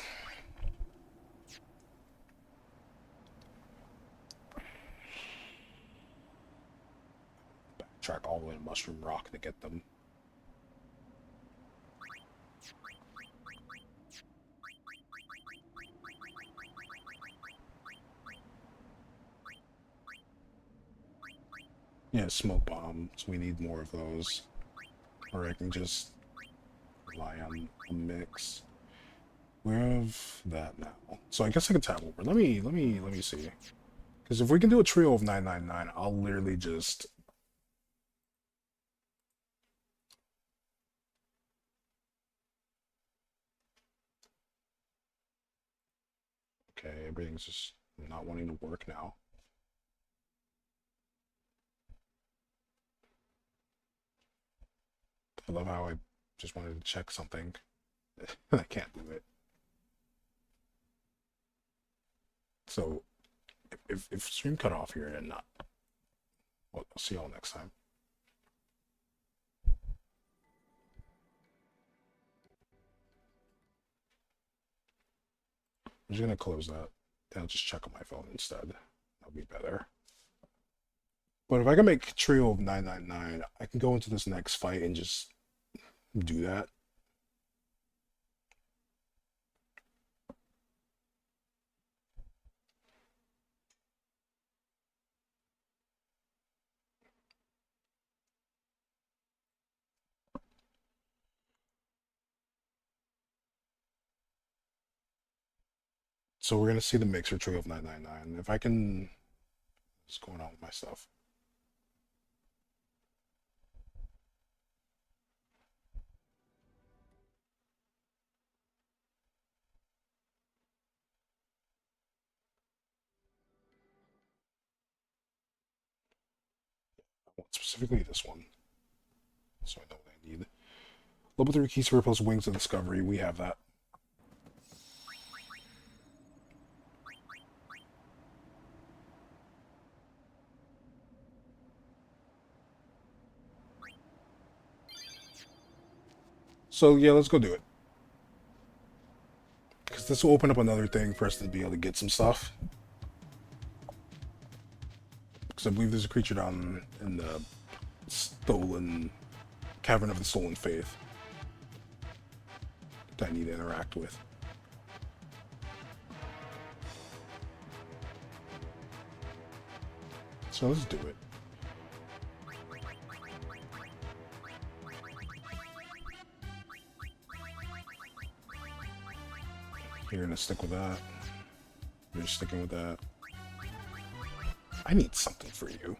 Backtrack all the way to Mushroom Rock to get them. Yeah, smoke bombs. We need more of those. Or I can just rely on a mix. We have that now. So I guess I can tab over. Let me see. Because if we can do a trio of 999, I'll literally just... Okay, everything's just not wanting to work now. I love how I just wanted to check something. I can't do it. So, if stream cut off here and not... Well, I'll see y'all next time. I'm just gonna close that. Then I'll just check on my phone instead. That'll be better. But if I can make a trio of 999, I can go into this next fight and just do that. So we're gonna see the mixer trio of 999. If I can... What's going on with my stuff? specifically this one. So I know what I need. Level 3 key sphere plus wings of discovery. We have that. So yeah, let's go do it. Because this will open up another thing for us to be able to get some stuff. Because I believe there's a creature down in the Cavern of the Stolen Faith that I need to interact with. So let's do it. You're gonna stick with that. You're sticking with that. I need something for you.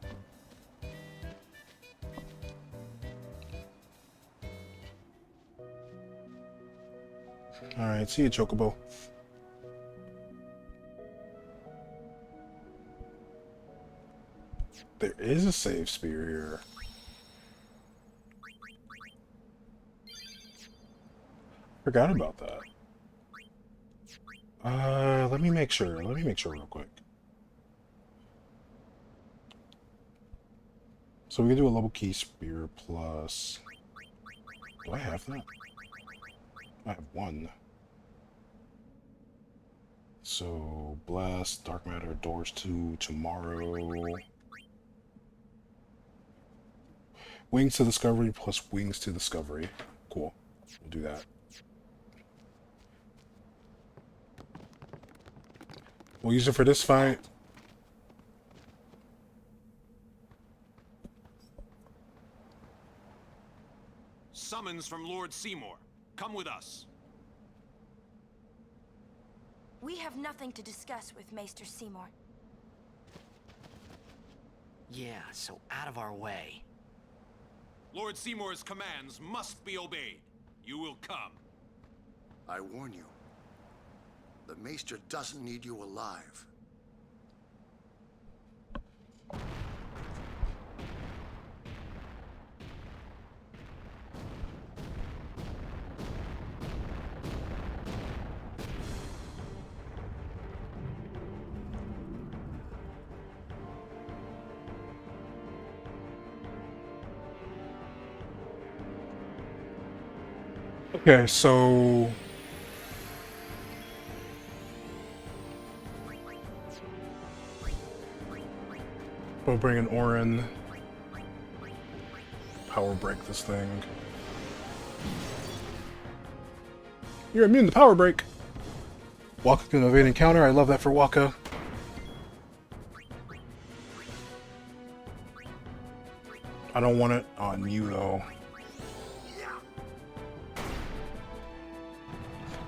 Alright, see you, Chocobo. There is a save spear here. Forgot about that. Let me make sure. Let me make sure real quick. So we can do a level key spear plus... Do I have that? I have one. So, Blast, Dark Matter, Doors 2, Tomorrow... Wings to Discovery plus Wings to Discovery. Cool. We'll do that. We'll use it for this fight. Summons from Lord Seymour. Come with us. We have nothing to discuss with Maester Seymour. Yeah, so out of our way. Lord Seymour's commands must be obeyed. You will come. I warn you. The Maester doesn't need you alive. Okay, so... We'll bring an Orin. Power break this thing. You're immune to power break! Waka can evade encounter. I love that for Waka. I don't want it on you, though.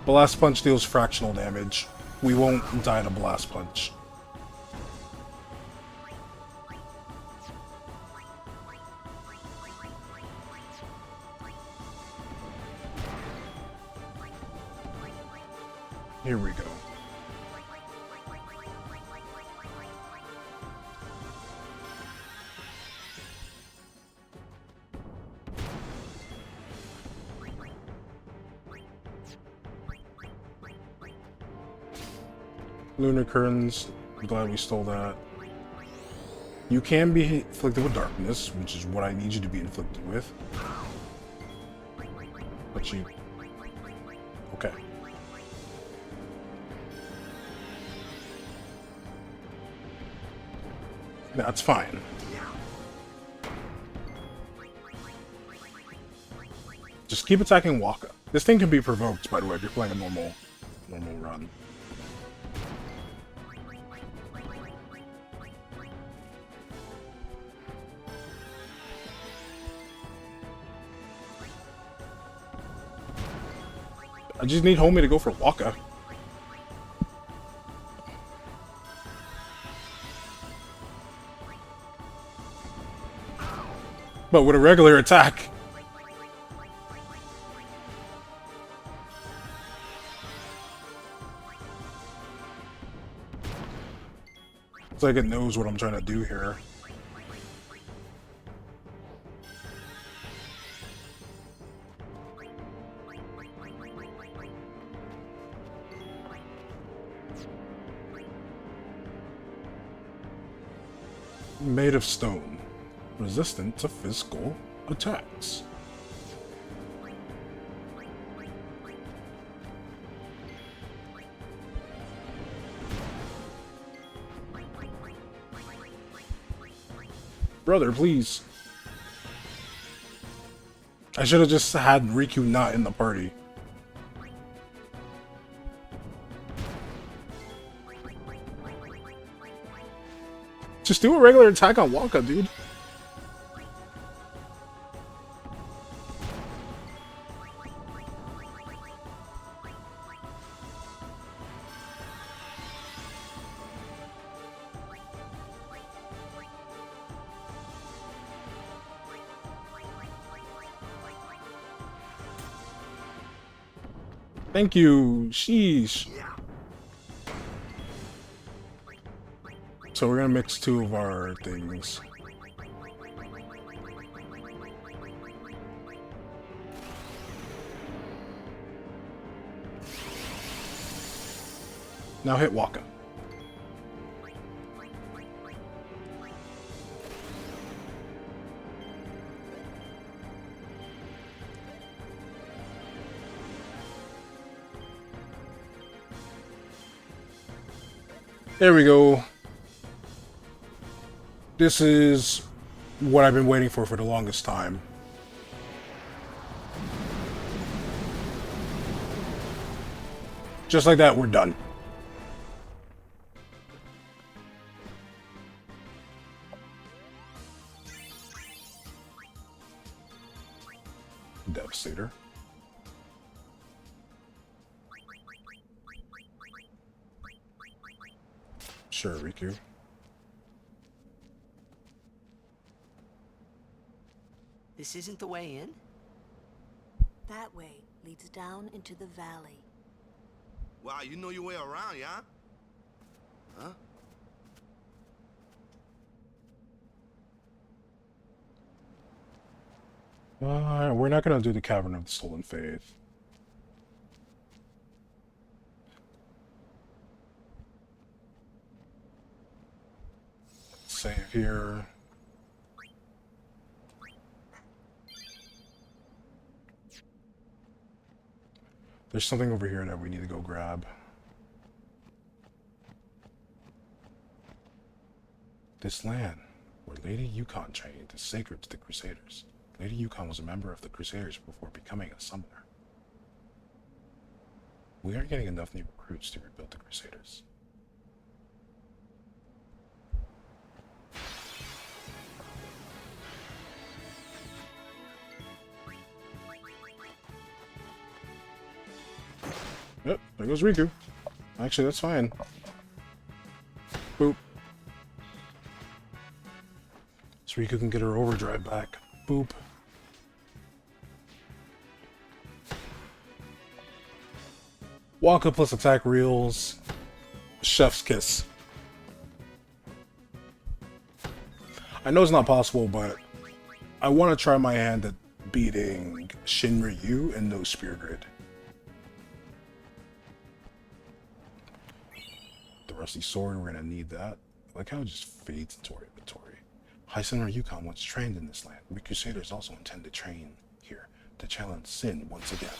Blast Punch deals fractional damage. We won't die to Blast Punch. Here we go. Lunar Curtains. I'm glad we stole that. You can be inflicted with darkness, which is what I need you to be inflicted with. But you... Okay. That's fine. Just keep attacking Waka. This thing can be provoked, by the way, if you're playing a normal run. I just need Homie to go for Waka. But with a regular attack. It's like it knows what I'm trying to do here. Made of stone. Resistant to physical attacks. Brother, please. I should have just had Riku not in the party. Just do a regular attack on Waka, dude. Thank you. Sheesh. So we're gonna mix two of our things. Now hit Waka. There we go. This is what I've been waiting for the longest time. Just like that, we're done. Devastator. Sure, Riku. This isn't the way in? That way leads down into the valley. Wow, you know your way around, yeah? Huh? We're not gonna do the Cavern of the Stolen Faith. Save here. There's something over here that we need to go grab. This land, where Lady Yukon trained, is sacred to the Crusaders. Lady Yukon was a member of the Crusaders before becoming a summoner. We aren't getting enough new recruits to rebuild the Crusaders. Yep, there goes Riku. Actually, that's fine. Boop. So Riku can get her overdrive back. Boop. Waka plus attack reels. Chef's kiss. I know it's not possible, but I want to try my hand at beating Shinryu in no Spear Grid. The rusty sword, we're gonna need that. Like how it just fades into our inventory. High Senor Yukon once trained in this land. We Crusaders also intend to train here to challenge Sin once again.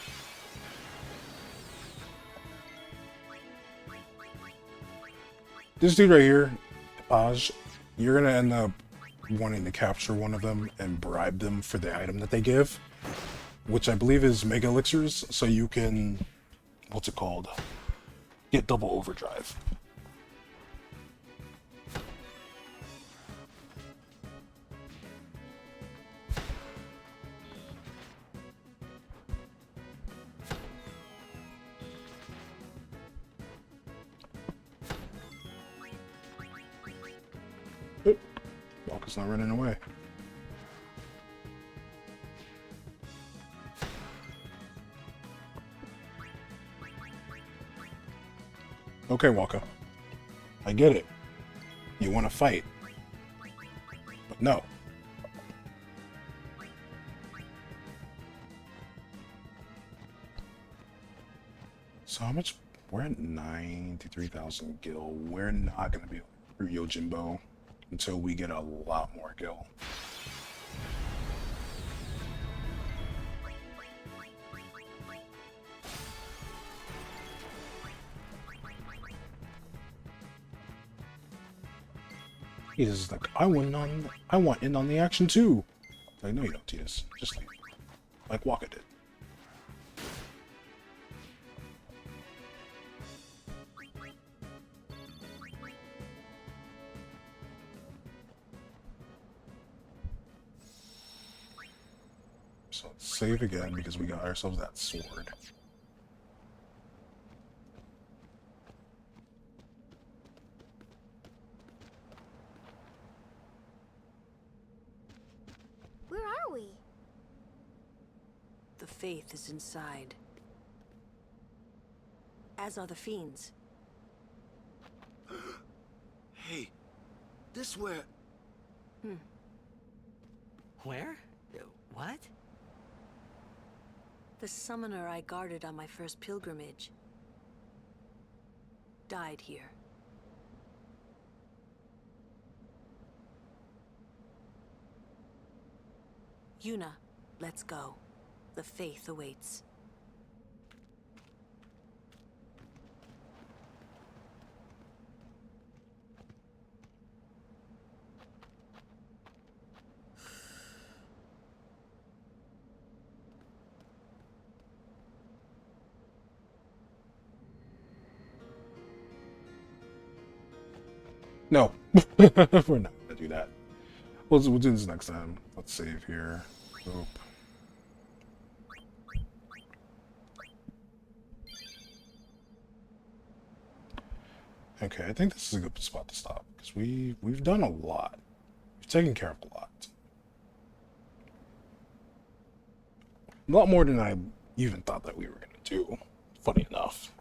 This dude right here, Aj, you're gonna end up wanting to capture one of them and bribe them for the item that they give, which I believe is Mega Elixirs, so you can, what's it called? Get double overdrive. Waka's not running away. Okay, Waka. I get it. You want to fight. But no. So how much? We're at 93,000 gil. We're not going to be through Yojimbo. until we get a lot more gil. He's like, I want in on the action too. Like, no, you don't, Titus. Just leave. Like Waka did. So let's save again because we got ourselves that sword. Where are we? The faith is inside. As are the fiends. Hey, this where... Where? What? The summoner I guarded on my first pilgrimage died here. Yuna, let's go. The faith awaits. No, we're not gonna do that. We'll do this next time. Let's save here. Oop. Okay, I think this is a good spot to stop because we've done a lot. We've taken care of a lot. A lot more than I even thought that we were gonna do. Funny enough.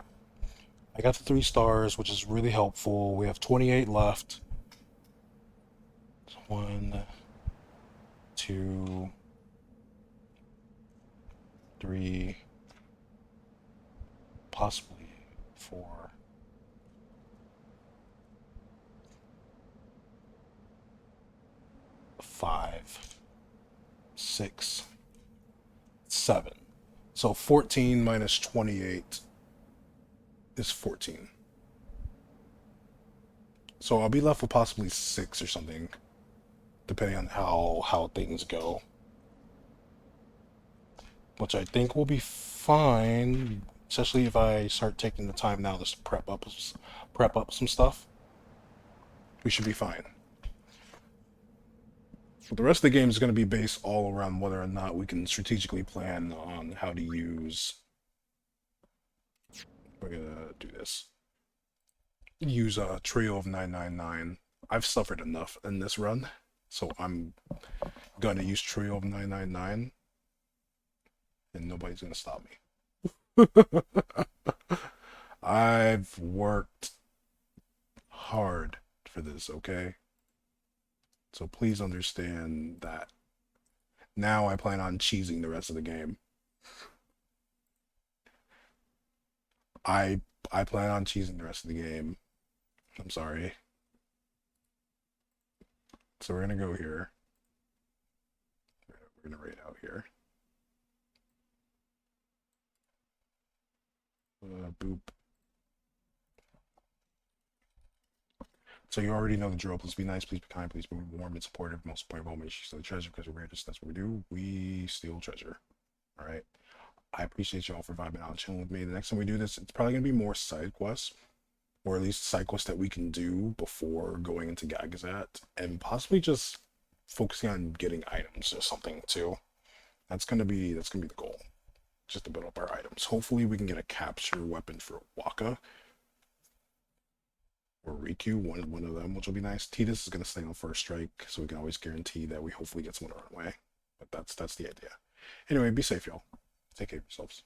I got the 3 stars, which is really helpful. We have 28 left. 1, 2, 3, possibly 4. 5, 6, 7. So 14 minus 28 is 14. So I'll be left with possibly 6 or something, depending on how things go. Which I think will be fine, especially if I start taking the time now to prep up some stuff. We should be fine. But the rest of the game is going to be based all around whether or not we can strategically plan on how to use... We're going to do this. Use a trio of 999. I've suffered enough in this run, so I'm going to use trio of 999, and nobody's going to stop me. I've worked hard for this, okay? So please understand that now I plan on cheesing the rest of the game. I plan on cheesing the rest of the game. I'm sorry. So we're gonna go here. We're gonna raid out here. Boop. So you already know the drill. Please be nice, please be kind, please be warm and supportive. Most important moment, you steal treasure because we're rich. That's what we do. We steal treasure. All right. I appreciate y'all for vibing out and chilling with me. The next time we do this, it's probably gonna be more side quests, or at least side quests that we can do before going into Gagazat, and possibly just focusing on getting items or something too. That's gonna be the goal, just to build up our items. Hopefully, we can get a capture weapon for Waka or Riku, one of them, which will be nice. Titus is gonna stay on first strike, so we can always guarantee that we hopefully get someone our way. But that's the idea. Anyway, be safe, y'all. Take care of yourselves.